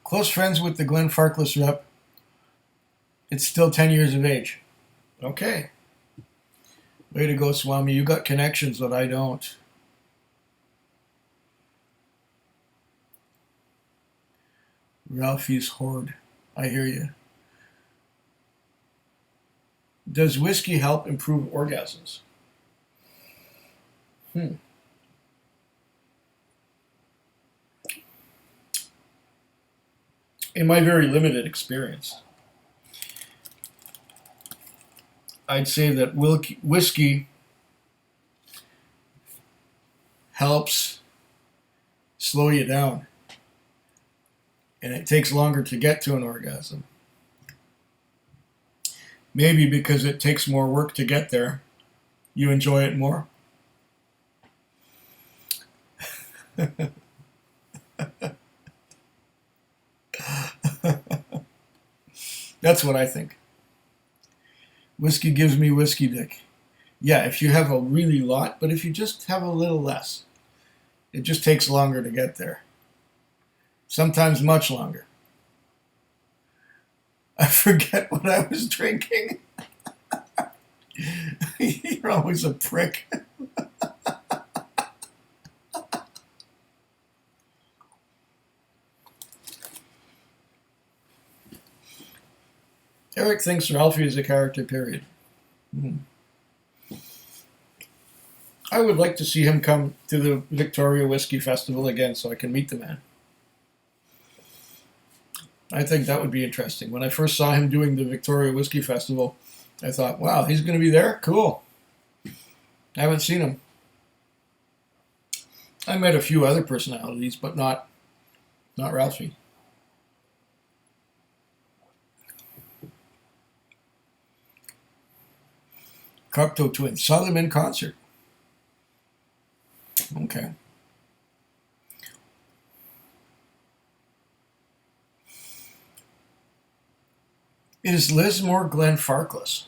Close friends with the Glen Farkless rep. It's still 10 years of age. Okay. Way to go, Swami. You got connections that I don't. Ralphie's Hoard. I hear you. Does whiskey help improve orgasms? In my very limited experience, I'd say that whiskey helps slow you down, and it takes longer to get to an orgasm. Maybe because it takes more work to get there, you enjoy it more. That's what I think. Whiskey gives me whiskey dick. Yeah, if you have a really lot, but if you just have a little less, it just takes longer to get there. Sometimes much longer. I forget what I was drinking. You're always a prick. Eric thinks Ralphie is a character, period. I would like to see him come to the Victoria Whiskey Festival again so I can meet the man. I think that would be interesting. When I first saw him doing the Victoria Whiskey Festival, I thought, wow, he's going to be there? Cool. I haven't seen him. I met a few other personalities, but not Ralphie. Cocteau Twins. Saw them in concert. Okay. Is Lismore Glen Farkless?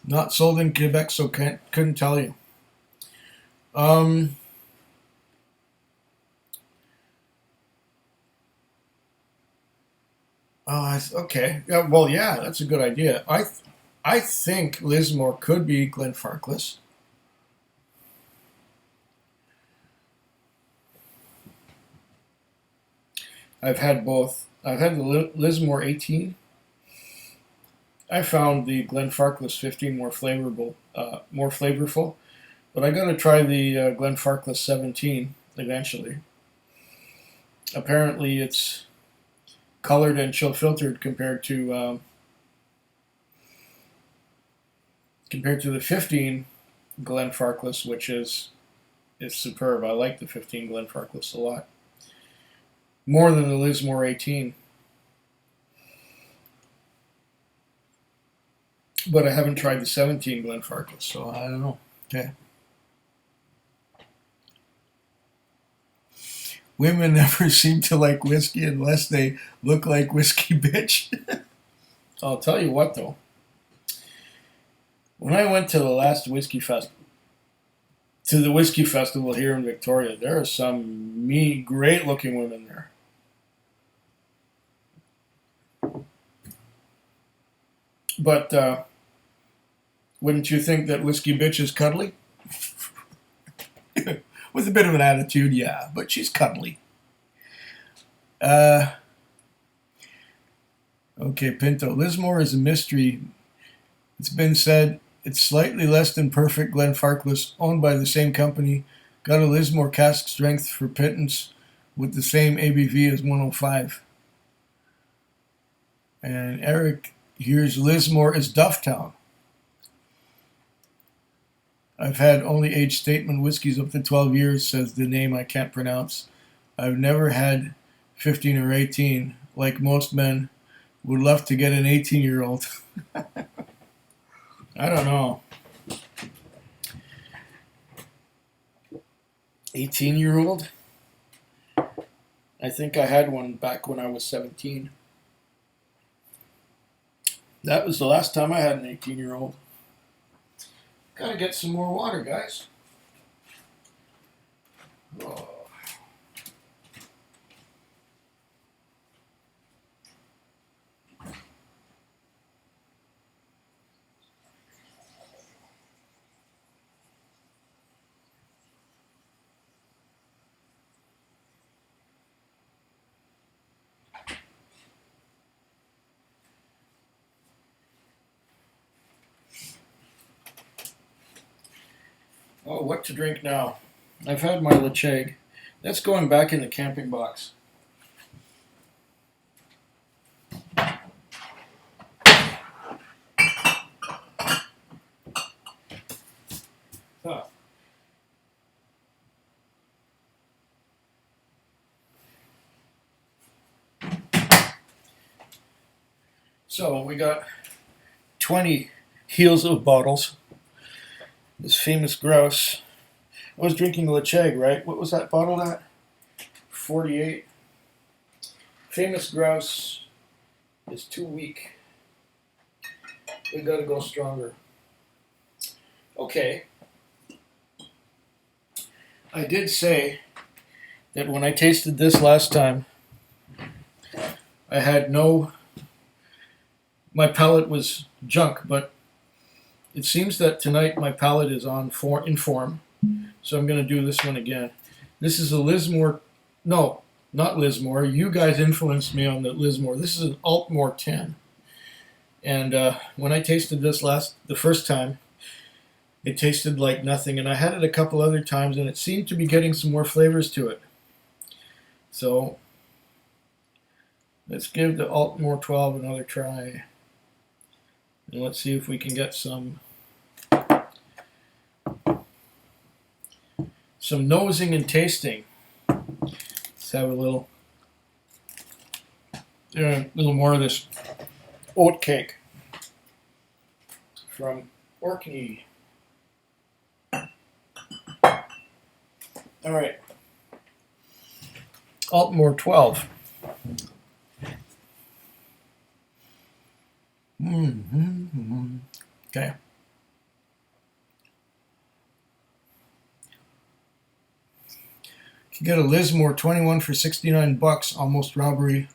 Not sold in Quebec, so couldn't tell you. Okay. Yeah, well, yeah, that's a good idea. I think Lismore could be Glen Farkless. I've had both. I've had the Lismore 18. I found the Glen Farkless 15 more flavorful, but I got to try the Glen Farkless 17 eventually. Apparently, it's colored and chill filtered compared to the 15 Glen Farkless, which is superb. I like the 15 Glen Farkless a lot, more than the Lismore 18. But I haven't tried the 17 Glen Farkless, so I don't know. Okay. Women never seem to like whiskey unless they look like whiskey bitch. I'll tell you what, though. When I went to the last whiskey festival, here in Victoria, there are some great-looking women there. But wouldn't you think that whiskey bitch is cuddly? With a bit of an attitude, yeah, but she's cuddly. Okay, Pinto. Lismore is a mystery. It's been said It's slightly less than perfect Glenfarclas, owned by the same company. Got a Lismore cask strength for pittance with the same ABV as 105. And Eric here's Lismore is Dufftown. I've had only age statement whiskeys up to 12 years, says the name I can't pronounce. I've never had 15 or 18. Like most men, would love to get an 18-year-old. I don't know. 18-year-old? I think I had one back when I was 17. That was the last time I had an 18-year-old. Gotta get some more water, guys. Oh. Oh, what to drink now? I've had my Lecheg. That's going back in the camping box. Huh. So we got 20 heels of bottles. This famous grouse. I was drinking Lecheg, right? What was that bottle at? 48. Famous grouse is too weak. We gotta go stronger. Okay. I did say that when I tasted this last time, I had my palate was junk, but it seems that tonight my palate is in form, so I'm going to do this one again. This is a Lismore, no, not Lismore. You guys influenced me on the Lismore. This is an Altmore 10. And when I tasted this the first time, it tasted like nothing. And I had it a couple other times, and it seemed to be getting some more flavors to it. So let's give the Altmore 12 another try. And let's see if we can get some nosing and tasting. Let's have a little more of this oat cake from Orkney. All right, Altmore 12. Okay. You get a Lismore 21 for $69, almost robbery.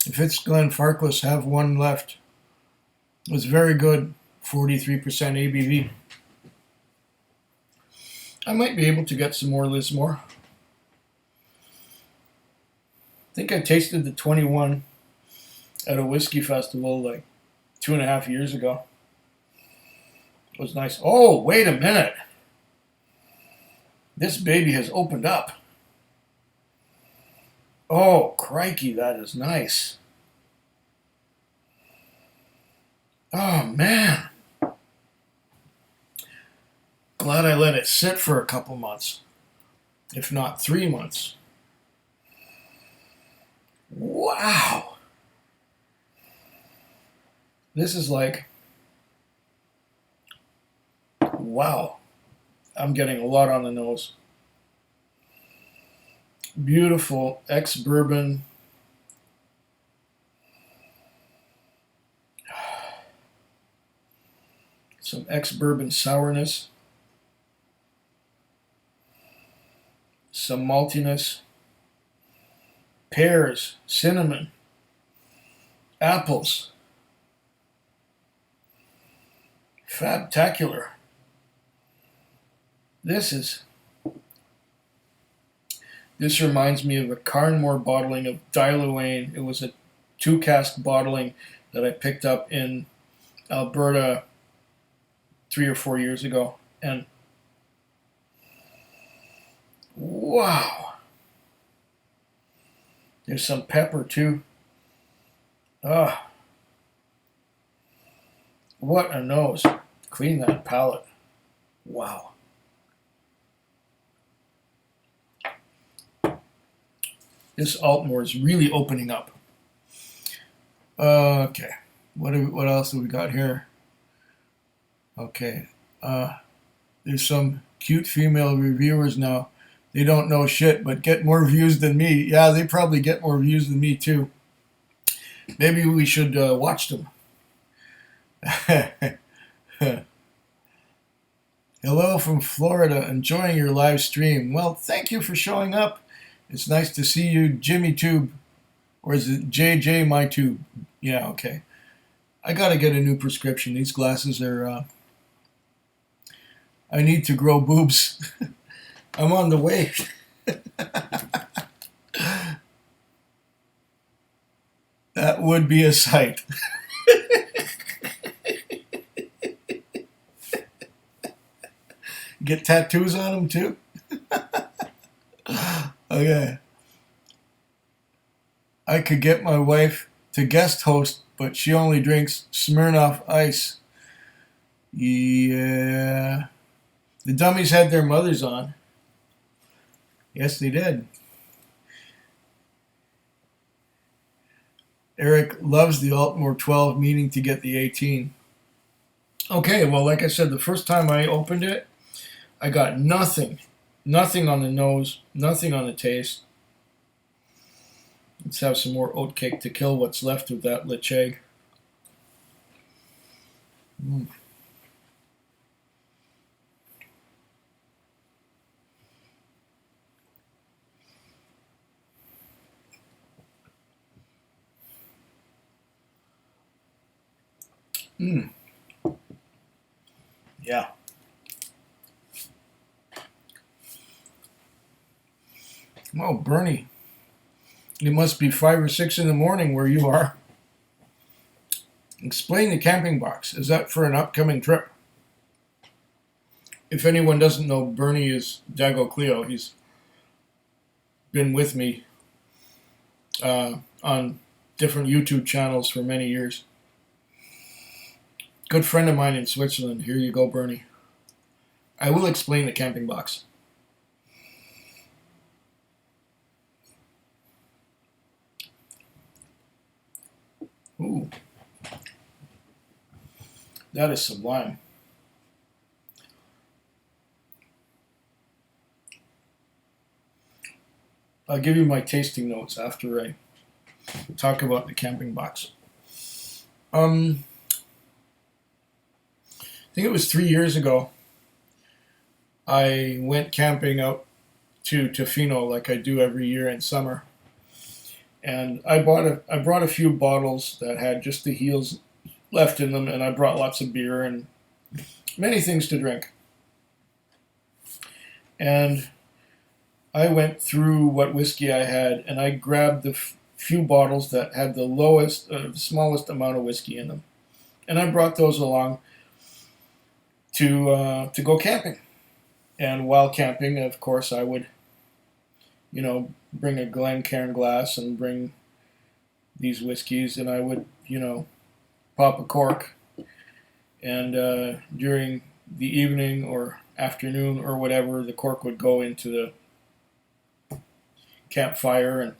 If it's Glenfarclas, have one left. It was very good, 43% ABV. I might be able to get some more Lismore. I think I tasted the 21 at a whiskey festival like 2.5 years ago. It was nice. Oh, wait a minute. This baby has opened up. Oh, crikey, that is nice. Oh, man. Glad I let it sit for a couple months, if not 3 months. Wow. This is like, wow. I'm getting a lot on the nose. Beautiful ex-bourbon. Some ex-bourbon sourness. Some maltiness. Pears, cinnamon, apples. Fabtacular. This reminds me of a Carnmore bottling of Diluane. It was a 2-cask bottling that I picked up in Alberta 3 or 4 years ago, and wow, there's some pepper too. Ah, what a nose! Clean that palate. Wow. This Altmore is really opening up. Okay, what else do we got here? Okay, there's some cute female reviewers now. They don't know shit, but get more views than me. Yeah, they probably get more views than me too. Maybe we should watch them. Hello from Florida, enjoying your live stream. Well, thank you for showing up. It's nice to see you, Jimmy Tube. Or is it JJ My Tube? Yeah, okay. I gotta get a new prescription. These glasses are, I need to grow boobs. I'm on the way. That would be a sight. Get tattoos on them too? Okay. I could get my wife to guest host, but she only drinks Smirnoff Ice. Yeah. The dummies had their mothers on. Yes, they did. Eric loves the Altmore 12, meaning to get the 18. Okay, well, like I said, the first time I opened it, I got nothing. Nothing on the nose, nothing on the taste. Let's have some more oatcake to kill what's left of that leche. Mm. Mm. Yeah. Oh, Bernie. It must be 5 or 6 in the morning where you are. Explain the camping box. Is that for an upcoming trip? If anyone doesn't know, Bernie is Dago Cleo. He's been with me on different YouTube channels for many years. Good friend of mine in Switzerland. Here you go, Bernie. I will explain the camping box. Ooh. That is sublime. I'll give you my tasting notes after I talk about the camping box. I think it was 3 years ago. I went camping out to Tofino like I do every year in summer. And I brought a few bottles that had just the heels left in them, and I brought lots of beer and many things to drink. And I went through what whiskey I had, and I grabbed the few bottles that had the lowest, smallest amount of whiskey in them, and I brought those along to go camping. And while camping, of course, I would, bring a Glencairn glass and bring these whiskeys, and I would, pop a cork. And during the evening or afternoon or whatever, the cork would go into the campfire, and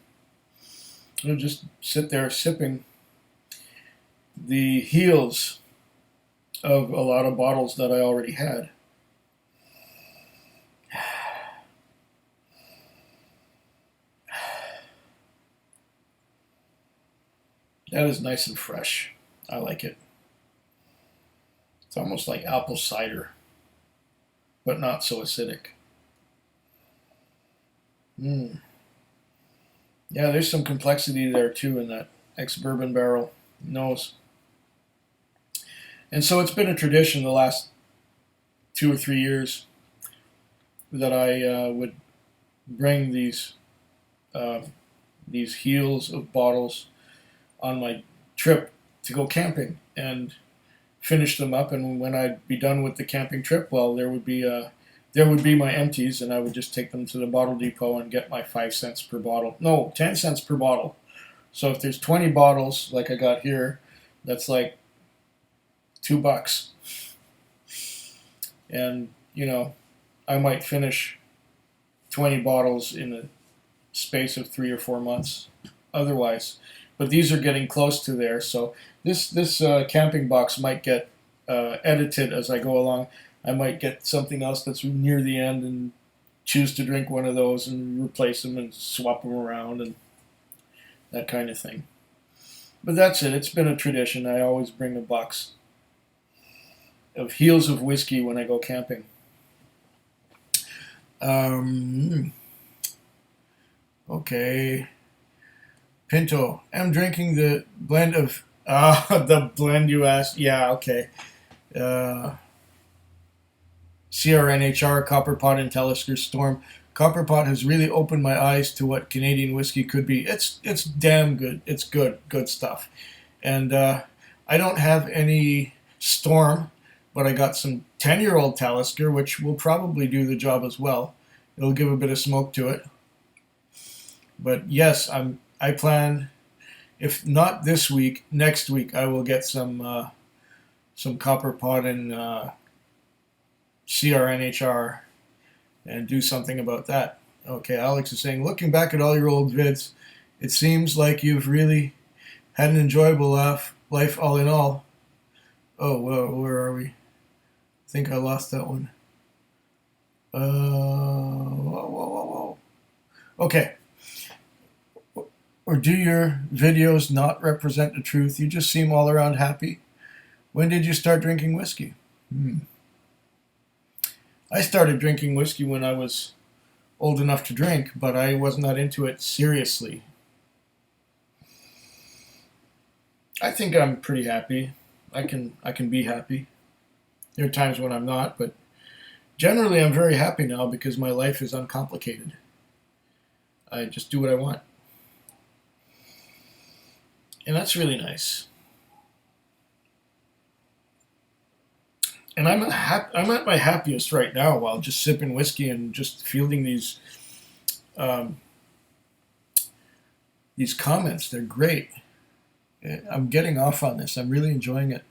I would just sit there sipping the heels of a lot of bottles that I already had. That is nice and fresh. I like it. It's almost like apple cider, but not so acidic. Yeah, there's some complexity there too in that ex-bourbon barrel nose. And so it's been a tradition the last 2 or 3 years that I would bring these heels of bottles on my trip to go camping and finish them up, and when I'd be done with the camping trip, well, there would be my empties, and I would just take them to the bottle depot and get my 5 cents per bottle. No, 10 cents per bottle. So if there's 20 bottles like I got here, that's like $2. And I might finish 20 bottles in a space of 3 or 4 months. Otherwise, but these are getting close to there. So this camping box might get edited as I go along. I might get something else that's near the end and choose to drink one of those and replace them and swap them around and that kind of thing. But that's it. It's been a tradition. I always bring a box of heels of whiskey when I go camping. Okay. Pinto. I'm drinking the blend of... the blend you asked. Yeah, okay. CRNHR, Copperpot and Talisker Storm. Copperpot has really opened my eyes to what Canadian whiskey could be. It's damn good. It's good stuff. And I don't have any Storm, but I got some 10-year-old Talisker, which will probably do the job as well. It'll give a bit of smoke to it. But yes, I plan, if not this week, next week I will get some Copperpot and CRNHR and do something about that. Okay, Alex is saying, looking back at all your old vids, it seems like you've really had an enjoyable life all in all. Oh, well, where are we? I think I lost that one. Whoa. Okay. Or do your videos not represent the truth? You just seem all around happy. When did you start drinking whiskey? I started drinking whiskey when I was old enough to drink, but I was not into it seriously. I think I'm pretty happy. I can be happy. There are times when I'm not, but generally I'm very happy now because my life is uncomplicated. I just do what I want. And that's really nice. And I'm at my happiest right now while just sipping whiskey and just fielding these comments. They're great. I'm getting off on this. I'm really enjoying it.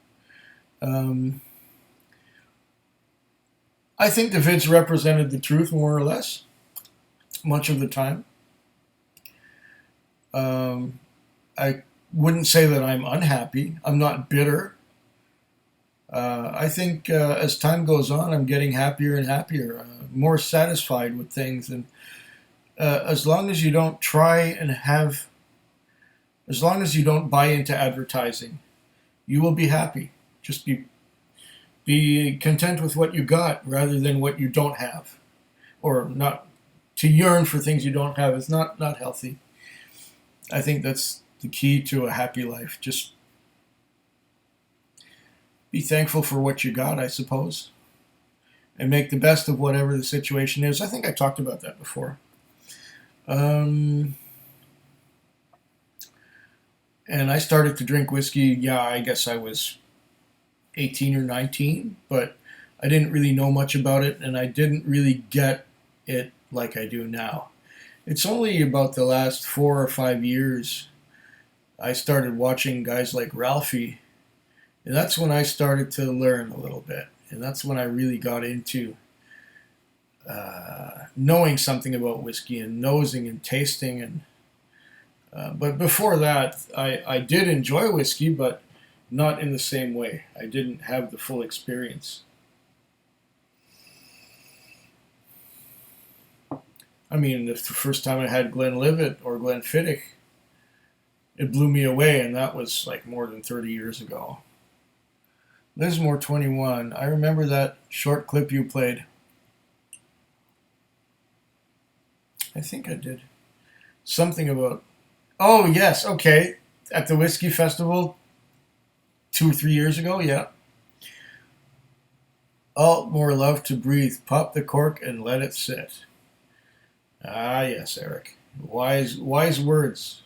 I think the vids represented the truth more or less, much of the time. I wouldn't say that I'm unhappy. I'm not bitter. I think as time goes on, I'm getting happier and happier, more satisfied with things. And as long as you don't as long as you don't buy into advertising, you will be happy. Just be content with what you got rather than what you don't have. Or not to yearn for things you don't have is not healthy. I think that's the key to a happy life. Just be thankful for what you got, I suppose, and make the best of whatever the situation is. I think I talked about that before. And I started to drink whiskey, I guess I was 18 or 19, but I didn't really know much about it, and I didn't really get it like I do now. It's only about the last 4 or 5 years I started watching guys like Ralphie, and that's when I started to learn a little bit, and that's when I really got into knowing something about whiskey and nosing and tasting. And but before that, I did enjoy whiskey, but not in the same way. I didn't have the full experience. I mean, the first time I had Glenlivet or Glenfiddich, it blew me away, and that was like more than 30 years ago. Lismore 21. I remember that short clip you played. I think I did. Something about... Oh, yes, okay. At the Whiskey Festival 2 or 3 years ago, yeah. All more love to breathe. Pop the cork and let it sit. Ah, yes, Eric. Wise words.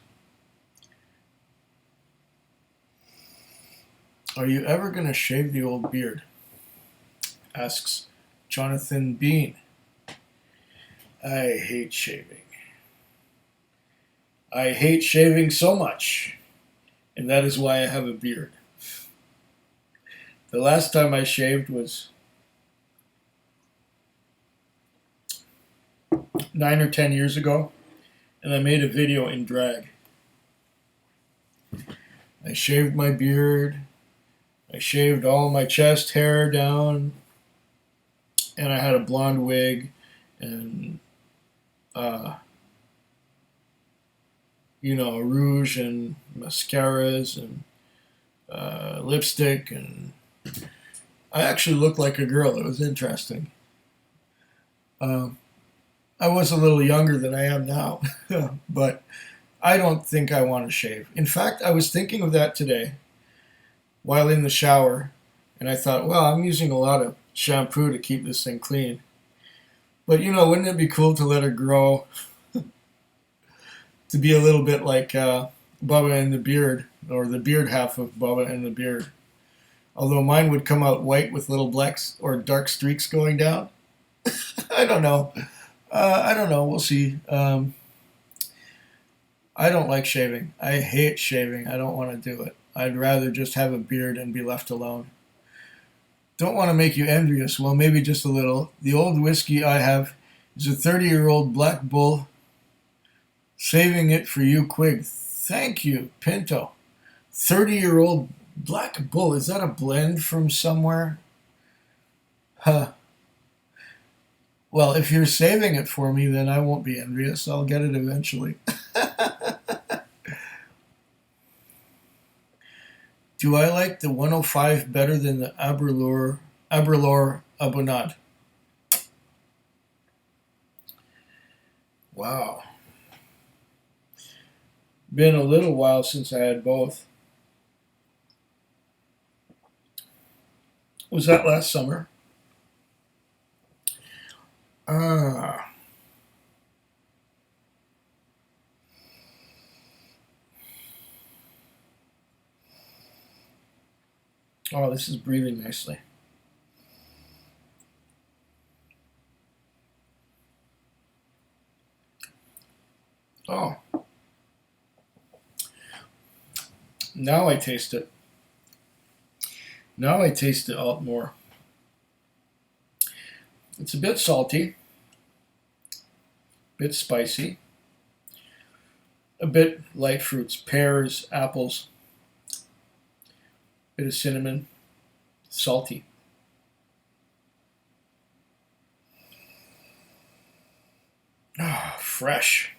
Are you ever going to shave the old beard? Asks Jonathan Bean. I hate shaving. I hate shaving so much, and that is why I have a beard. The last time I shaved was 9 or 10 years ago, and I made a video in drag. I shaved my beard, I shaved all my chest hair down, and I had a blonde wig, and rouge and mascaras and lipstick, and I actually looked like a girl. It was interesting. I was a little younger than I am now, but I don't think I want to shave. In fact, I was thinking of that today while in the shower, and I thought, well, I'm using a lot of shampoo to keep this thing clean. But, wouldn't it be cool to let it grow to be a little bit like Bubba and the Beard, or the beard half of Bubba and the Beard? Although mine would come out white with little blacks or dark streaks going down. I don't know. I don't know. We'll see. I don't like shaving. I hate shaving. I don't want to do it. I'd rather just have a beard and be left alone. Don't want to make you envious. Well, maybe just a little. The old whiskey I have is a 30-year-old Black Bull. Saving it for you, Quig. Thank you, Pinto. 30-year-old Black Bull. Is that a blend from somewhere? Huh. Well, if you're saving it for me, then I won't be envious. I'll get it eventually. Do I like the 105 better than the Aberlour Abunad? Wow. Been a little while since I had both. Was that last summer? Ah. Oh, this is breathing nicely. Oh. Now I taste it. Now I taste it a lot more. It's a bit salty, a bit spicy, a bit light fruits, pears, apples, a bit of cinnamon, salty. Ah, fresh.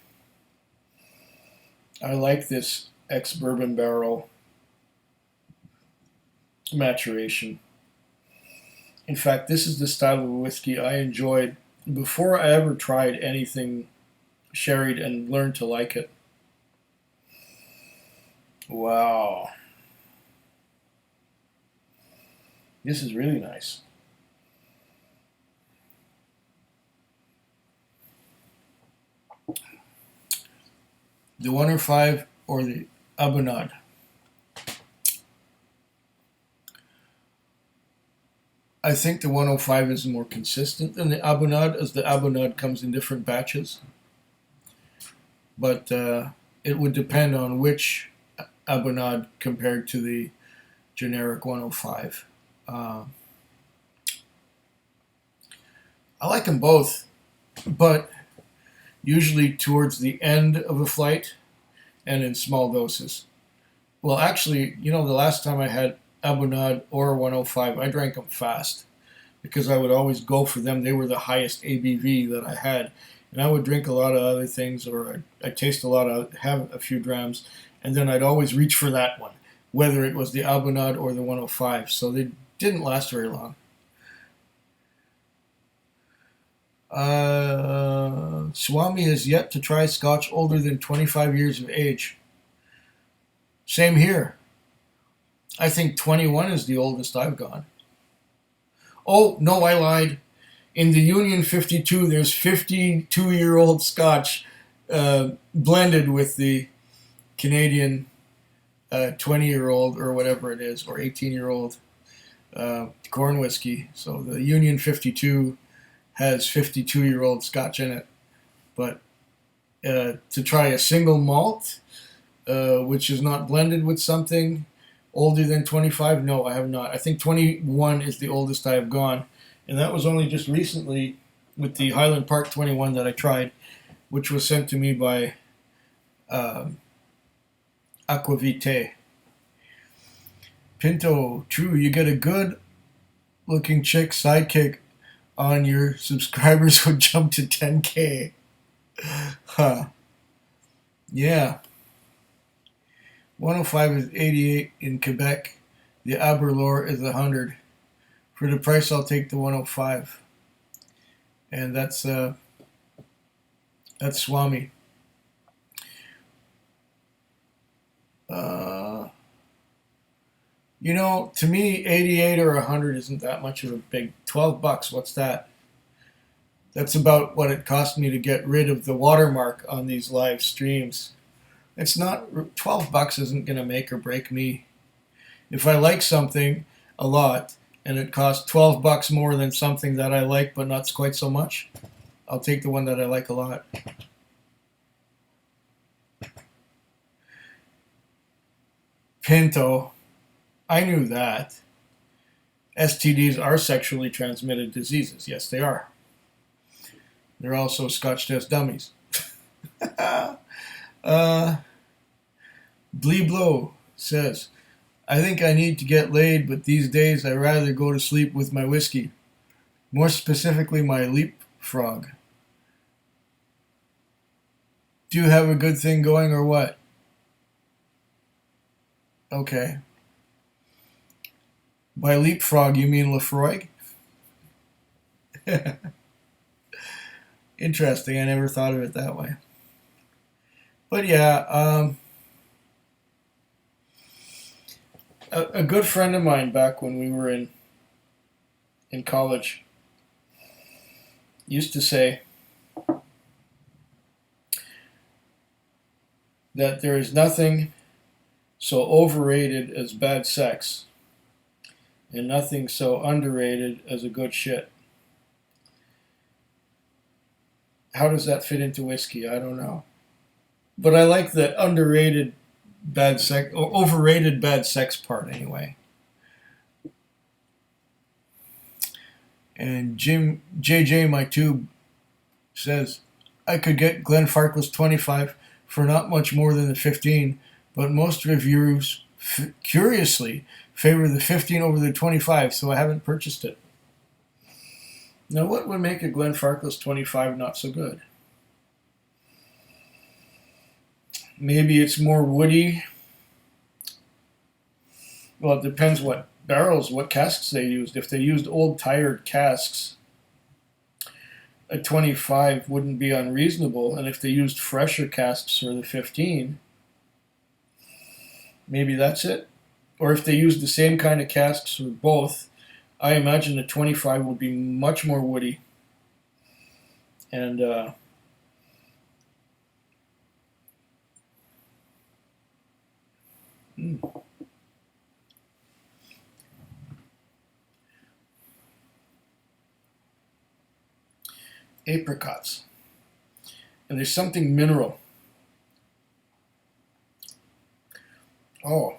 I like this ex-bourbon barrel maturation. In fact, this is the style of whiskey I enjoyed before I ever tried anything sherried and learned to like it. Wow. This is really nice. The 105 or the Abunad? I think the 105 is more consistent than the Abunad, as the Abunad comes in different batches. But it would depend on which Abunad compared to the generic 105. I like them both, but usually towards the end of a flight and in small doses. Well, actually, the last time I had Abunad or 105, I drank them fast because I would always go for them. They were the highest ABV that I had. And I would drink a lot of other things, or I'd taste a lot of, have a few drams, and then I'd always reach for that one, whether it was the Abunad or the 105. So they didn't last very long. Swami has yet to try Scotch older than 25 years of age. Same here. I think 21 is the oldest I've gone. Oh, no, I lied. In the Union 52, there's 52-year-old Scotch blended with the Canadian 20-year-old or whatever it is, or 18-year-old corn whiskey. So the Union 52 has 52-year-old Scotch in it. But to try a single malt, which is not blended with something older than 25, no, I have not. I think 21 is the oldest I have gone. And that was only just recently with the Highland Park 21 that I tried, which was sent to me by Aquavite. Pinto, true, you get a good looking chick sidekick on your subscribers would jump to 10K. Huh. Yeah. 105 is 88 in Quebec. The Aberlour is 100. For the price, I'll take the 105. And that's Swami. To me, 88 or 100 isn't that much of a big. $12, what's that? That's about what it cost me to get rid of the watermark on these live streams. It's not, $12 isn't going to make or break me. If I like something a lot and it costs $12 more than something that I like but not quite so much, I'll take the one that I like a lot. Pinto, I knew that. STDs are sexually transmitted diseases. Yes, they are. They're also Scotch test dummies. Bleeblow says, I think I need to get laid, but these days I rather go to sleep with my whiskey. More specifically, my leapfrog. Do you have a good thing going or what? Okay. By leapfrog, you mean Lefroy? Interesting. I never thought of it that way. But yeah, a good friend of mine back when we were in college used to say that there is nothing so overrated as bad sex, and nothing so underrated as a good shit. How does that fit into whiskey? I don't know. But I like the underrated bad sex, or overrated bad sex part anyway. And JJ, my tube, says, I could get Glenfarclas 25 for not much more than the 15, but most reviewers curiously favor the 15 over the 25, so I haven't purchased it. Now, what would make a Glenfarclas 25 not so good? Maybe it's more woody. Well, it depends what barrels, what casks they used. If they used old tired casks, a 25 wouldn't be unreasonable. And if they used fresher casks for the 15, maybe that's it. Or if they used the same kind of casks for both, I imagine the 25 would be much more woody. And apricots. And there's something mineral. Oh,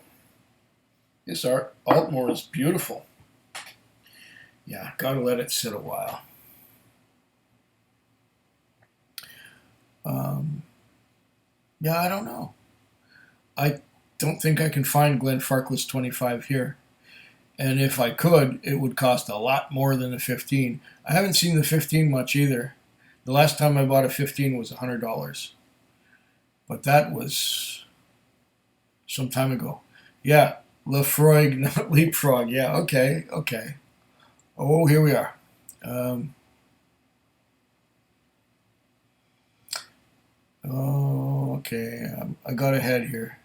this Altmore is beautiful. Yeah, gotta let it sit a while. Yeah, I don't know. I don't think I can find Glenfarclas 25 here. And if I could, it would cost a lot more than the 15. I haven't seen the 15 much either. The last time I bought a 15 was $100. But that was some time ago. Yeah, Lefroy, not Leapfrog. Yeah, okay. Oh, here we are. Okay. I got ahead here.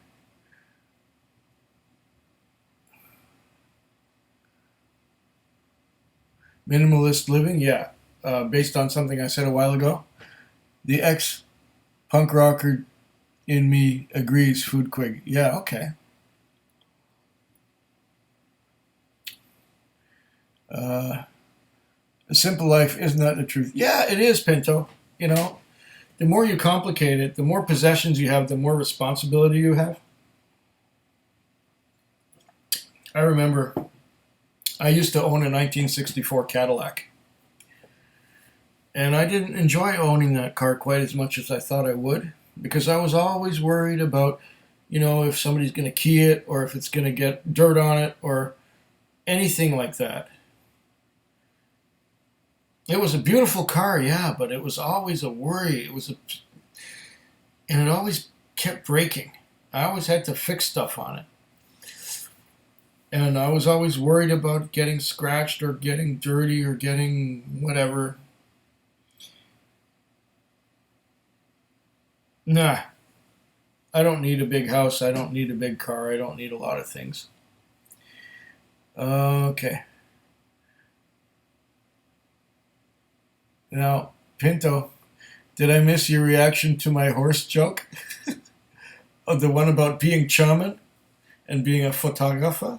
Minimalist living, yeah. Based on something I said a while ago. The ex-punk rocker in me agrees, Food Quig. Yeah, okay. Uh, a simple life is not the truth. Yeah, it is, Pinto. You know, the more you complicate it, the more possessions you have, the more responsibility you have. I remember I used to own a 1964 Cadillac. And I didn't enjoy owning that car quite as much as I thought I would because I was always worried about, if somebody's going to key it or if it's going to get dirt on it or anything like that. It was a beautiful car, yeah, but it was always a worry. And it always kept breaking. I always had to fix stuff on it. And I was always worried about getting scratched or getting dirty or getting whatever. Nah, I don't need a big house. I don't need a big car. I don't need a lot of things. Okay. Now, Pinto, did I miss your reaction to my horse joke? Oh, the one about being charming and being a photographer?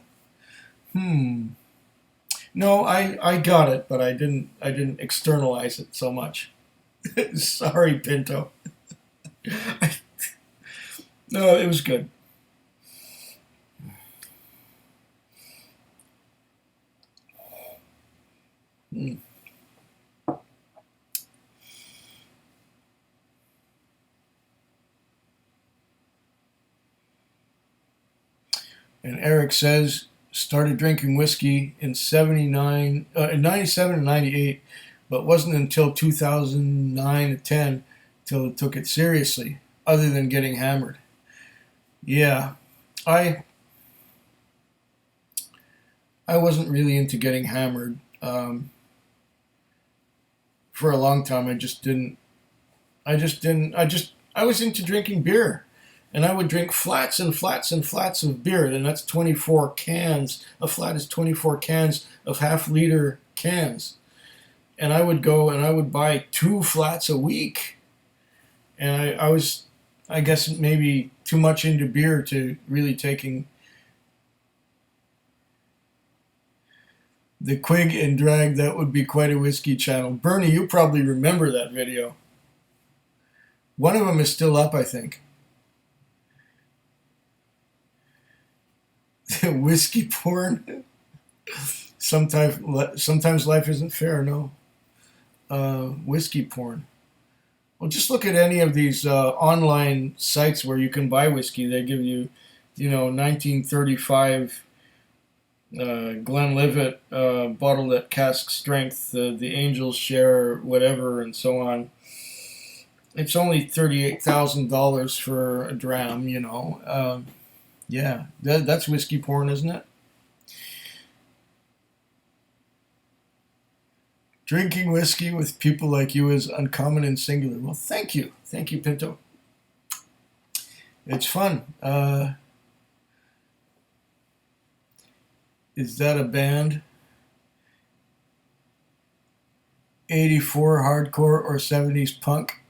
No, I got it, but I didn't externalize it so much. Sorry, Pinto. No, it was good. Hmm. And Eric says started drinking whiskey in 97 and 98, but wasn't until 2009 to 10 till it took it seriously, other than getting hammered. Yeah, I I wasn't really into getting hammered for a long time. I just didn't. I just didn't. I was into drinking beer, and I would drink flats and flats and flats of beer. And that's 24 cans. A flat is 24 cans of half-liter cans. And I would go and I would buy 2 flats a week. And I was, I guess, maybe too much into beer to really taking the Quig and Drag. That would be quite a whiskey channel. Bernie, you probably remember that video. One of them is still up, I think. Whiskey porn. Sometimes life isn't fair. No. Whiskey porn. Well, just look at any of these online sites where you can buy whiskey. They give you, 1935 Glenlivet bottled at cask strength, the Angel's Share, whatever, and so on. It's only $38,000 for a dram. Yeah, that's whiskey porn, isn't it? Drinking whiskey with people like you is uncommon and singular. Well, thank you, Pinto. It's fun. Is that a band? 84 hardcore or 70s punk?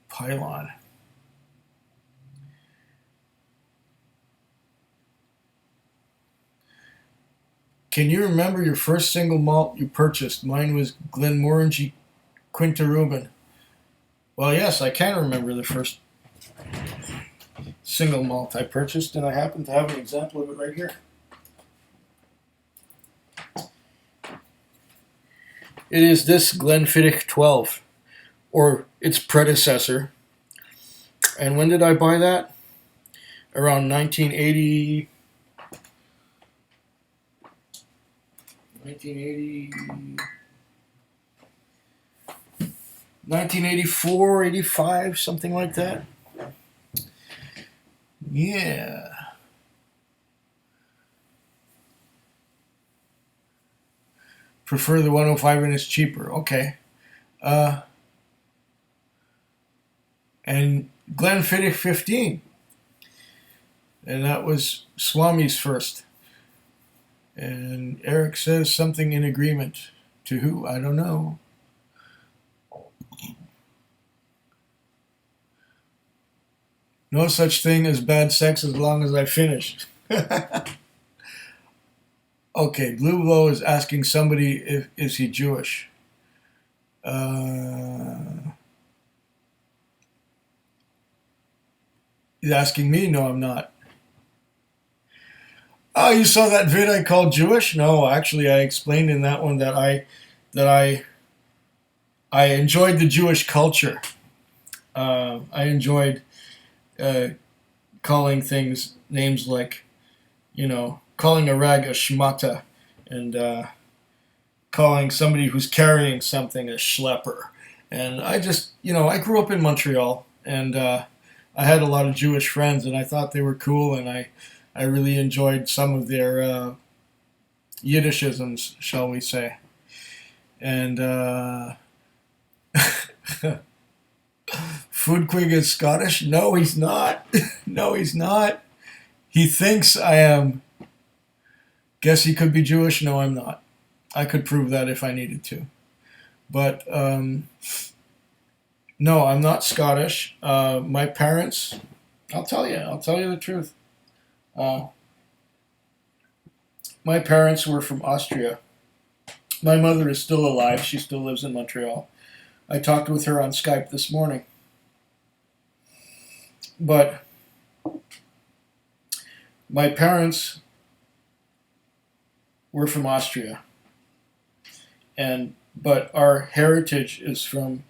Pylon. Can you remember your first single malt you purchased? Mine was Glenmorangie Quinta Rubin. Well, yes, I can remember the first single malt I purchased, and I happen to have an example of it right here. It is this Glenfiddich 12, or its predecessor. And when did I buy that? Around 1980. 1984, 85, something like that. Yeah. Prefer the 105 and it's cheaper. Okay. And Glenfiddich 15. And that was Swami's first. And Eric says something in agreement. To who? I don't know. No such thing as bad sex as long as I finish. Okay, Blue Blow is asking somebody if is he Jewish. Uh, he's asking me. No, I'm not. Oh, you saw that vid I called Jewish? No, actually, I explained in that one that I enjoyed the Jewish culture. I enjoyed uh, calling things names like, calling a rag a shmata, and calling somebody who's carrying something a schlepper. And I just, I grew up in Montreal, and I had a lot of Jewish friends, and I thought they were cool, and I really enjoyed some of their Yiddishisms, shall we say. And Foodquig is Scottish? No, he's not. No, he's not. He thinks I am. Guess he could be Jewish? No, I'm not. I could prove that if I needed to. But no, I'm not Scottish. My parents, I'll tell you the truth. Uh, my parents were from Austria. My mother is still alive. She still lives in Montreal. I talked with her on Skype this morning. But my parents were from Austria, but our heritage is from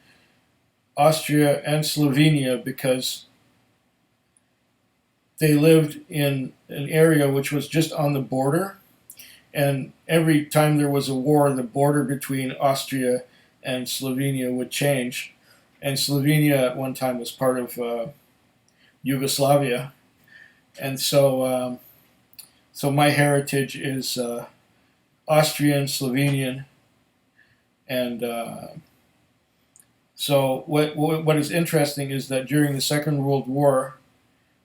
Austria and Slovenia because they lived in an area which was just on the border, and every time there was a war, the border between Austria and Slovenia would change, and Slovenia at one time was part of Yugoslavia, and so my heritage is Austrian, Slovenian, and so what is interesting is that during the Second World War,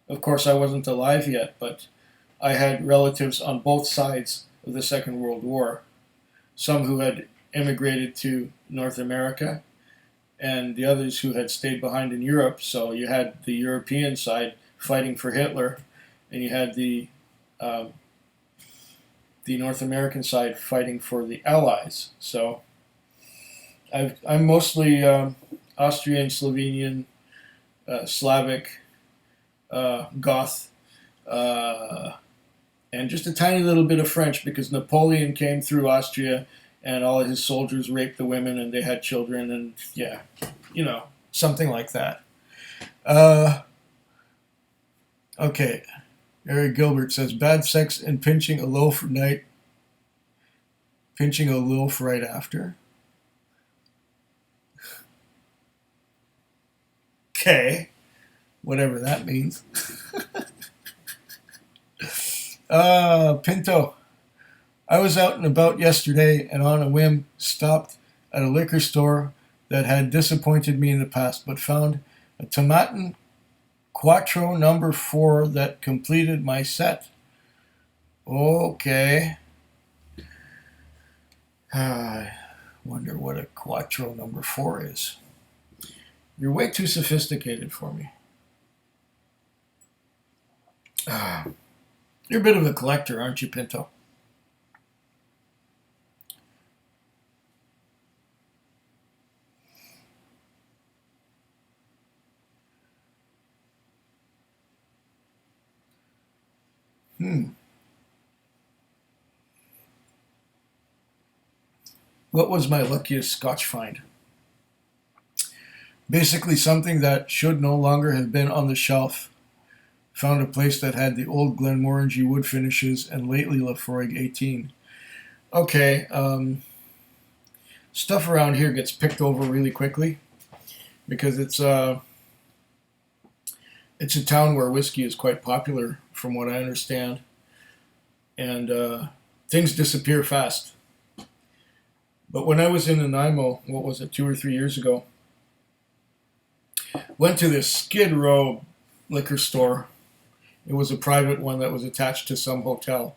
of course I wasn't alive yet, but I had relatives on both sides of the Second World War. Some who had immigrated to North America, and the others who had stayed behind in Europe. So you had the European side fighting for Hitler, and you had the North American side fighting for the Allies. So I'm mostly Austrian, Slovenian, Slavic, Goth, and just a tiny little bit of French because Napoleon came through Austria and all of his soldiers raped the women and they had children and yeah, something like that. Okay. Eric Gilbert says, bad sex and pinching a loaf right after. Okay. Whatever that means. Pinto. I was out and about yesterday and on a whim stopped at a liquor store that had disappointed me in the past, but found a Tomatin Quattro number 4 that completed my set. Okay. I wonder what a Quattro number 4 is. You're way too sophisticated for me. You're a bit of a collector, aren't you, Pinto? What was my luckiest Scotch find? Basically something that should no longer have been on the shelf. Found a place that had the old Glenmorangie wood finishes and lately Lafroig 18. Okay, stuff around here gets picked over really quickly because it's a town where whiskey is quite popular from what I understand, and things disappear fast. But when I was in Nanaimo, what was it, 2 or 3 years ago, went to this Skid Row liquor store. It was a private one that was attached to some hotel.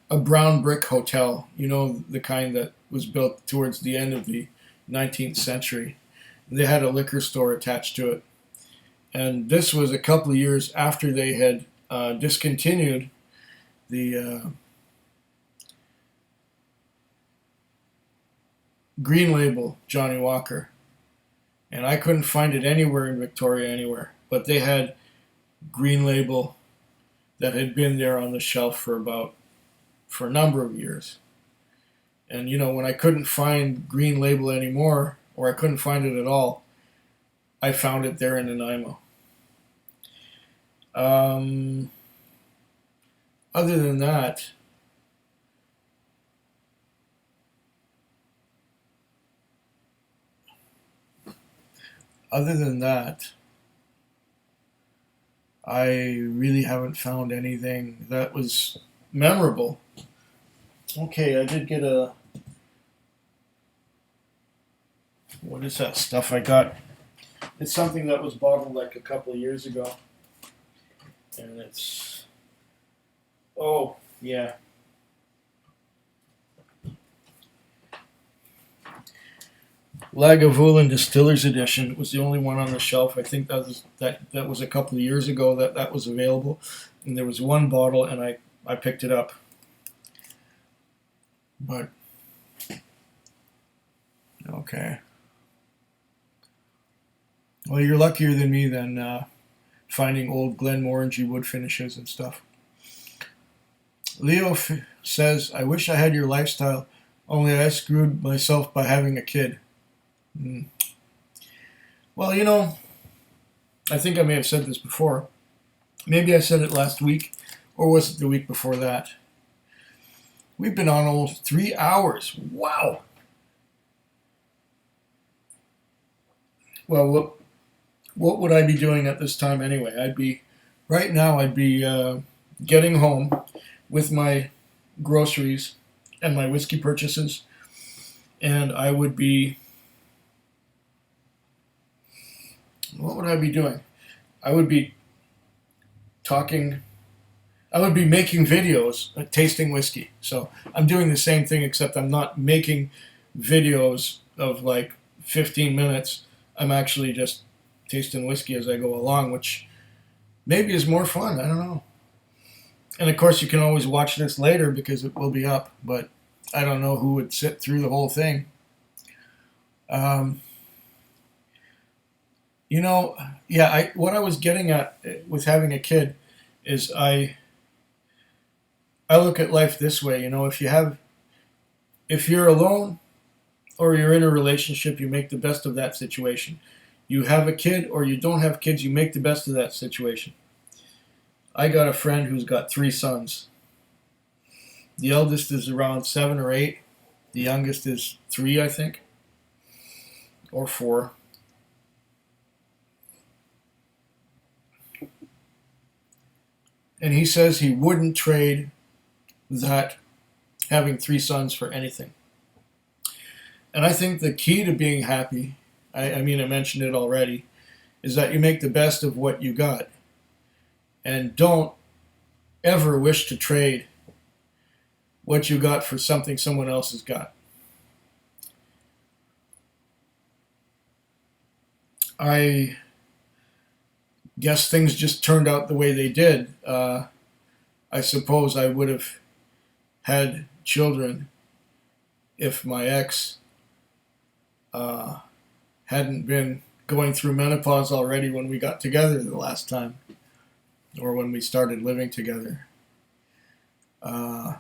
A brown brick hotel, the kind that was built towards the end of the 19th century. They had a liquor store attached to it. And this was a couple of years after they had discontinued the green label Johnny Walker, and I couldn't find it anywhere in Victoria anywhere. But they had green label that had been there on the shelf for a number of years. And when I couldn't find green label anymore, or I couldn't find it at all, I found it there in Nanaimo. Other than that, I really haven't found anything that was memorable. Okay, I did get what is that stuff I got? It's something that was bottled like a couple of years ago. And oh, yeah. Lagavulin Distillers Edition was the only one on the shelf. I think that was a couple of years ago that was available. And there was one bottle, and I picked it up. But, okay. Well, you're luckier than me than finding old Glenmorangie wood finishes and stuff. Leo says, I wish I had your lifestyle, only I screwed myself by having a kid. Well, I think I may have said this before. Maybe I said it last week, or was it the week before that? We've been on almost 3 hours. Wow! Well, what would I be doing at this time anyway? Right now I'd be getting home with my groceries and my whiskey purchases, and I would be, what would I be doing? I would be making videos tasting whiskey. So I'm doing the same thing, except I'm not making videos of like 15 minutes. I'm actually just tasting whiskey as I go along, which maybe is more fun. I don't know. And of course, you can always watch this later because it will be up, but I don't know who would sit through the whole thing. What I was getting at with having a kid is I look at life this way. If you're alone or you're in a relationship, you make the best of that situation. You have a kid or you don't have kids, you make the best of that situation. I got a friend who's got 3 sons. The eldest is around 7 or 8. The youngest is 3, I think, or 4. And he says he wouldn't trade that, having 3 sons, for anything. And I think the key to being happy, I mentioned it already, is that you make the best of what you got. And don't ever wish to trade what you got for something someone else has got. I guess things just turned out the way they did. I suppose I would have had children if my ex hadn't been going through menopause already when we got together the last time, or when we started living together. And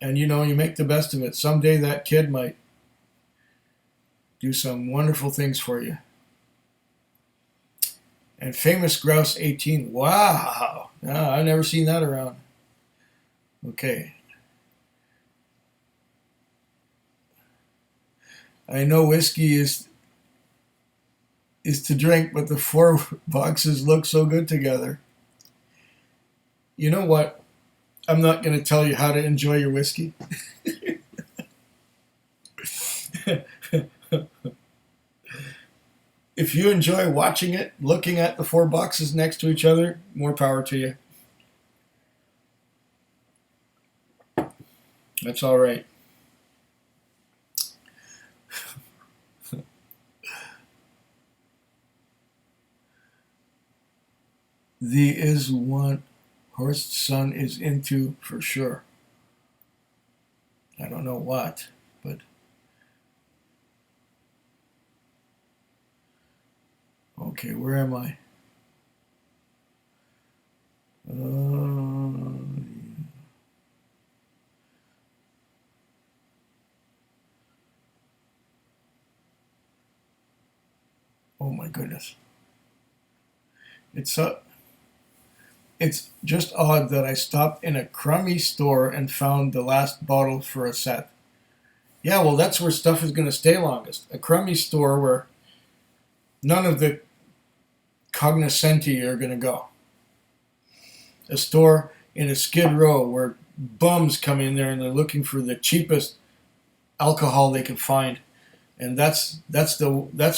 you make the best of it. Someday that kid might do some wonderful things for you. And Famous Grouse 18. Wow! I've never seen that around. Okay. I know whiskey is to drink, but the 4 boxes look so good together. You know what? I'm not going to tell you how to enjoy your whiskey. If you enjoy watching it, looking at the 4 boxes next to each other, more power to you. That's all right. The is one Horst's son is into for sure. I don't know what, but okay, where am I? Oh my goodness. It's it's just odd that I stopped in a crummy store and found the last bottle for a set. Yeah, well, that's where stuff is going to stay longest. A crummy store where none of the cognoscenti are going to go. A store in a skid row where bums come in there and they're looking for the cheapest alcohol they can find, and that's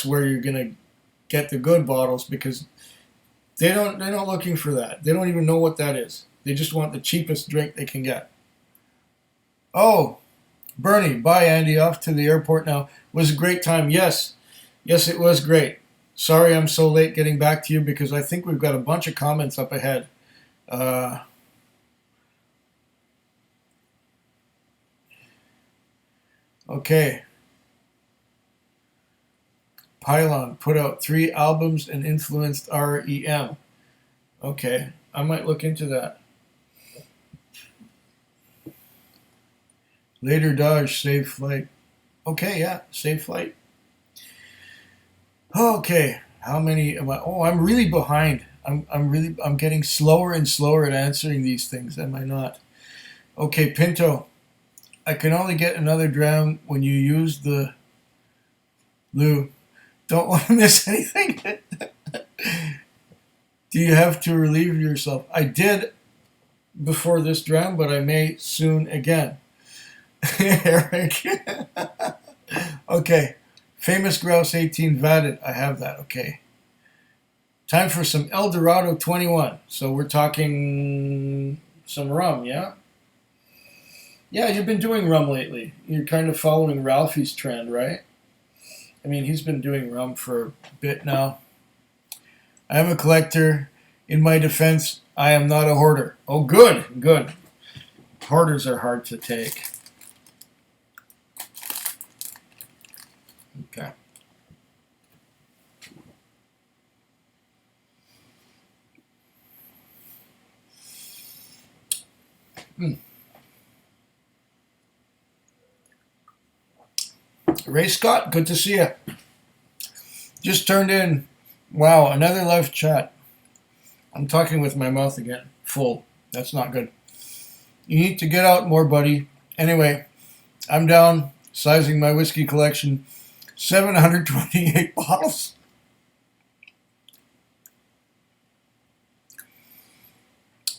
where you're going to get the good bottles because they're not looking for that. They don't even know what that is. They just want the cheapest drink they can get. Oh, Bernie, bye Andy, off to the airport now. It was a great time. Yes, it was great. Sorry I'm so late getting back to you because I think we've got a bunch of comments up ahead. Okay. Pylon put out 3 albums and influenced REM. Okay, I might look into that. Later Dodge, save flight. Okay, yeah, save flight. Okay, how many am I? Oh, I'm really behind. I'm getting slower and slower at answering these things, am I not? Okay, Pinto. I can only get another dram when you use the loo. Don't want to miss anything. Do you have to relieve yourself? I did before this dram, but I may soon again. Eric. Okay. Famous Grouse 18 vatted. I have that. Okay. Time for some El Dorado 21. So we're talking some rum, yeah? Yeah, you've been doing rum lately. You're kind of following Ralphie's trend, right? I mean, he's been doing rum for a bit now. I am a collector. In my defense, I am not a hoarder. Oh, good, good. Hoarders are hard to take. Okay. Ray Scott, good to see you. Just turned in. Wow, another live chat. I'm talking with my mouth again. Full. That's not good. You need to get out more, buddy. Anyway, I'm down, sizing my whiskey collection. 728 bottles.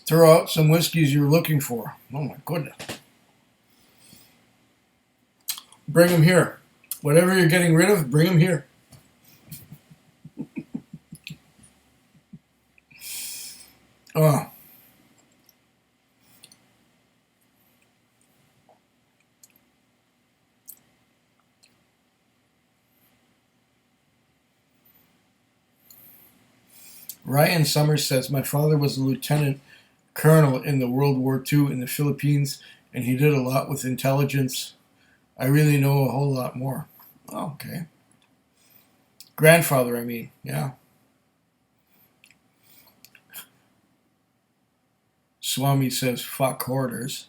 Throw out some whiskeys you're looking for. Oh my goodness. Bring them here. Whatever you're getting rid of, bring them here. Oh. Ryan Summers says, my father was a lieutenant colonel in the World War II in the Philippines, and he did a lot with intelligence. I really know a whole lot more. Oh, okay. Grandfather, I mean, yeah. Swami says, fuck hoarders.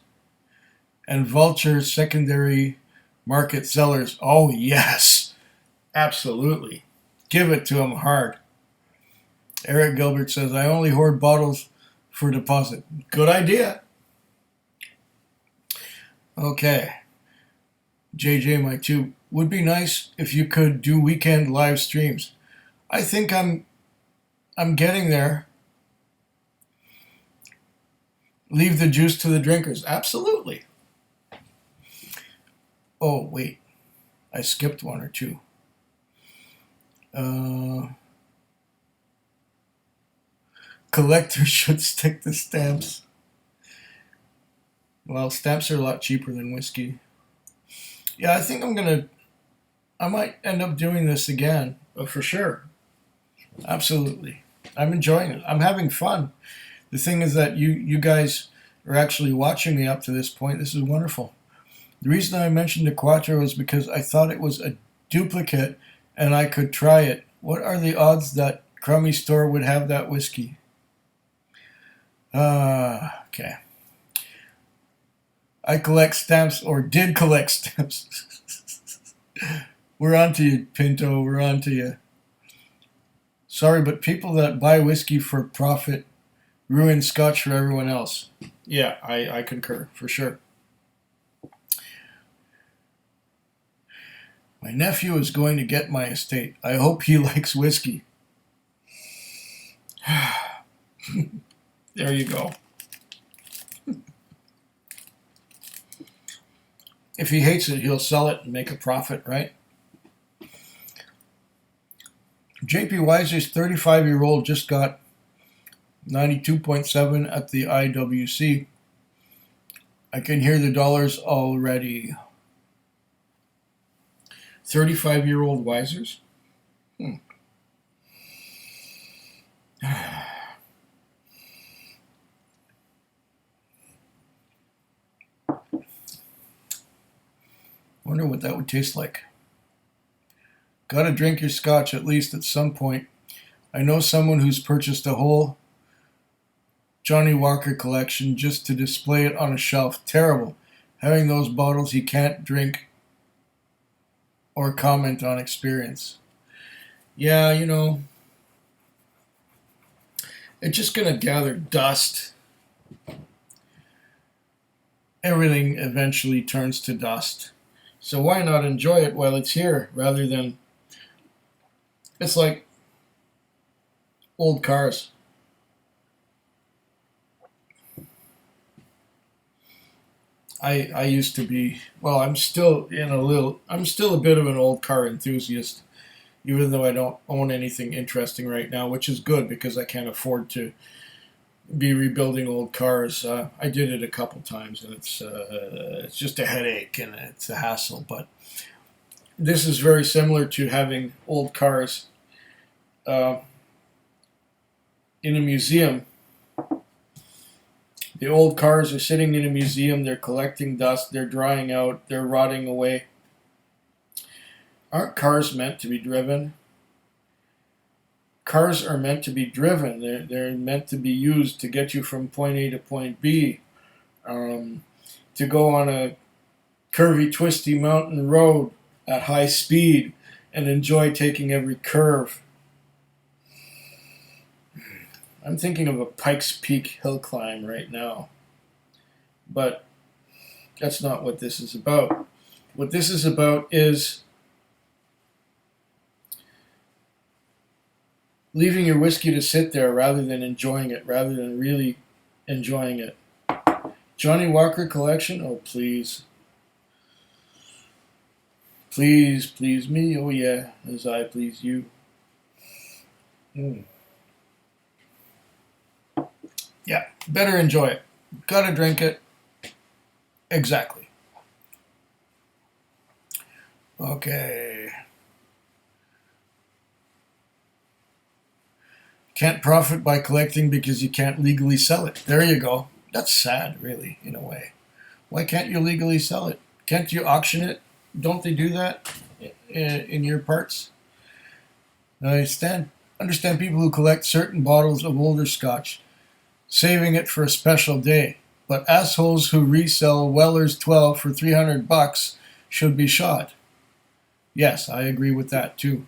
And Vulture secondary market sellers. Oh, yes. Absolutely. Give it to them hard. Eric Gilbert says, I only hoard bottles for deposit. Good idea. Okay. JJ, my two. Would be nice if you could do weekend live streams. I think I'm getting there. Leave the juice to the drinkers. Absolutely. Oh, wait. I skipped one or two. Collectors should stick to stamps. Well, stamps are a lot cheaper than whiskey. Yeah, I think I might end up doing this again, for sure. Absolutely. I'm enjoying it. I'm having fun. The thing is that you guys are actually watching me up to this point. This is wonderful. The reason I mentioned the Quattro is because I thought it was a duplicate and I could try it. What are the odds that Crummy Store would have that whiskey? Okay. I collect stamps, or did collect stamps. We're on to you, Pinto. We're on to you. Sorry, but people that buy whiskey for profit ruin Scotch for everyone else. Yeah, I concur, for sure. My nephew is going to get my estate. I hope he likes whiskey. There you go. If he hates it, he'll sell it and make a profit, right? JP Weiser's 35-year-old just got 92.7 at the IWC. I can hear the dollars already. 35-year-old Weisers? Wonder what that would taste like. Gotta drink your Scotch at least at some point. I know someone who's purchased a whole Johnny Walker collection just to display it on a shelf. Terrible. Having those bottles he can't drink or comment on experience. Yeah, it's just gonna gather dust. Everything eventually turns to dust. So why not enjoy it while it's here rather than... It's like old cars. I used to be, well, I'm still a bit of an old car enthusiast, even though I don't own anything interesting right now, which is good because I can't afford to be rebuilding old cars. I did it a couple times, and it's just a headache and it's a hassle. But this is very similar to having old cars in a museum. The old cars are sitting in a museum. They're collecting dust. They're drying out. They're rotting away. Aren't cars meant to be driven? Cars are meant to be driven. They're meant to be used to get you from point A to point B, to go on a curvy, twisty mountain road at high speed and enjoy taking every curve. I'm thinking of a Pikes Peak hill climb right now, but that's not what this is about. What this is about is leaving your whiskey to sit there rather than enjoying it, rather than really enjoying it. Johnny Walker collection? Oh, please. Please, please me. Oh, yeah, as I please you. Yeah, better enjoy it. Gotta drink it. Exactly. Okay. Can't profit by collecting because you can't legally sell it. There you go. That's sad, really, in a way. Why can't you legally sell it? Can't you auction it? Don't they do that in your parts? I understand people who collect certain bottles of older Scotch, saving it for a special day. But assholes who resell Weller's 12 for $300 should be shot. Yes, I agree with that too.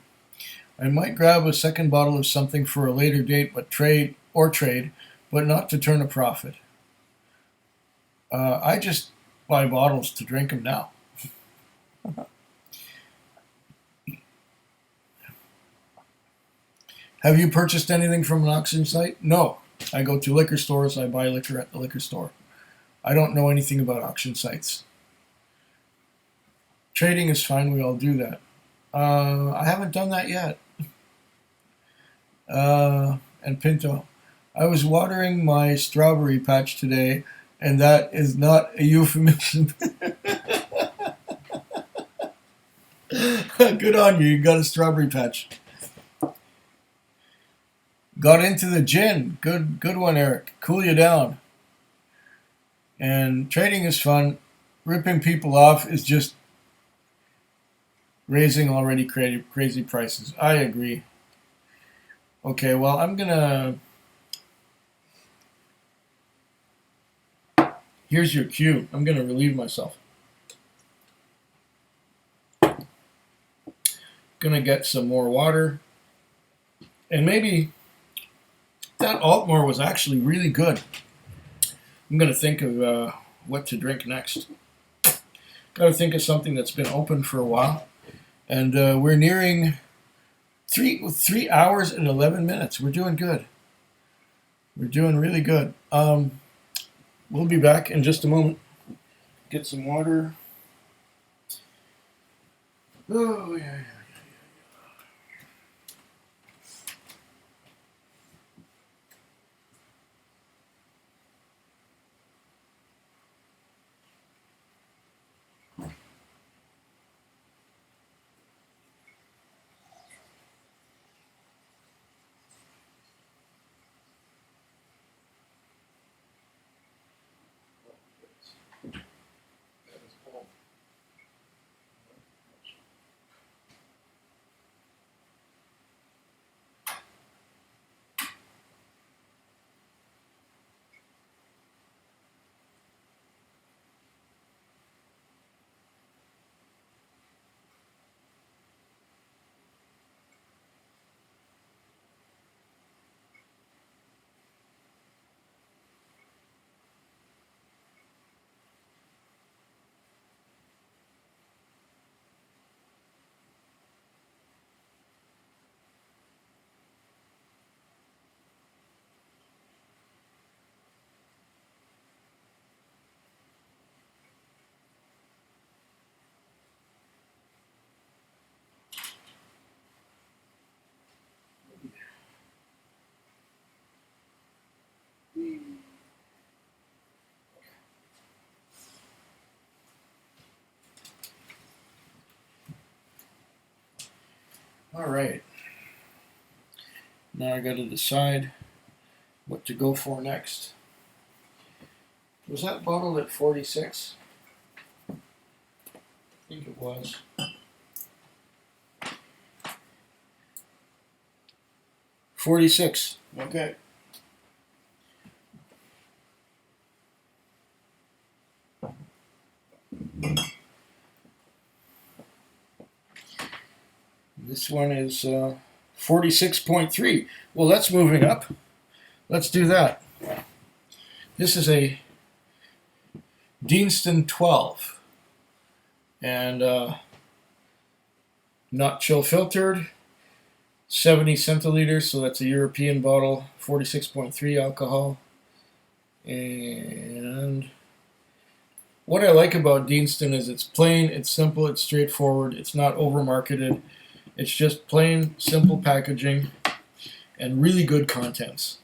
I might grab a second bottle of something for a later date, but trade, but not to turn a profit. I just buy bottles to drink them now. Have you purchased anything from an auction site? No. I go to liquor stores. I buy liquor at the liquor store. I don't know anything about auction sites. Trading is fine. We all do that. I haven't done that yet. And Pinto, I was watering my strawberry patch today, and that is not a euphemism. Good on you. You got a strawberry patch. Got into the gin. Good one, Eric. Cool you down. And trading is fun. Ripping people off is just raising already crazy prices. I agree. Okay, well, I'm gonna. Here's your cue. I'm gonna relieve myself. Gonna get some more water. And maybe that Altmore was actually really good. I'm gonna think of what to drink next. Gotta think of something that's been open for a while. And we're nearing 3 hours and 11 minutes. We're doing good. We're doing really good. We'll be back in just a moment. Get some water. Oh, yeah. All right. Now I got to decide what to go for next. Was that bottled at 46? I think it was. $46. Okay. This one is 46.3. Well, that's moving up. Let's do that. This is a Deanston 12. And not chill filtered. 70 centiliters, so that's a European bottle. 46.3 alcohol. And what I like about Deanston is it's plain, it's simple, it's straightforward, it's not over-marketed. It's just plain, simple packaging and really good contents.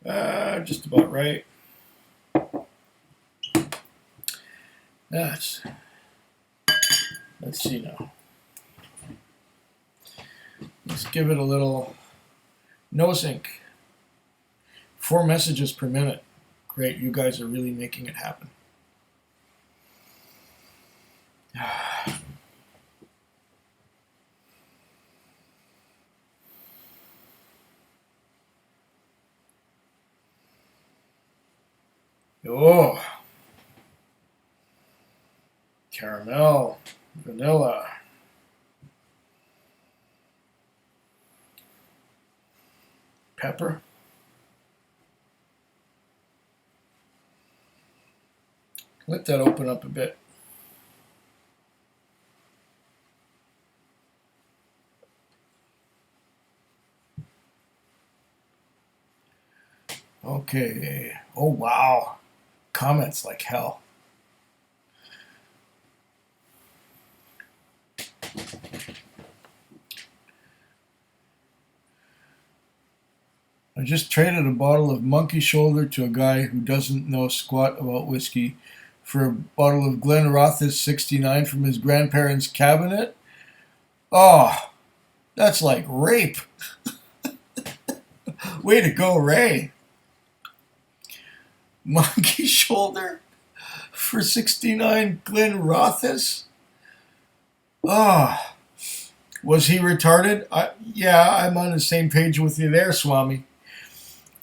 Just about right. Let's see now. Let's give it a little nose ink. 4 messages per minute. Great, you guys are really making it happen. Oh, caramel, vanilla. Pepper. Let that open up a bit. Okay. Oh, wow. Comments like hell. I just traded a bottle of Monkey Shoulder to a guy who doesn't know squat about whiskey for a bottle of Glenrothes 69 from his grandparents' cabinet. Oh, that's like rape. Way to go, Ray. Monkey shoulder for 69 Glenrothes. Oh, was he retarded? Yeah, I'm on the same page with you there, Swami.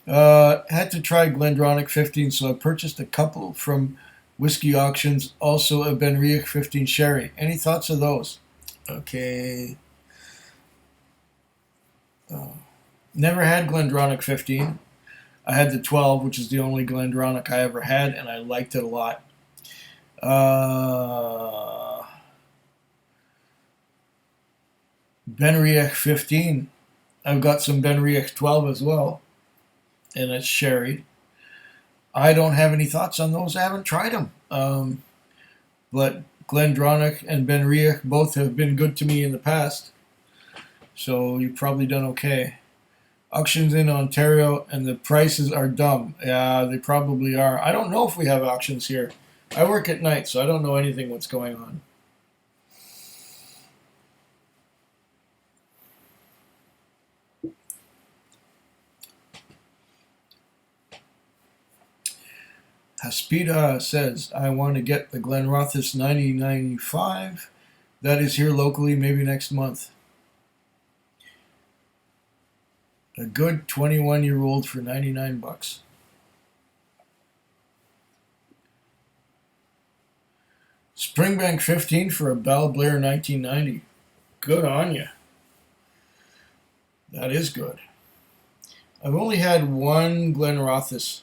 Had to try Glendronach 15, so I purchased a couple from Whiskey Auctions, also a Benriach 15 Sherry. Any thoughts of those? Okay. Never had Glendronach 15. I had the 12, which is the only Glendronach I ever had, and I liked it a lot. Benriach 15. I've got some Benriach 12 as well, and it's sherry. I don't have any thoughts on those. I haven't tried them. But Glendronach and Benriach both have been good to me in the past, so you've probably done okay. Auctions in Ontario, and the prices are dumb. Yeah, they probably are. I don't know if we have auctions here. I work at night, so I don't know anything what's going on. Haspida says, I want to get the Glenrothes 9095. That is here locally, maybe next month. A good 21-year-old for 99 bucks. Springbank 15 for a Bell Blair 1990. Good on you. That is good. I've only had one Glenrothes.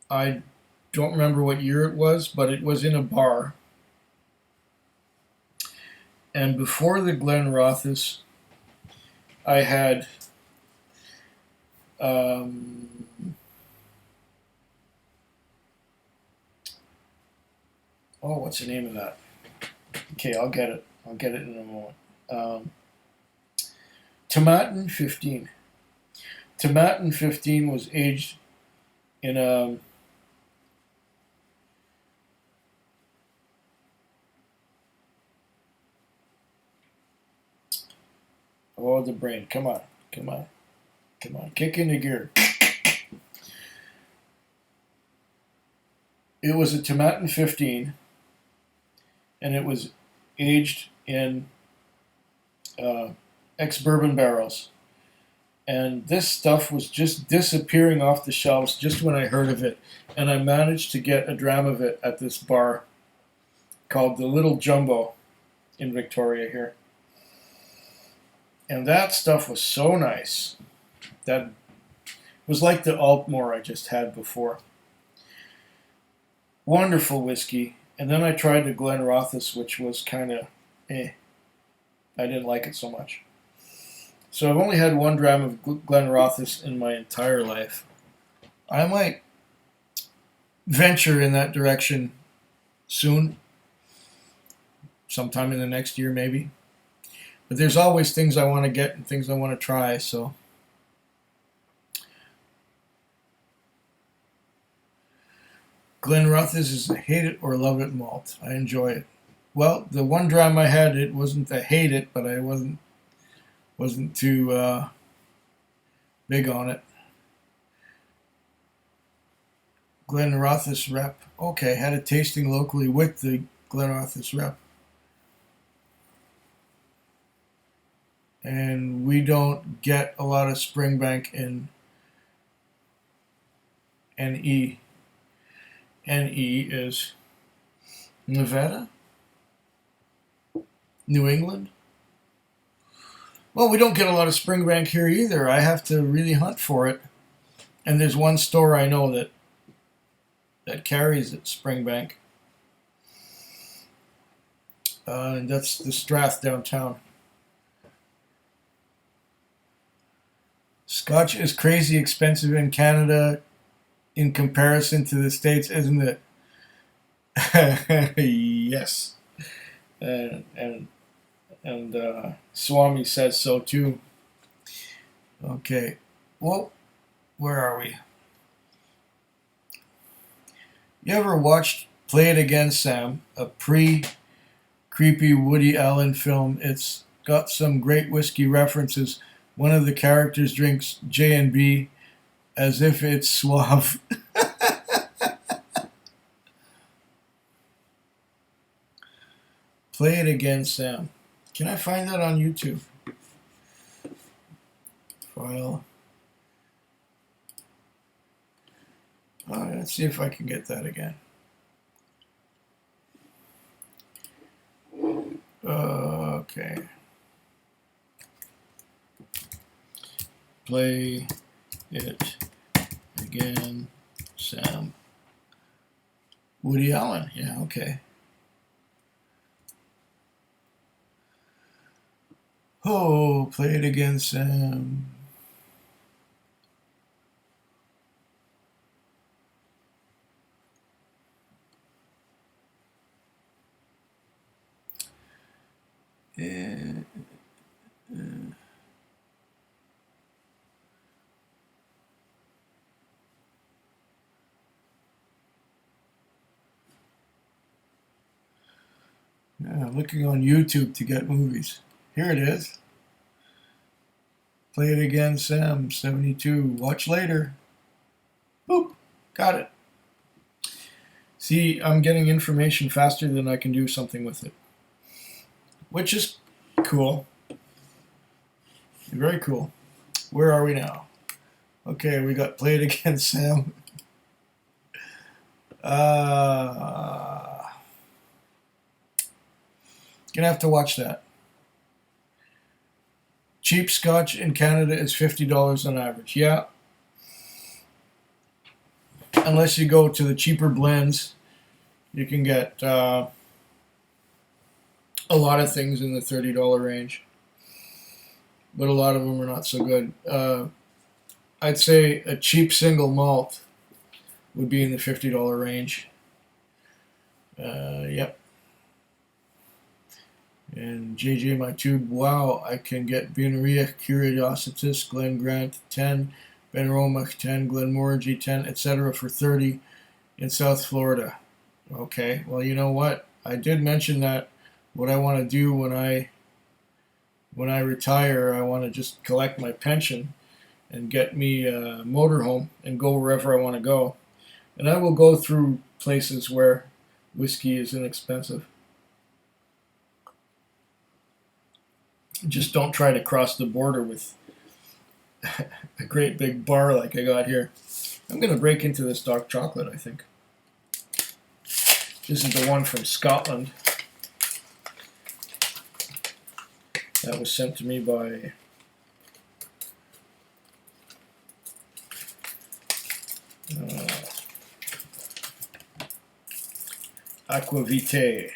I don't remember what year it was, but it was in a bar. And before the Glenrothes, I had what's the name of that? Okay, I'll get it. I'll get it in a moment. Tomatin 15. Tomatin 15 was aged in a the brain. Come on. Kick into gear. It was a Tomatin 15, and it was aged in ex-bourbon barrels. And this stuff was just disappearing off the shelves just when I heard of it. And I managed to get a dram of it at this bar called the Little Jumbo in Victoria here. And that stuff was so nice. That was like the Altmore I just had before. Wonderful whiskey. And then I tried the Glenrothes, which was kind of I didn't like it so much. So I've only had one dram of Glenrothes in my entire life. I might venture in that direction soon. Sometime in the next year, maybe. But there's always things I want to get and things I want to try, so. Glenrothes is a hate it or love it malt. I enjoy it. Well, the one dram I had, it wasn't a hate it, but I wasn't too big on it. Glenrothes rep. Okay, had a tasting locally with the Glenrothes rep. And we don't get a lot of Springbank in NE. NE is Nevada? New England? Well, we don't get a lot of Springbank here either. I have to really hunt for it. And there's one store I know that carries it, Springbank. And that's the Strath downtown. Scotch is crazy expensive in Canada in comparison to the States, isn't it? Yes. And Swami says so too. Okay. Well, where are we? You ever watched Play It Again, Sam? A pre-creepy Woody Allen film. It's got some great whiskey references. One of the characters drinks J&B as if it's suave. Play It Again, Sam. Can I find that on YouTube? File. Let's see if I can get that again. Okay. Play It Again, Sam. Woody Allen. Yeah, okay. Oh, Play It Again, Sam. Yeah, looking on YouTube to get movies. Here it is. Play It Again, Sam, 72. Watch later. Boop. Got it. See, I'm getting information faster than I can do something with it. Which is cool. Very cool. Where are we now? Okay, we got Play It Again, Sam. Gonna have to watch that. Cheap Scotch in Canada is $50 on average. Yeah. Unless you go to the cheaper blends, you can get a lot of things in the $30 range. But a lot of them are not so good. I'd say a cheap single malt would be in the $50 range. Yep. And JJ My Tube, wow, I can get Beaneria Curiositas, Glen Grant 10, Ben Romach 10, Glenmorangie 10, etc. for 30 in South Florida. Okay, well, you know what? I did mention that what I want to do when I retire, I want to just collect my pension and get me a motorhome and go wherever I want to go. And I will go through places where whiskey is inexpensive. Just don't try to cross the border with a great big bar like I got here. I'm going to break into this dark chocolate, I think. This is the one from Scotland. That was sent to me by Aquavite.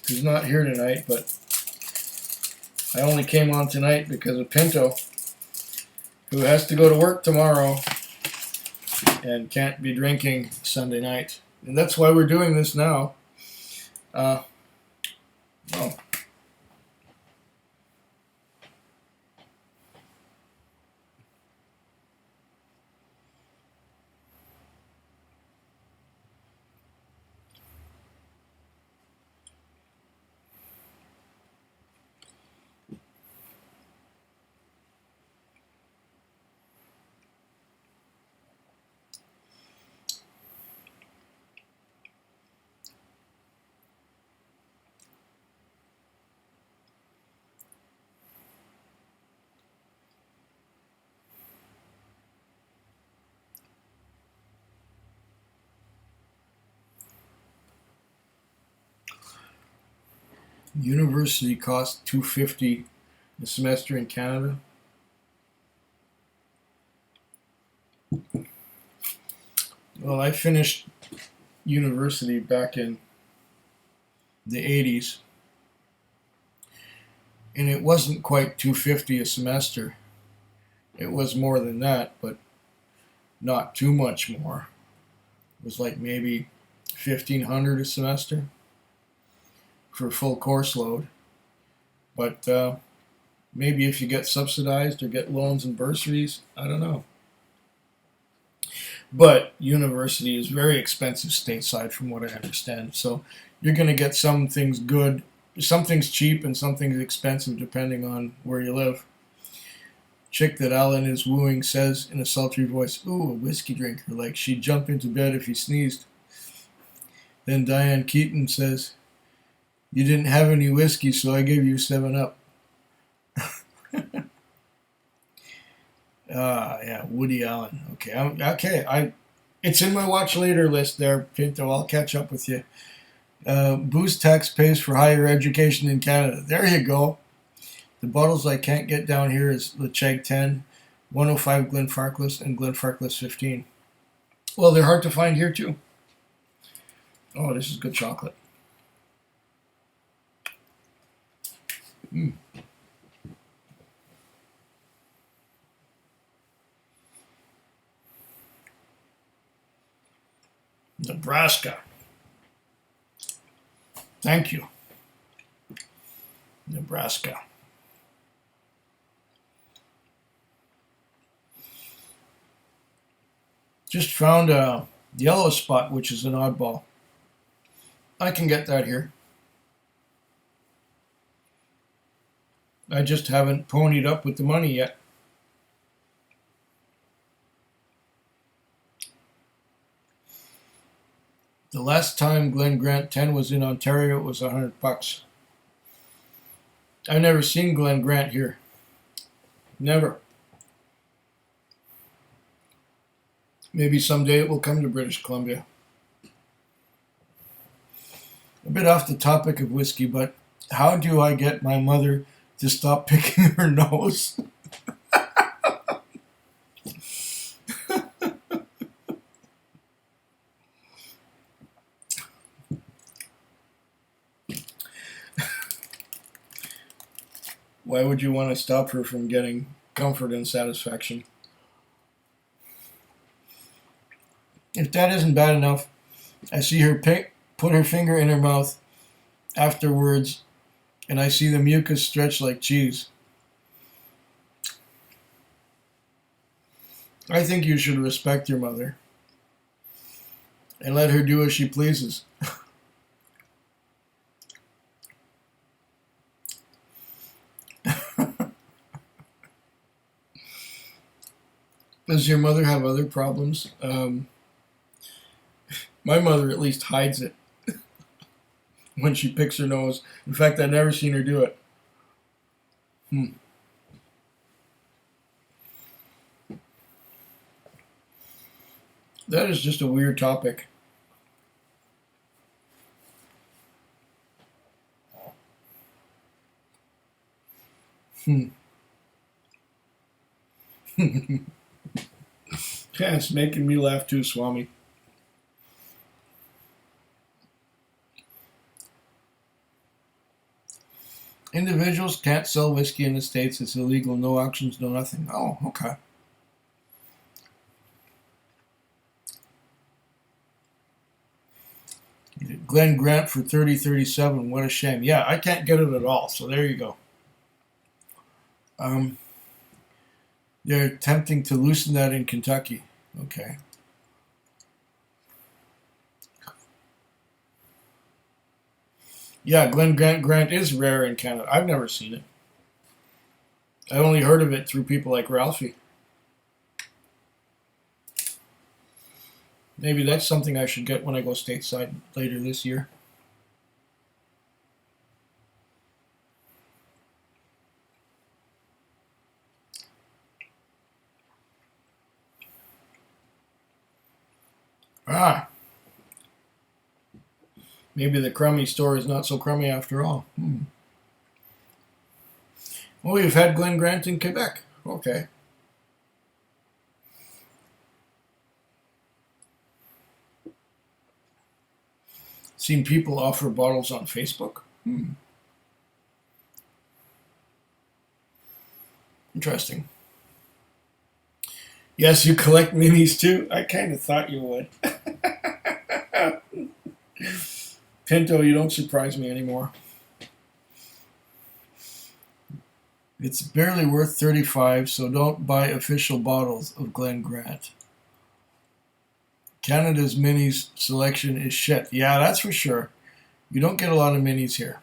He's not here tonight, but I only came on tonight because of Pinto, who has to go to work tomorrow and can't be drinking Sunday night. And that's why we're doing this now. Well, university costs $250 a semester in Canada. Well, I finished university back in the 80s, and it wasn't quite $250 a semester. It was more than that, but not too much more. It was like maybe $1,500 a semester for a full course load. But maybe if you get subsidized or get loans and bursaries, I don't know. But university is very expensive stateside, from what I understand. So you're going to get some things good, some things cheap, and some things expensive depending on where you live. Chick that Alan is wooing says in a sultry voice, "Ooh, a whiskey drinker, like she'd jump into bed if he sneezed." Then Diane Keaton says, "You didn't have any whiskey, so I gave you 7-Up." Yeah, Woody Allen. Okay. It's in my watch later list there, Pinto. I'll catch up with you. Booze tax pays for higher education in Canada. There you go. The bottles I can't get down here is Lecheg 10, 105 Glenfarclas, and Glenfarclas 15. Well, they're hard to find here too. Oh, this is good chocolate. Nebraska. Thank you. Nebraska. Just found a yellow spot, which is an oddball. I can get that here. I just haven't ponied up with the money yet. The last time Glen Grant 10 was in Ontario, it was $100. I've never seen Glen Grant here. Never. Maybe someday it will come to British Columbia. A bit off the topic of whiskey, but how do I get my mother to stop picking her nose? Why would you want to stop her from getting comfort and satisfaction? If that isn't bad enough, I see her put her finger in her mouth afterwards, and I see the mucus stretch like cheese. I think you should respect your mother and let her do as she pleases. Does your mother have other problems? My mother at least hides it when she picks her nose. In fact, I've never seen her do it. That is just a weird topic. Yeah, it's making me laugh too, Swami. Individuals can't sell whiskey in the States. It's illegal. No auctions, no nothing. Oh, okay. Glen Grant for 30.37. What a shame. Yeah, I can't get it at all. So there you go. They're attempting to loosen that in Kentucky. Okay. Yeah, Glen Grant is rare in Canada. I've never seen it. I only heard of it through people like Ralphie. Maybe that's something I should get when I go stateside later this year. Maybe the crummy store is not so crummy after all. Oh, you've had Glen Grant in Quebec. Okay. Seen people offer bottles on Facebook. Interesting. Yes, you collect minis too? I kind of thought you would. Pinto, you don't surprise me anymore. It's barely worth $35, so don't buy official bottles of Glen Grant. Canada's minis selection is shit. Yeah, that's for sure. You don't get a lot of minis here.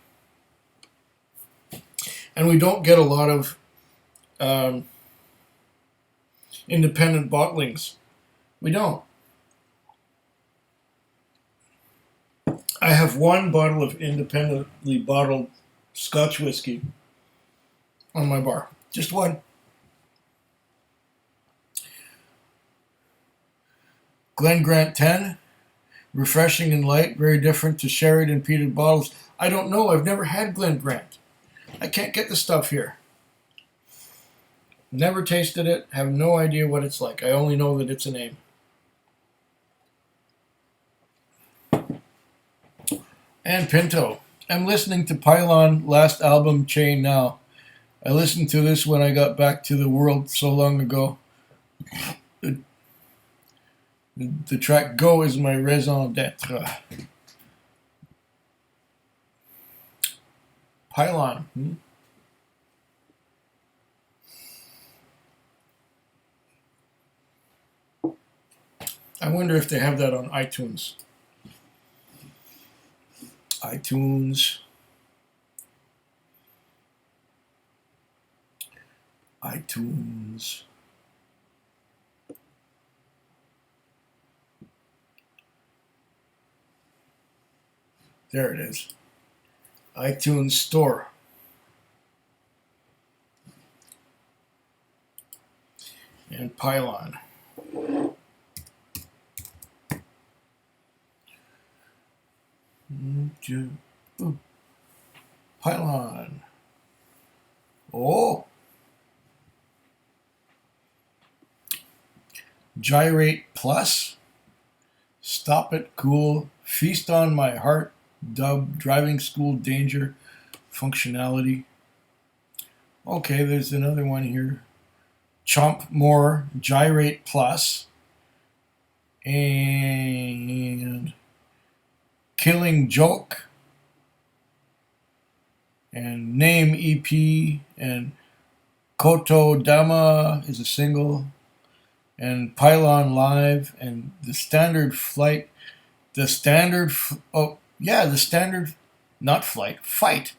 And we don't get a lot of independent bottlings. We don't. I have one bottle of independently bottled Scotch whiskey on my bar. Just one. Glen Grant 10. Refreshing and light. Very different to Sheridan peated bottles. I don't know. I've never had Glen Grant. I can't get the stuff here. Never tasted it. Have no idea what it's like. I only know that it's a name. And Pinto. I'm listening to Pylon last album, Chain, now. I listened to this when I got back to the world so long ago. The track Go is my raison d'etre. Pylon. I wonder if they have that on iTunes. iTunes. There it is. iTunes Store. And Pylon. Pylon. Oh. Gyrate Plus. Stop It Cool. Feast on My Heart. Dub. Driving School Danger. Functionality. Okay, there's another one here. Chomp More. Gyrate Plus. And Killing Joke. And Name EP. And Koto Dama is a single. And Pylon Live. And the Standard Flight. The Standard... the Standard... Not Flight. Fight.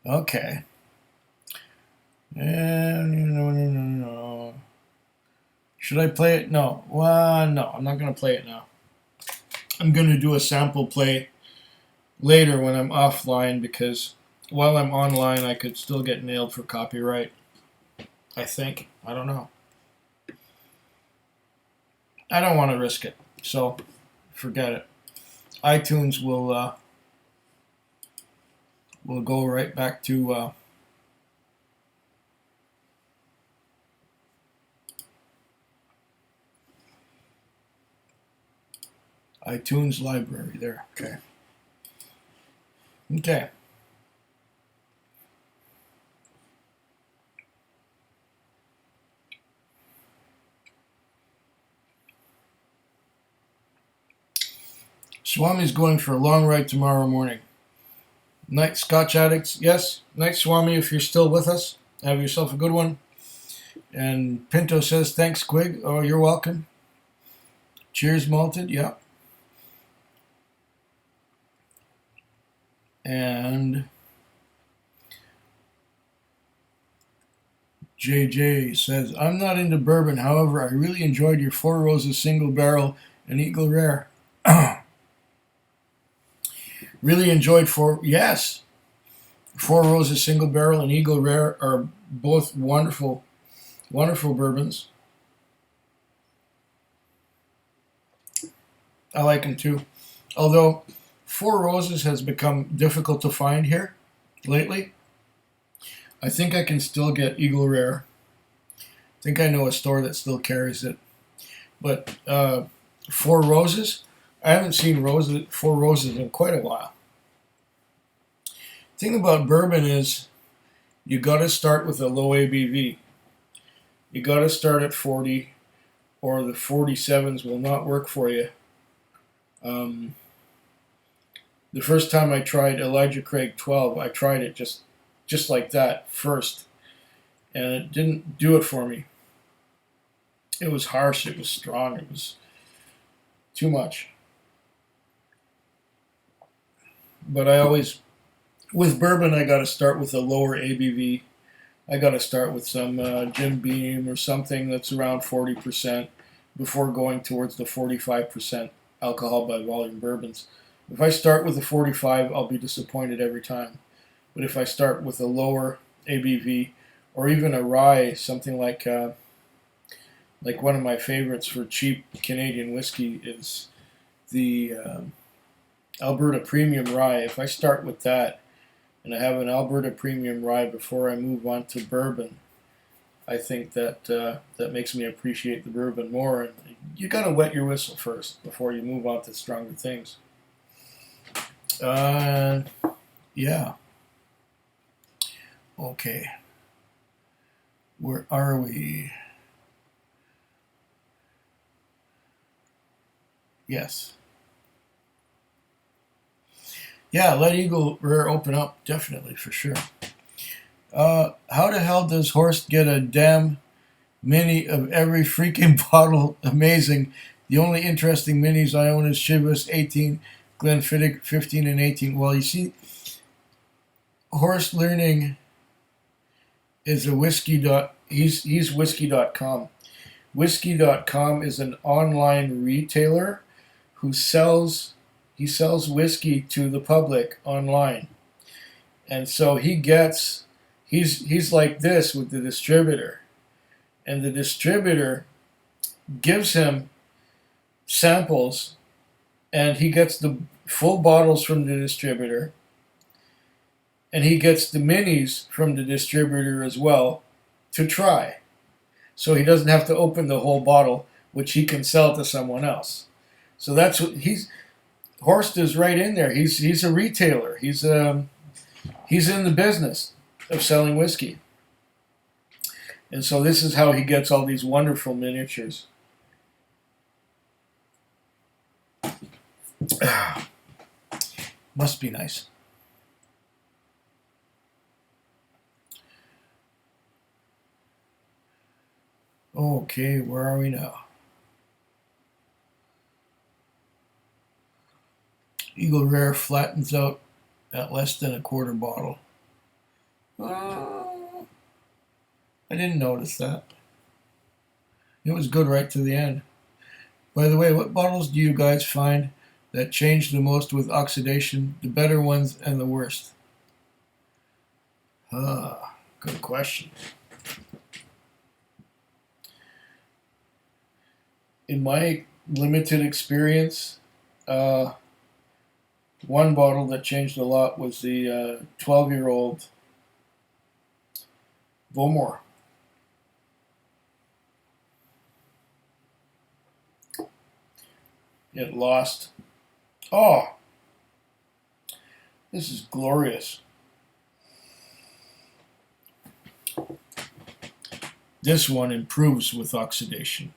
Okay. And... No. Should I play it? No. Well, no. I'm not going to play it now. I'm going to do a sample play later when I'm offline, because while I'm online I could still get nailed for copyright. I think. I don't know. I don't want to risk it, so forget it. iTunes will go right back to iTunes library there. Okay. Swami's going for a long ride tomorrow morning. Night, Scotch addicts. Yes, night, Swami, if you're still with us. Have yourself a good one. And Pinto says, thanks, Quig. Oh, you're welcome. Cheers, malted. Yeah. And JJ says, I'm not into bourbon. However, I really enjoyed your Four Roses single barrel and Eagle Rare. Really enjoyed Four Roses single barrel and Eagle Rare are both wonderful, wonderful bourbons. I like them too. Although Four Roses has become difficult to find here lately, I think I can still get Eagle Rare. I think I know a store that still carries it. But Four Roses, I haven't seen Four Roses in quite a while. The thing about bourbon is you got to start with a low ABV. You got to start at 40, or the 47s will not work for you. The first time I tried Elijah Craig 12, I tried it just like that first, and it didn't do it for me. It was harsh, it was strong, it was too much. But I always, with bourbon, I got to start with a lower ABV. I got to start with some Jim Beam or something that's around 40% before going towards the 45% alcohol by volume bourbons. If I start with a 45, I'll be disappointed every time. But if I start with a lower ABV or even a rye, something like one of my favorites for cheap Canadian whiskey is the Alberta Premium Rye. If I start with that and I have an Alberta Premium Rye before I move on to bourbon, I think that that makes me appreciate the bourbon more. And you got to wet your whistle first before you move on to stronger things. Yeah. Okay. Where are we? Yes. Yeah, let Eagle Rare open up, definitely, for sure. How the hell does Horst get a damn mini of every freaking bottle? Amazing. The only interesting minis I own is Chivas 18, Glenfiddich 15 and 18. Well, you see, Horst Learning is a he's whiskey.com. Whiskey.com is an online retailer who sells whiskey to the public online. And so he's like this with the distributor. And the distributor gives him samples and he gets the full bottles from the distributor. And he gets the minis from the distributor as well to try. So he doesn't have to open the whole bottle, which he can sell to someone else. So that's what Horst is right in there. He's a retailer. He's in the business of selling whiskey. And so this is how he gets all these wonderful miniatures. Must be nice. Okay, where are we now? Eagle Rare flattens out at less than a quarter bottle. I didn't notice that. It was good right to the end. By the way, what bottles do you guys find that change the most with oxidation? The better ones and the worst? Good question. In my limited experience, one bottle that changed a lot was the 12-year-old Bowmore. It lost. Oh, this is glorious. This one improves with oxidation.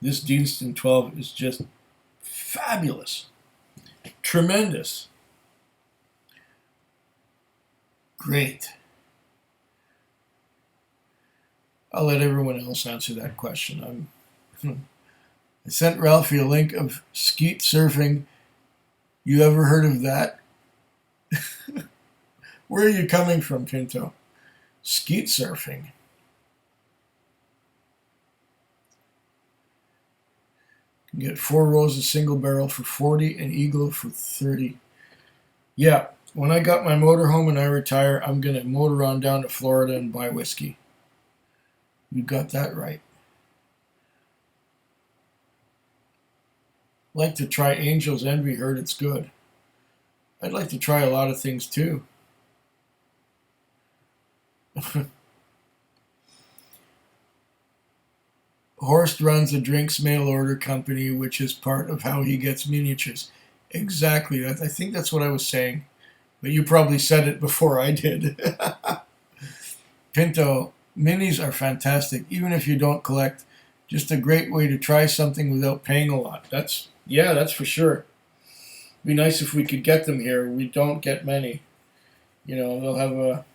This Deanston 12 is just fabulous. Tremendous. Great. I'll let everyone else answer that question. I sent Ralphie a link of skeet surfing. You ever heard of that? Where are you coming from, Pinto? Skeet surfing. You can get 4 rows of single barrel for 40 and Eagle for 30. Yeah, when I got my motorhome and I retire, I'm going to motor on down to Florida and buy whiskey. You got that right. Like to try Angel's Envy, heard it's good. I'd like to try a lot of things too. Horst runs a drinks mail order company, which is part of how he gets miniatures. Exactly. I think that's what I was saying. But you probably said it before I did. Pinto, minis are fantastic, even if you don't collect. Just a great way to try something without paying a lot. That's for sure. It'd be nice if we could get them here. We don't get many. You know, they'll have a...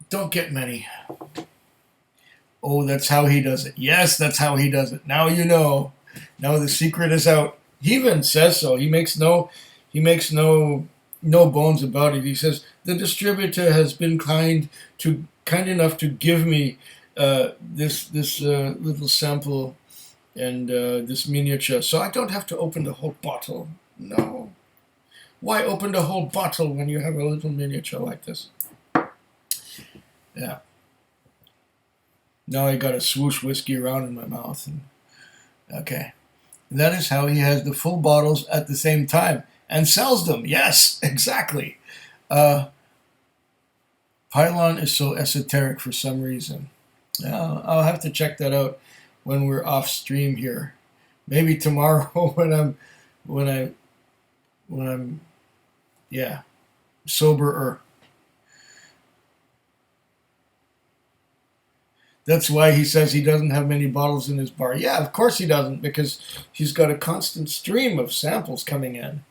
Don't get many. Oh, that's how he does it. Yes, that's how he does it. Now you know. Now the secret is out. He even says so. He makes no bones about it. He says the distributor has been kind enough to give me this little sample and this miniature, so I don't have to open the whole bottle. No. Why open the whole bottle when you have a little miniature like this? Yeah. Now I got a swoosh whiskey around in my mouth. Okay. That is how he has the full bottles at the same time and sells them. Yes, exactly. Uh, Pylon is so esoteric for some reason. I'll have to check that out when we're off stream here. Maybe tomorrow when I'm yeah, soberer. That's why he says he doesn't have many bottles in his bar. Yeah, of course he doesn't, because he's got a constant stream of samples coming in.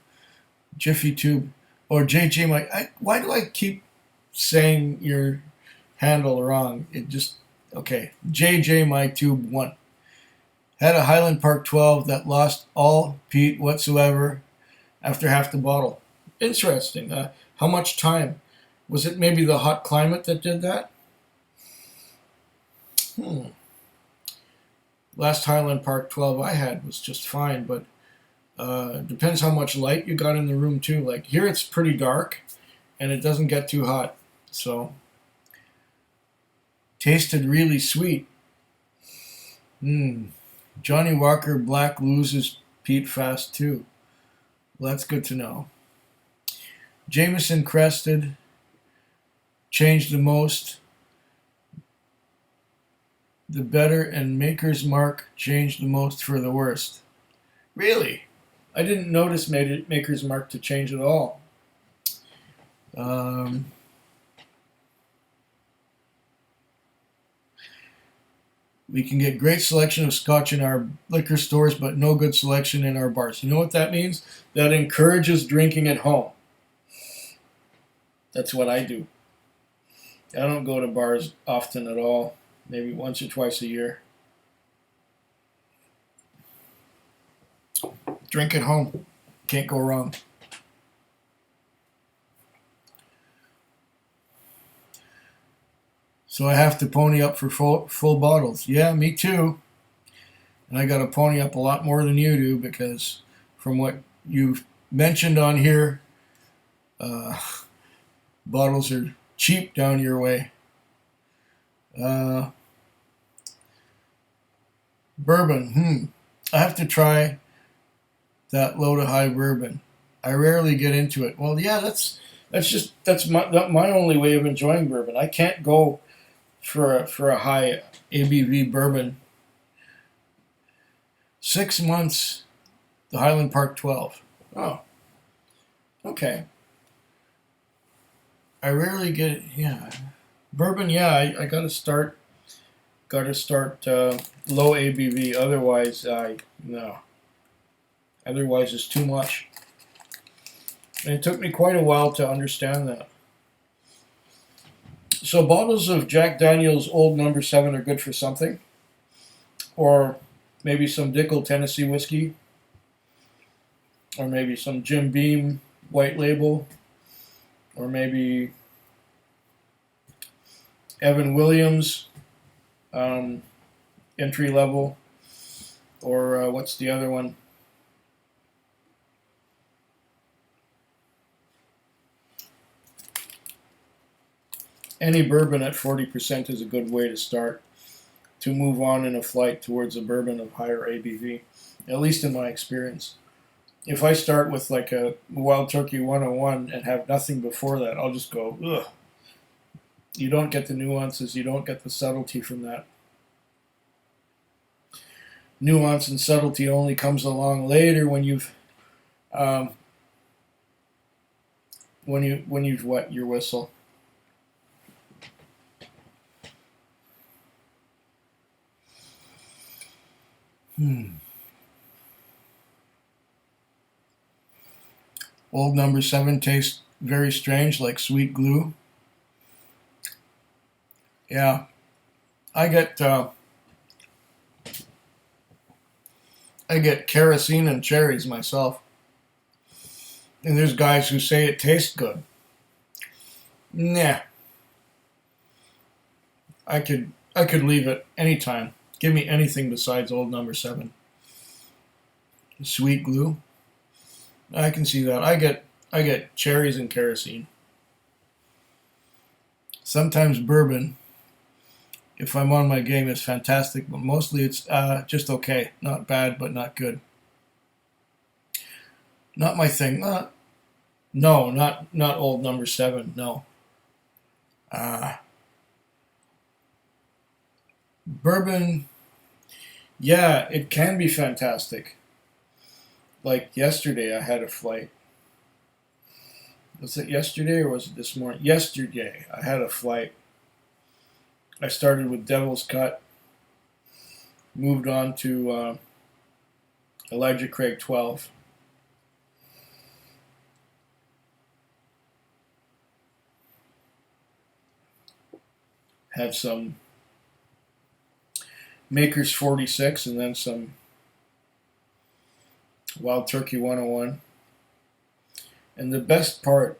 Jiffy Tube or JJ Mike. Why do I keep saying your handle wrong? It just okay. JJ My Tube 1 had a Highland Park 12 that lost all peat whatsoever after half the bottle. Interesting. How much time? Was it maybe the hot climate that did that? Last Highland Park 12 I had was just fine, but depends how much light you got in the room too. Like here it's pretty dark and it doesn't get too hot. So tasted really sweet. Johnny Walker Black loses peat fast too. Well, that's good to know. Jameson Crested changed the most. The better, and Maker's Mark changed the most for the worst. Really? I didn't notice Maker's Mark to change at all. We can get great selection of Scotch in our liquor stores, but no good selection in our bars. You know what that means? That encourages drinking at home. That's what I do. I don't go to bars often at all. Maybe once or twice a year. Drink at home. Can't go wrong. So I have to pony up for full bottles. Yeah, me too. And I got to pony up a lot more than you do, because from what you've mentioned on here, bottles are cheap down your way. Bourbon. I have to try that low to high bourbon. I rarely get into it. Well, yeah, that's my only way of enjoying bourbon. I can't go for a high ABV bourbon. 6 months, the Highland Park 12. Oh, okay. I rarely get it. Yeah, bourbon. Yeah, I gotta start low ABV. Otherwise, no. Otherwise, it's too much. And it took me quite a while to understand that. So bottles of Jack Daniel's Old Number 7 are good for something. Or maybe some Dickel Tennessee whiskey. Or maybe some Jim Beam White Label. Or maybe Evan Williams entry level. Or what's the other one? Any bourbon at 40% is a good way to start, to move on in a flight towards a bourbon of higher ABV, at least in my experience. If I start with like a Wild Turkey 101 and have nothing before that, I'll just go, ugh. You don't get the nuances, you don't get the subtlety from that. Nuance and subtlety only comes along later when you've wet your whistle. Old Number 7 tastes very strange, like sweet glue. Yeah. I get I get kerosene and cherries myself, and there's guys who say it tastes good. Nah, I could leave it anytime. Give me anything besides old number 7. Sweet glue. I can see that. I get cherries and kerosene. Sometimes bourbon, if I'm on my game, is fantastic, but mostly it's just okay. Not bad, but not good. Not my thing. No, not old number 7. No. Uh, Bourbon, yeah, it can be fantastic. Like yesterday, I had a flight. Was it yesterday or was it this morning? Yesterday, I had a flight. I started with Devil's Cut, moved on to Elijah Craig 12. Had some Maker's 46 and then some Wild Turkey 101. And the best part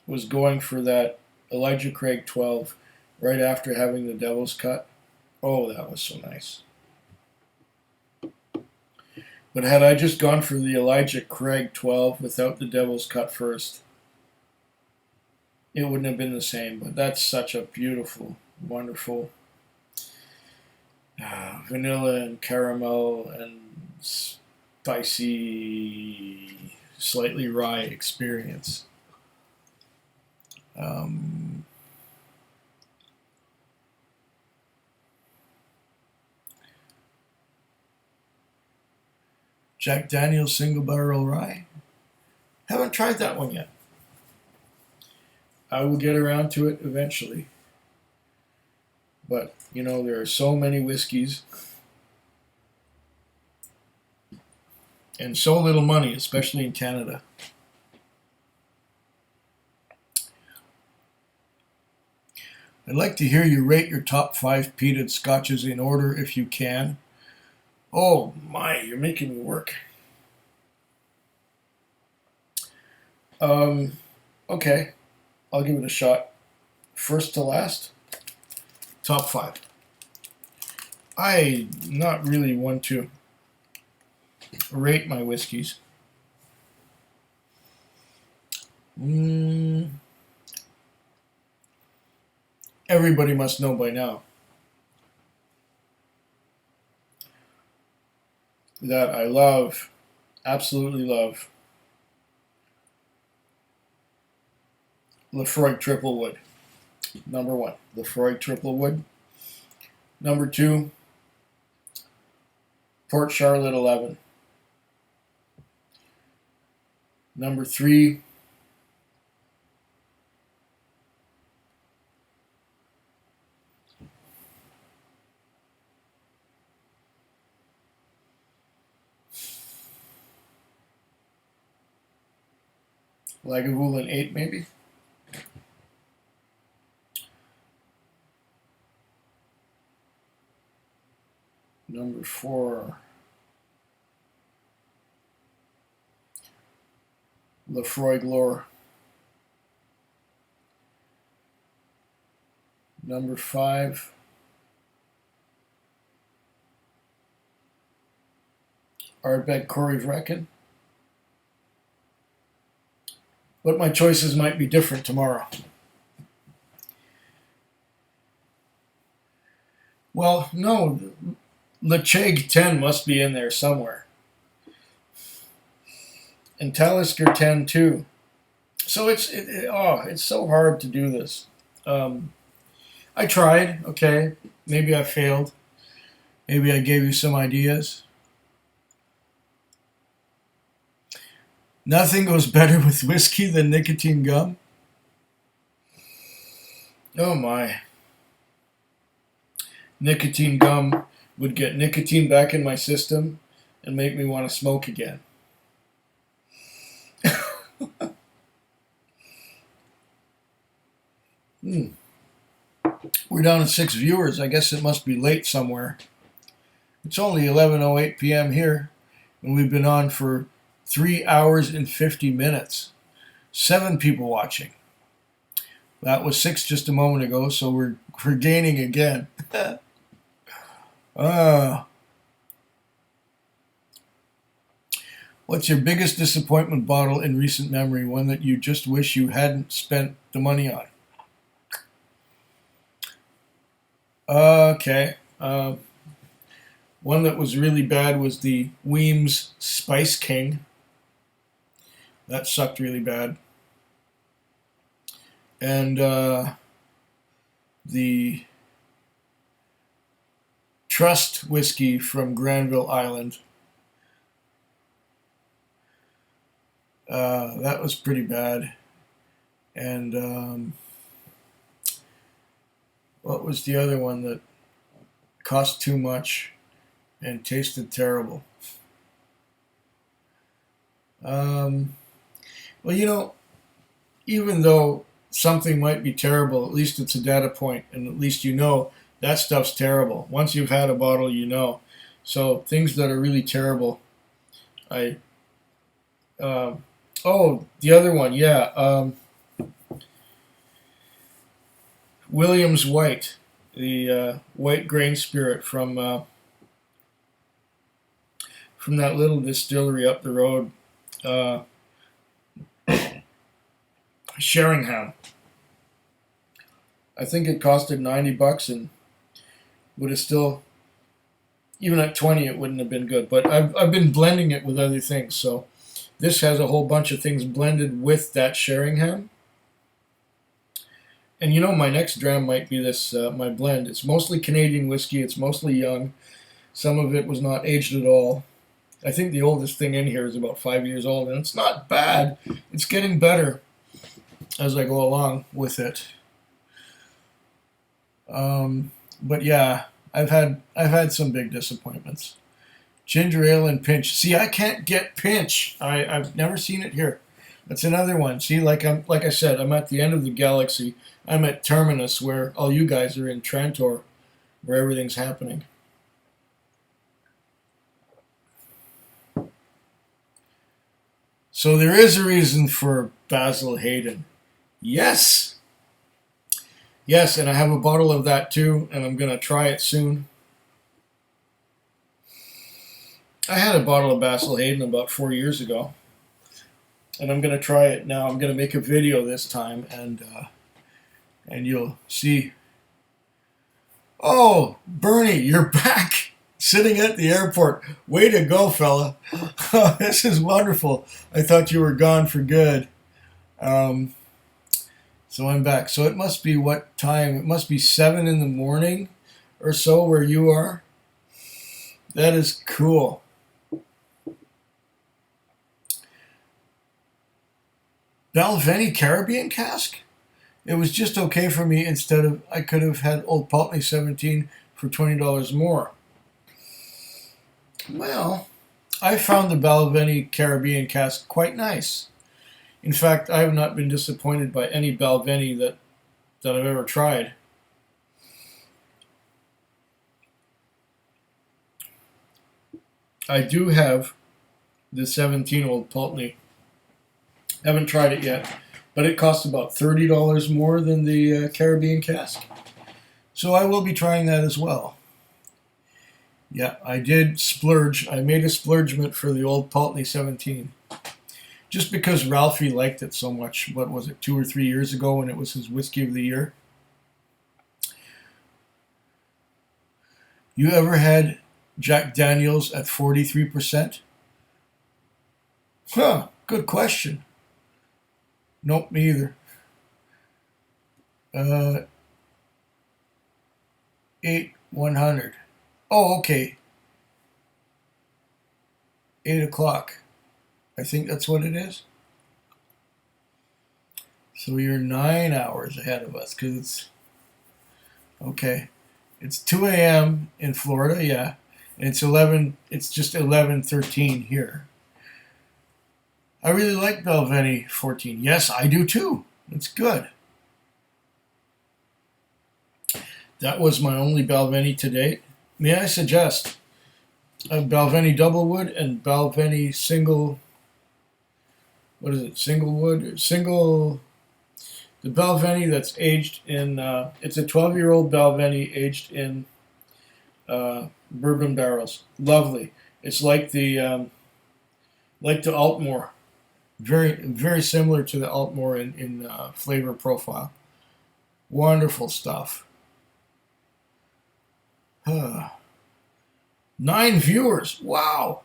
was going for that Elijah Craig 12 right after having the Devil's Cut. Oh, that was so nice. But had I just gone for the Elijah Craig 12 without the Devil's Cut first, it wouldn't have been the same. But that's such a beautiful, wonderful vanilla and caramel and spicy, slightly rye experience. Jack Daniel's Single Barrel Rye. Haven't tried that one yet. I will get around to it eventually. But, there are so many whiskeys and so little money, especially in Canada. I'd like to hear you rate your top 5 peated scotches in order if you can. Oh my, you're making me work. Okay, I'll give it a shot. First to last, top 5. I not really want to rate my whiskeys. Everybody must know by now that I love, absolutely love, Lefroy Triple Wood. Number 1, Lefroy Triple Wood. Number 2, Port Charlotte 11. Number 3, Lagavulin 8 maybe. Number 4, Lefroy Glore. Number 5, Ardbeg Corey Vrecken. But my choices might be different tomorrow. Well, no, Lecheg 10 must be in there somewhere. And Talisker 10 too. So it's so hard to do this. I tried, okay. Maybe I failed. Maybe I gave you some ideas. Nothing goes better with whiskey than nicotine gum. Oh my. Nicotine gum would get nicotine back in my system and make me want to smoke again. We're down to 6 viewers. I guess it must be late somewhere. It's only 11:08 p.m. here, and we've been on for 3 hours and 50 minutes. 7 people watching. That was 6 just a moment ago, so we're gaining again. What's your biggest disappointment bottle in recent memory? One that you just wish you hadn't spent the money on? Okay. One that was really bad was the Weems Spice King. That sucked really bad. And the Trust whiskey from Granville Island. That was pretty bad. And what was the other one that cost too much and tasted terrible? Well, even though something might be terrible, at least it's a data point, and at least you know that stuff's terrible. Once you've had a bottle, you know. So things that are really terrible, the other one, yeah. Williams White, the white grain spirit from that little distillery up the road, Sheringham. I think it costed $90 and would have still, even at 20, it wouldn't have been good. But I've been blending it with other things, so this has a whole bunch of things blended with that Sheringham. And my next dram might be this, my blend. It's mostly Canadian whiskey. It's mostly young. Some of it was not aged at all. I think the oldest thing in here is about 5 years old, and it's not bad. It's getting better as I go along with it. But yeah, I've had some big disappointments. Ginger ale and pinch. See, I can't get pinch. I've never seen it here. That's another one. See, like I said, I'm at the end of the galaxy. I'm at Terminus, where all you guys are in Trantor, where everything's happening. So there is a reason for Basil Hayden. Yes! Yes, and I have a bottle of that too, and I'm going to try it soon. I had a bottle of Basil Hayden about 4 years ago, and I'm going to try it now. I'm going to make a video this time, and you'll see. Oh, Bernie, you're back, sitting at the airport. Way to go, fella. This is wonderful. I thought you were gone for good. So I'm back. So it must be what time? It must be 7 in the morning or so where you are. That is cool. Balvenie Caribbean cask? It was just okay for me. I could have had Old Pulteney 17 for $20 more. Well, I found the Balvenie Caribbean cask quite nice. In fact, I have not been disappointed by any Balvenie that I've ever tried. I do have the 17 Old Pulteney. Haven't tried it yet, but it costs about $30 more than the Caribbean cask. So I will be trying that as well. Yeah, I did splurge. I made a splurgement for the Old Pulteney 17. Just because Ralphie liked it so much. What was it, 2 or 3 years ago when it was his Whiskey of the Year? You ever had Jack Daniels at 43%? Huh, good question. Nope, me either. 100. Oh, okay. 8 o'clock. I think that's what it is. So you're 9 hours ahead of us, because it's... Okay. It's 2 a.m. in Florida, yeah. And it's just 11:13 here. I really like Balvenie 14. Yes, I do too. It's good. That was my only Balvenie to date. May I suggest a Balvenie double wood and Balvenie single, what is it, single wood? Single, the Balvenie that's aged in, it's a 12-year-old Balvenie aged in bourbon barrels. Lovely. It's like the Altmore. Very, very similar to the Altmore in flavor profile. Wonderful stuff. 9 viewers. Wow.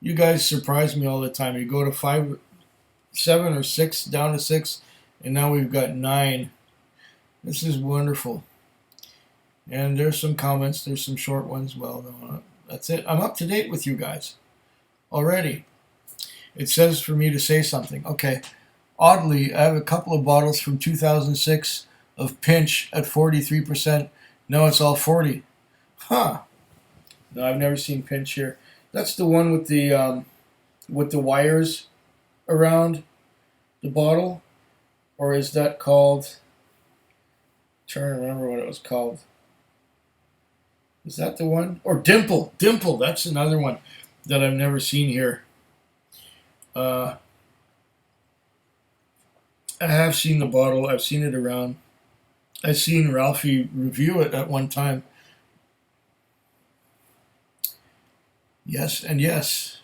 You guys surprise me all the time. You go to 5, 7, or 6, down to 6, and now we've got 9. This is wonderful. And there's some comments. There's some short ones. Well, no, that's it. I'm up to date with you guys already. It says for me to say something. Okay. Oddly, I have a couple of bottles from 2006 of Pinch at 43%. Now it's all 40. Huh. No, I've never seen Pinch here. That's the one with the wires around the bottle, or is that called? I'm trying to remember what it was called. Is that the one? Or Dimple? Dimple. That's another one that I've never seen here. I have seen the bottle. I've seen it around. I've seen Ralphie review it at one time. Yes and yes.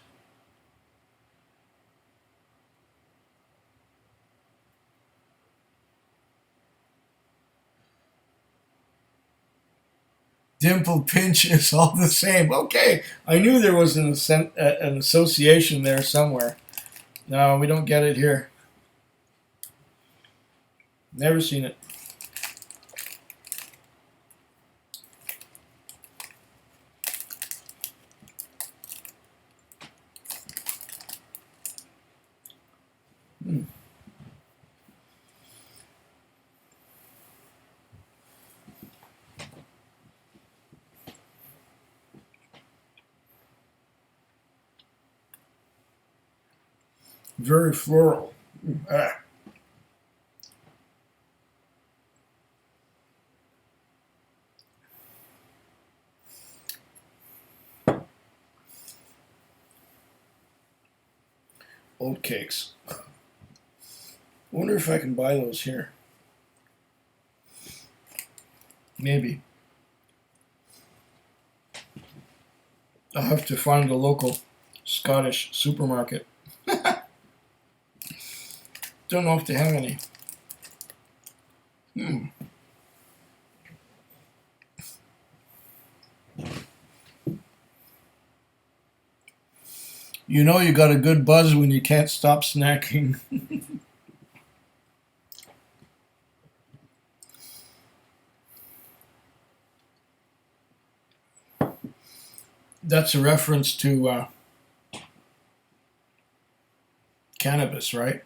Dimple Pinch is all the same. Okay, I knew there was an association there somewhere. No, we don't get it here. Never seen it. Very floral. Ah. Oat cakes. I wonder if I can buy those here. Maybe. I'll have to find a local Scottish supermarket. Don't know if they have any. You know you got a good buzz when you can't stop snacking. That's a reference to cannabis, right?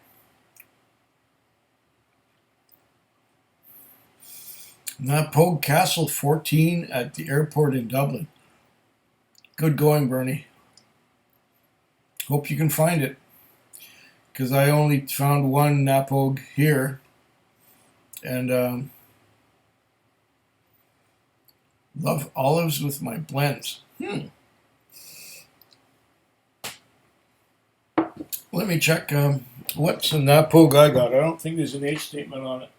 Pogue Castle 14 at the airport in Dublin. Good going, Bernie. Hope you can find it. Because I only found one Napogue here. And love olives with my blends. Let me check what's the Napogue I got. I don't think there's an age statement on it.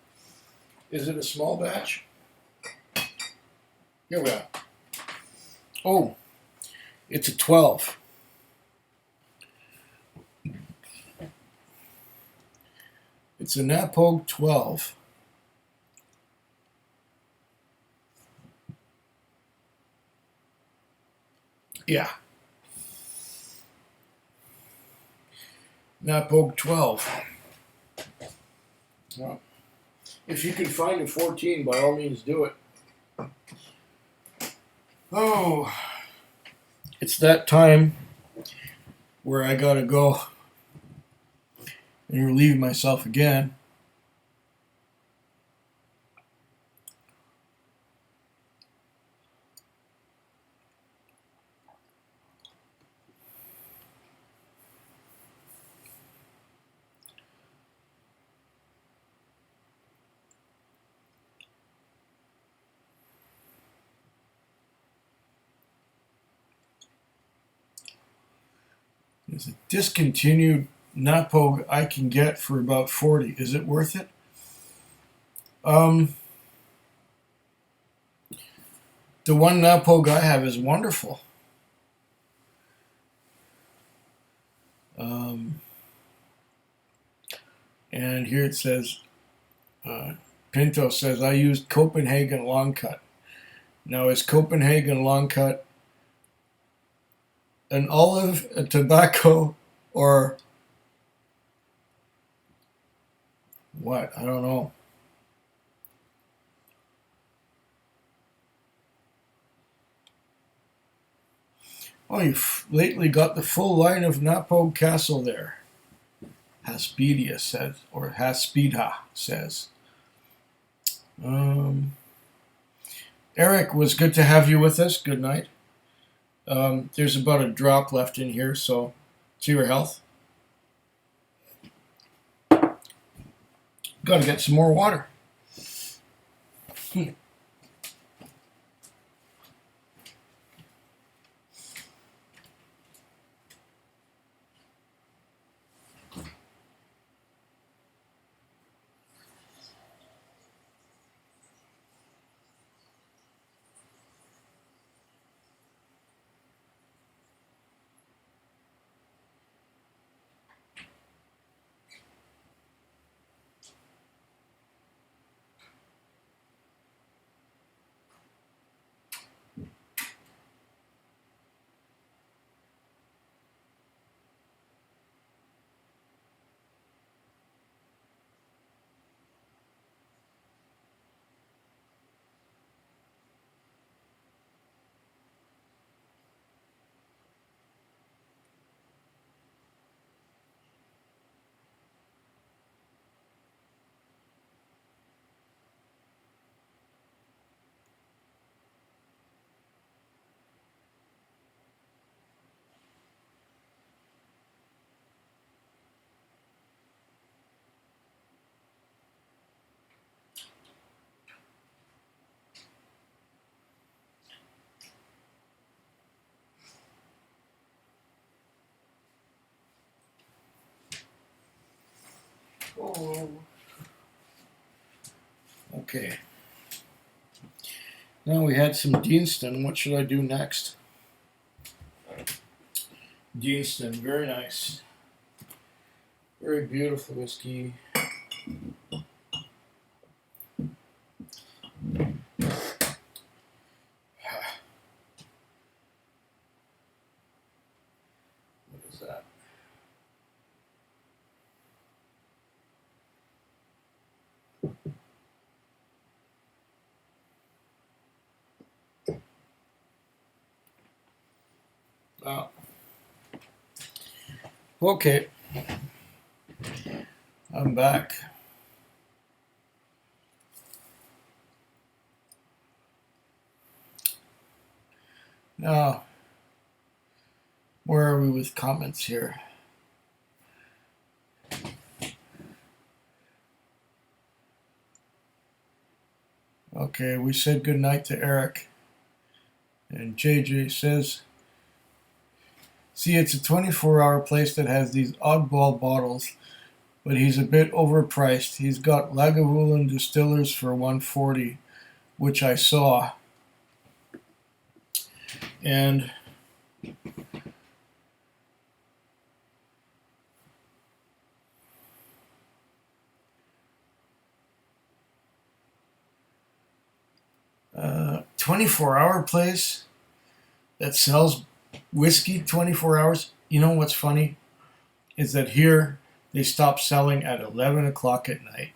Is it a small batch? Here we are. Oh, it's a 12. It's a Napogue 12. Yeah. Napogue 12. Well, if you can find a 14, by all means do it. Oh, it's that time where I gotta go and relieve myself again. There's a discontinued Napog I can get for about 40. Is it worth it? The one Napog I have is wonderful. And here it says, Pinto says, I used Copenhagen Long Cut. Now, is Copenhagen Long Cut an olive, a tobacco, or what? I don't know. Oh, you've lately got the full line of Napog Castle there. Haspedia says, or Haspida says. Eric, was good to have you with us. Good night. There's about a drop left in here, so to your health. Got to get some more water. Oh. Okay. Now we had some Deanston. What should I do next? Deanston, very nice. Very beautiful whiskey. What is that? Oh. Okay. I'm back. Now, where are we with comments here? Okay, we said goodnight to Eric. And JJ says, see, it's a 24-hour place that has these oddball bottles, but he's a bit overpriced. He's got Lagavulin Distillers for $140, which I saw. And a 24-hour place that sells whiskey 24 hours. You know what's funny is that here they stop selling at 11 o'clock at night.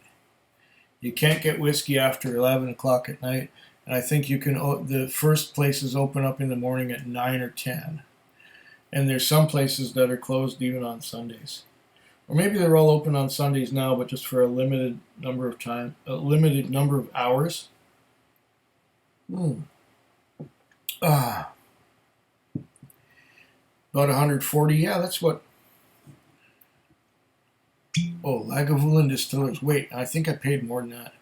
You can't get whiskey after 11 o'clock at night, and I think you can. The first places open up in the morning at 9 or 10, and there's some places that are closed even on Sundays, or maybe they're all open on Sundays now, but just for a limited number of hours. About 140, yeah, that's what. Oh, Lagavulin Distillers. Wait, I think I paid more than that.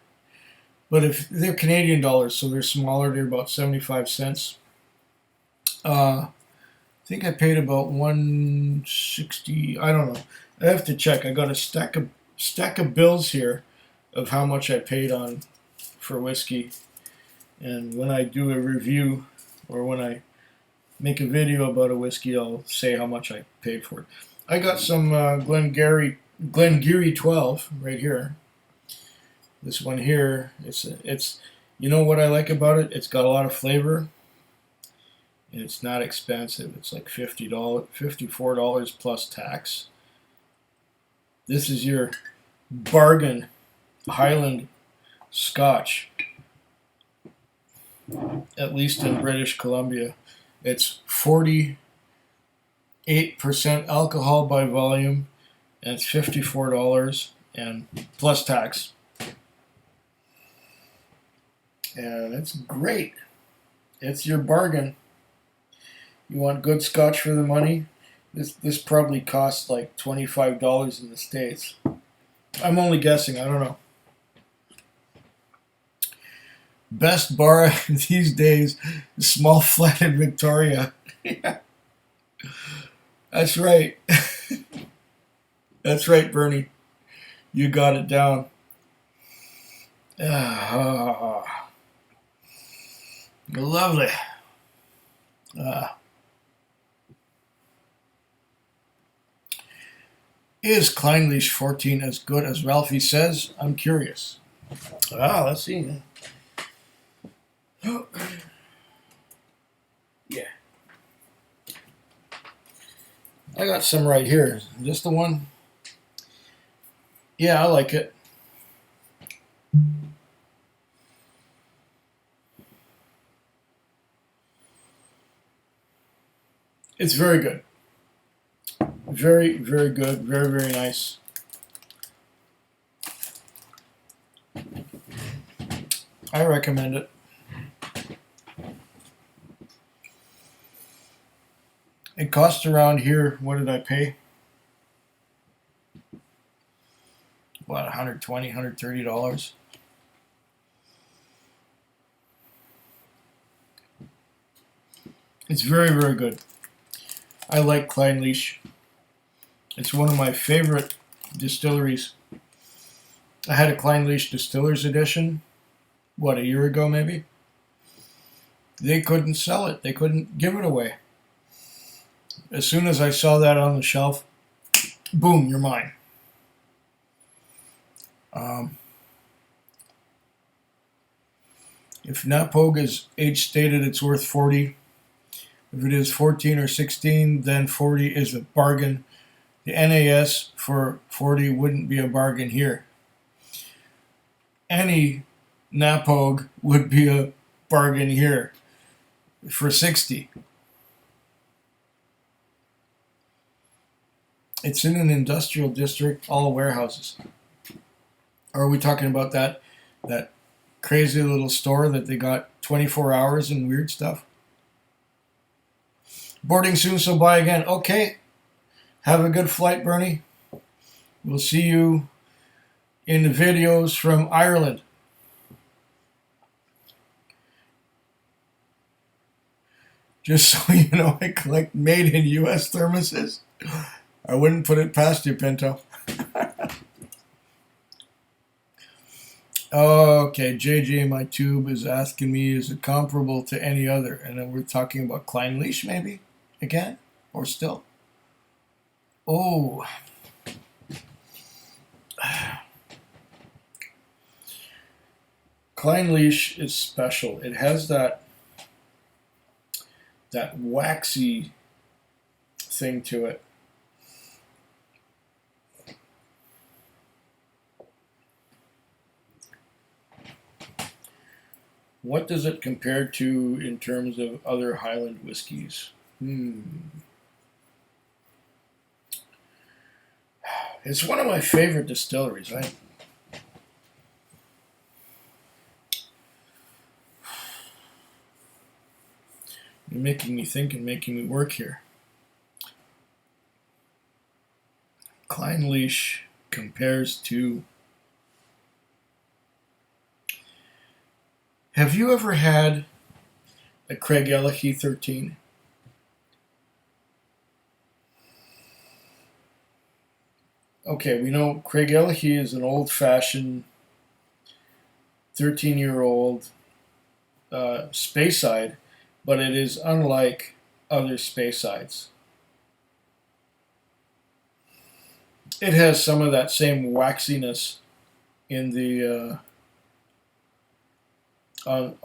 But if they're Canadian dollars, so they're smaller, they're about 75 cents. I think I paid about 160. I don't know. I have to check. I got a stack of bills here of how much I paid on for whiskey, and when I do a review or when I make a video about a whiskey, I'll say how much I paid for it. I got some Glengarry 12 right here. This one here, it's you know what I like about it? It's got a lot of flavor, and it's not expensive. It's like $54 plus tax. This is your bargain Highland Scotch, at least in British Columbia. It's 48% alcohol by volume, and it's $54 and plus tax. And it's great. It's your bargain. You want good Scotch for the money? This probably costs like $25 in the States. I'm only guessing. I don't know. Best bar these days, small flat in Victoria. Yeah. That's right. That's right, Bernie. You got it down. Lovely. Is Kleinlich 14 as good as Ralphie says? I'm curious. Let's see. Yeah. I got some right here. Is this the one? Yeah, I like it. It's very good. Very, very good. Very, very nice. I recommend it. It costs around here, what did I pay? What, $120, $130? It's very, very good. I like Kleinlich. It's one of my favorite distilleries. I had a Kleinlich Distillers Edition, what, a year ago maybe? They couldn't sell it. They couldn't give it away. As soon as I saw that on the shelf, boom, you're mine. If Napog is age stated, it's worth 40. If it is 14 or 16, then 40 is a bargain. The NAS for 40 wouldn't be a bargain here. Any Napog would be a bargain here for 60. It's in an industrial district, all warehouses. Or are we talking about that crazy little store that they got 24 hours and weird stuff? Boarding soon, so buy again. Okay. Have a good flight, Bernie. We'll see you in the videos from Ireland. Just so you know, I collect made in U.S. thermoses. I wouldn't put it past you, Pinto. Okay, JJ, my tube is asking me, is it comparable to any other? And then we're talking about Kleinlich, maybe? Again? Or still? Oh. Kleinlich is special. It has that waxy thing to it. What does it compare to in terms of other Highland whiskies? It's one of my favorite distilleries. You're making me think and making me work here. Kleinlich compares to... Have you ever had a Craig Ellachie 13? Okay, we know Craig Ellachie is an old-fashioned 13-year-old Speyside, but it is unlike other Speysides. It has some of that same waxiness in the on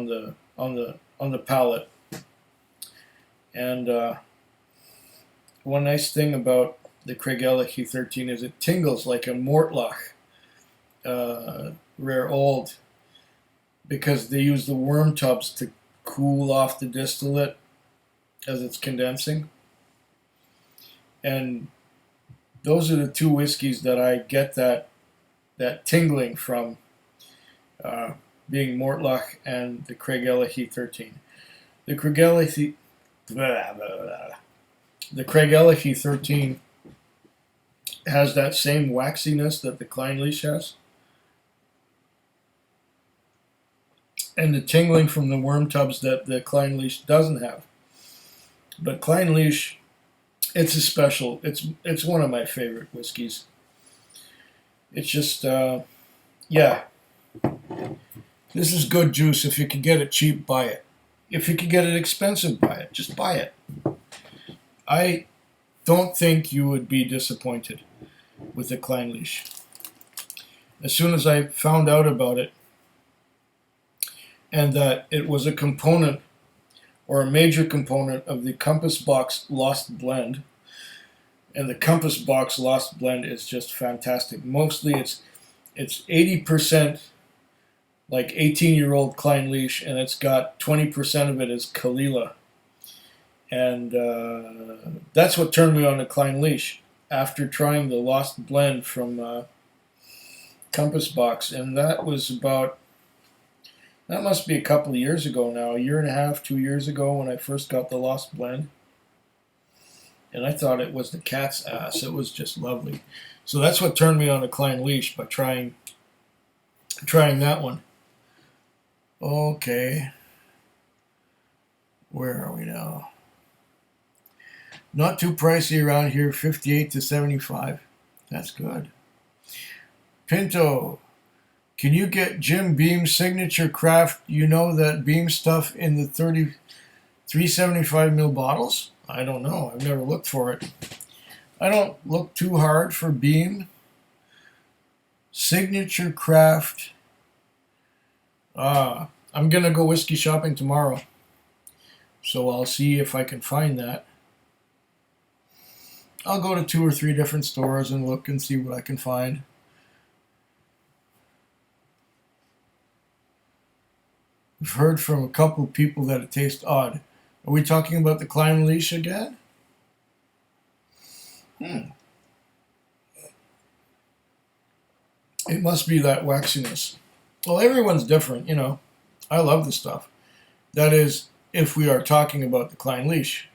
the palate. And one nice thing about the Craig Ellachie 13 is it tingles like a Mortlach rare old, because they use the worm tubs to cool off the distillate as it's condensing. And those are the two whiskeys that I get that tingling from, being Mortlach and the Craig Ellachie 13. The Craig Ellachie, the Craig Ellachie 13 has that same waxiness that the Clynelish has, and the tingling from the worm tubs that the Clynelish doesn't have. But Clynelish, it's a special. It's one of my favorite whiskeys. It's just, yeah. This is good juice. If you can get it cheap, buy it. If you can get it expensive, buy it. Just buy it. I don't think you would be disappointed with the Clynelish. As soon as I found out about it, and that it was a component, or a major component, of the Compass Box Lost Blend, and the Compass Box Lost Blend is just fantastic. Mostly it's 80% like 18-year-old Clynelish, and it's got 20% of it is Kalila. And that's what turned me on to Clynelish, after trying the Lost Blend from Compass Box. And that must be a couple of years ago now, a year and a half, 2 years ago, when I first got the Lost Blend. And I thought it was the cat's ass. It was just lovely. So that's what turned me on to Clynelish, by trying that one. Okay. Where are we now? Not too pricey around here, 58 to 75. That's good. Pinto, can you get Jim Beam's signature craft, you know, that Beam stuff, in the 375ml bottles? I don't know. I've never looked for it. I don't look too hard for Beam. Signature craft. I'm going to go whiskey shopping tomorrow, so I'll see if I can find that. I'll go to 2 or 3 different stores and look and see what I can find. I've heard from a couple of people that it tastes odd. Are we talking about the Clynelish again? It must be that waxiness. Well, everyone's different, you know. I love the stuff. That is, if we are talking about the Clynelish.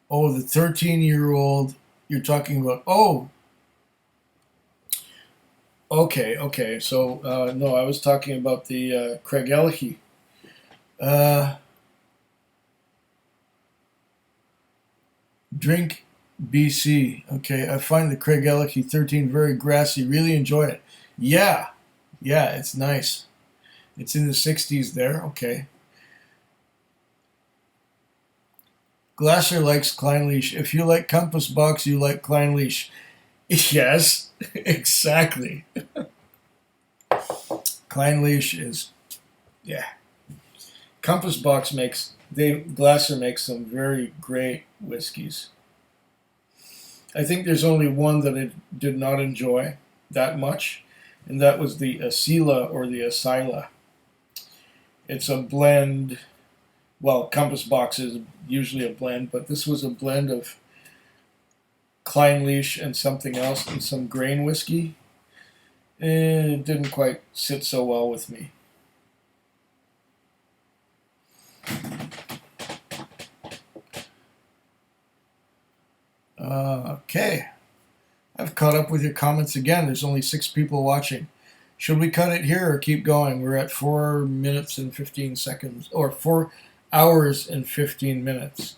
Oh, the 13-year-old you're talking about. Oh, okay. So, no, I was talking about the Craig Ellachie. Drink BC. Okay, I find the Craig Ellachie 13 very grassy. Really enjoy it. Yeah, it's nice. It's in the 60s there. Okay. Glasser likes Clynelish. If you like Compass Box, you like Clynelish. Yes, exactly. Clynelish is, yeah. Compass Box Glasser makes some very great whiskeys. I think there's only one that I did not enjoy that much, and that was the Asila, or the Asila. It's a blend. Well, Compass Box is usually a blend, but this was a blend of Clynelish and something else, and some grain whiskey. And it didn't quite sit so well with me. Okay. I've caught up with your comments again. There's only 6 people watching. Should we cut it here or keep going? We're at 4 minutes and 15 seconds, or 4 hours and 15 minutes.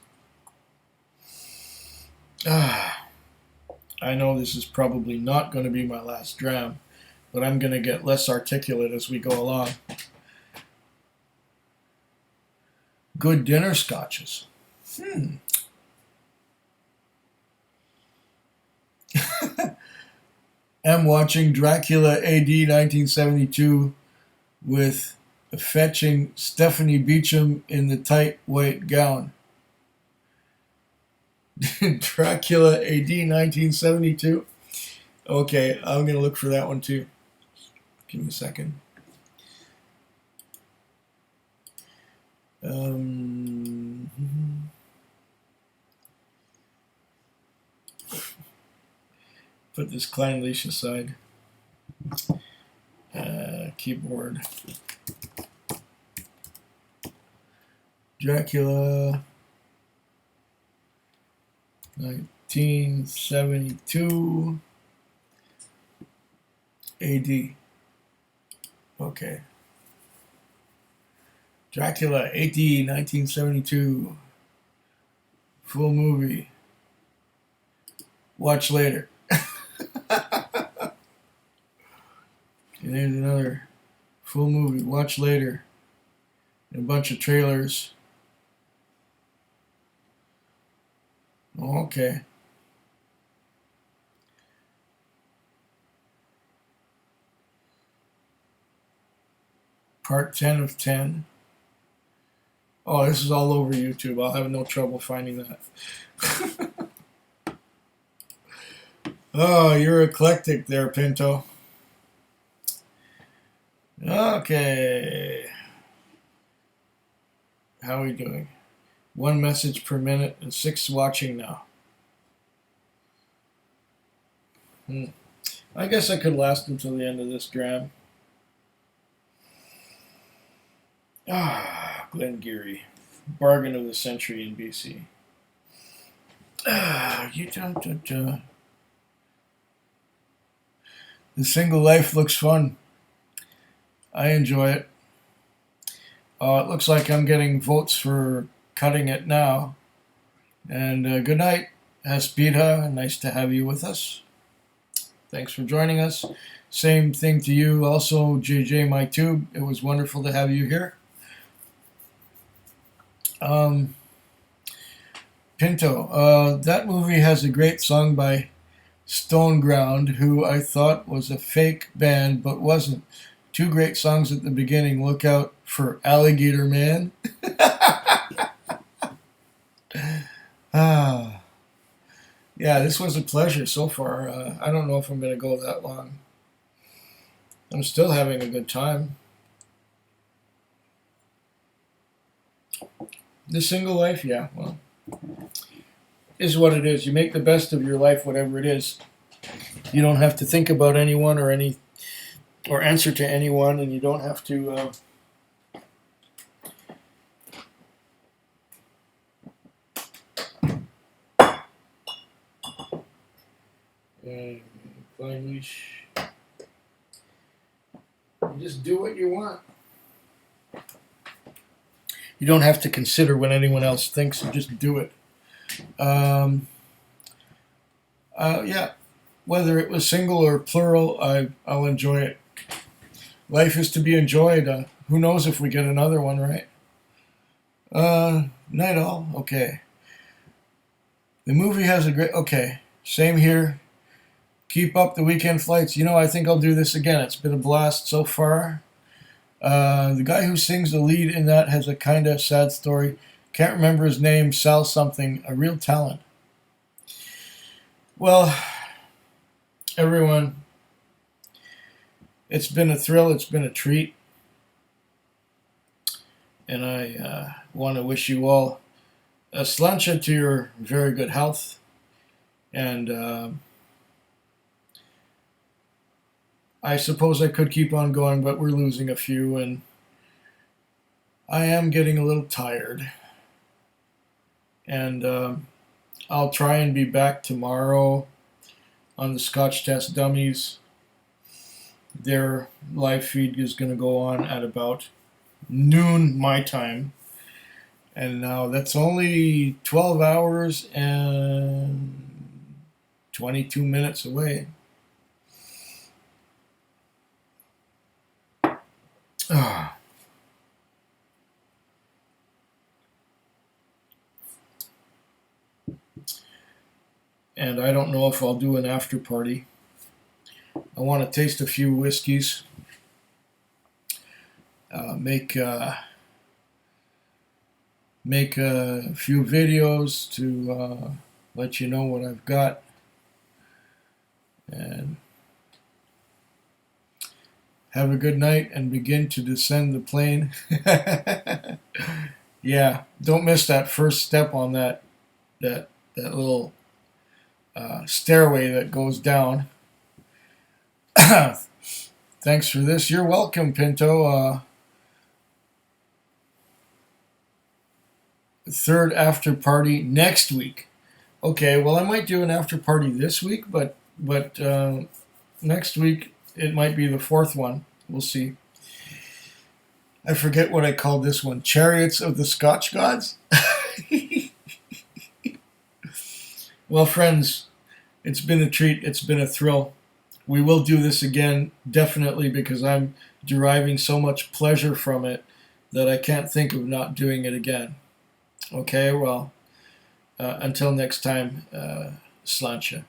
I know this is probably not going to be my last dram, but I'm going to get less articulate as we go along. Good dinner scotches. I'm watching Dracula AD 1972 with a fetching Stephanie Beacham in the tight white gown. Dracula AD 1972. Okay, I'm going to look for that one too. Give me a second. Put this Klein leash aside. Keyboard. Dracula 1972 AD. Okay. Dracula AD 1972. Full movie. Watch later. And there's another full movie. Watch later. And a bunch of trailers. Okay. Part 10 of 10. Oh, this is all over YouTube. I'll have no trouble finding that. Oh, you're eclectic there, Pinto. Okay. How are we doing? 1 message per minute and 6 watching now. I guess I could last until the end of this dram. Glengarry. Bargain of the century in BC. The single life looks fun. I enjoy it. It looks like I'm getting votes for cutting it now. And good night, Haspida. Nice to have you with us. Thanks for joining us. Same thing to you also, JJ MyTube. It was wonderful to have you here. Pinto, that movie has a great song by Stoneground, who I thought was a fake band, but wasn't. 2 great songs at the beginning. Look out for Alligator Man. Yeah, this was a pleasure so far. I don't know if I'm going to go that long. I'm still having a good time. The single life, yeah, well, is what it is. You make the best of your life, whatever it is. You don't have to think about anyone or answer to anyone, and you don't have to you just do what you want. You don't have to consider what anyone else thinks. You just do it. Yeah, whether it was single or plural, I'll enjoy it. Life is to be enjoyed. Who knows if we get another one, right? Night all. Okay. The movie has a great... Okay, same here. Keep up the weekend flights. I think I'll do this again. It's been a blast so far. The guy who sings the lead in that has a kind of sad story. Can't remember his name. Sal something. A real talent. Well, everyone, it's been a thrill. It's been a treat. And I want to wish you all a slancha to your very good health. And I suppose I could keep on going, but we're losing a few, and I am getting a little tired. And I'll try and be back tomorrow on the Scotch Test Dummies. Their live feed is going to go on at about noon my time. And now that's only 12 hours and 22 minutes away. Ah. And I don't know if I'll do an after party. I want to taste a few whiskeys, make a few videos to let you know what I've got, and have a good night and begin to descend the plane. Yeah, don't miss that first step on that little stairway that goes down. Thanks for this. You're welcome, Pinto. Third after party next week. Okay, well, I might do an after party this week, but next week it might be the fourth one. We'll see. I forget what I called this one. Chariots of the Scotch Gods? Well, friends, it's been a treat. It's been a thrill. We will do this again, definitely, because I'm deriving so much pleasure from it that I can't think of not doing it again. Okay, well, until next time, Sláinte.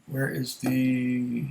Where is the...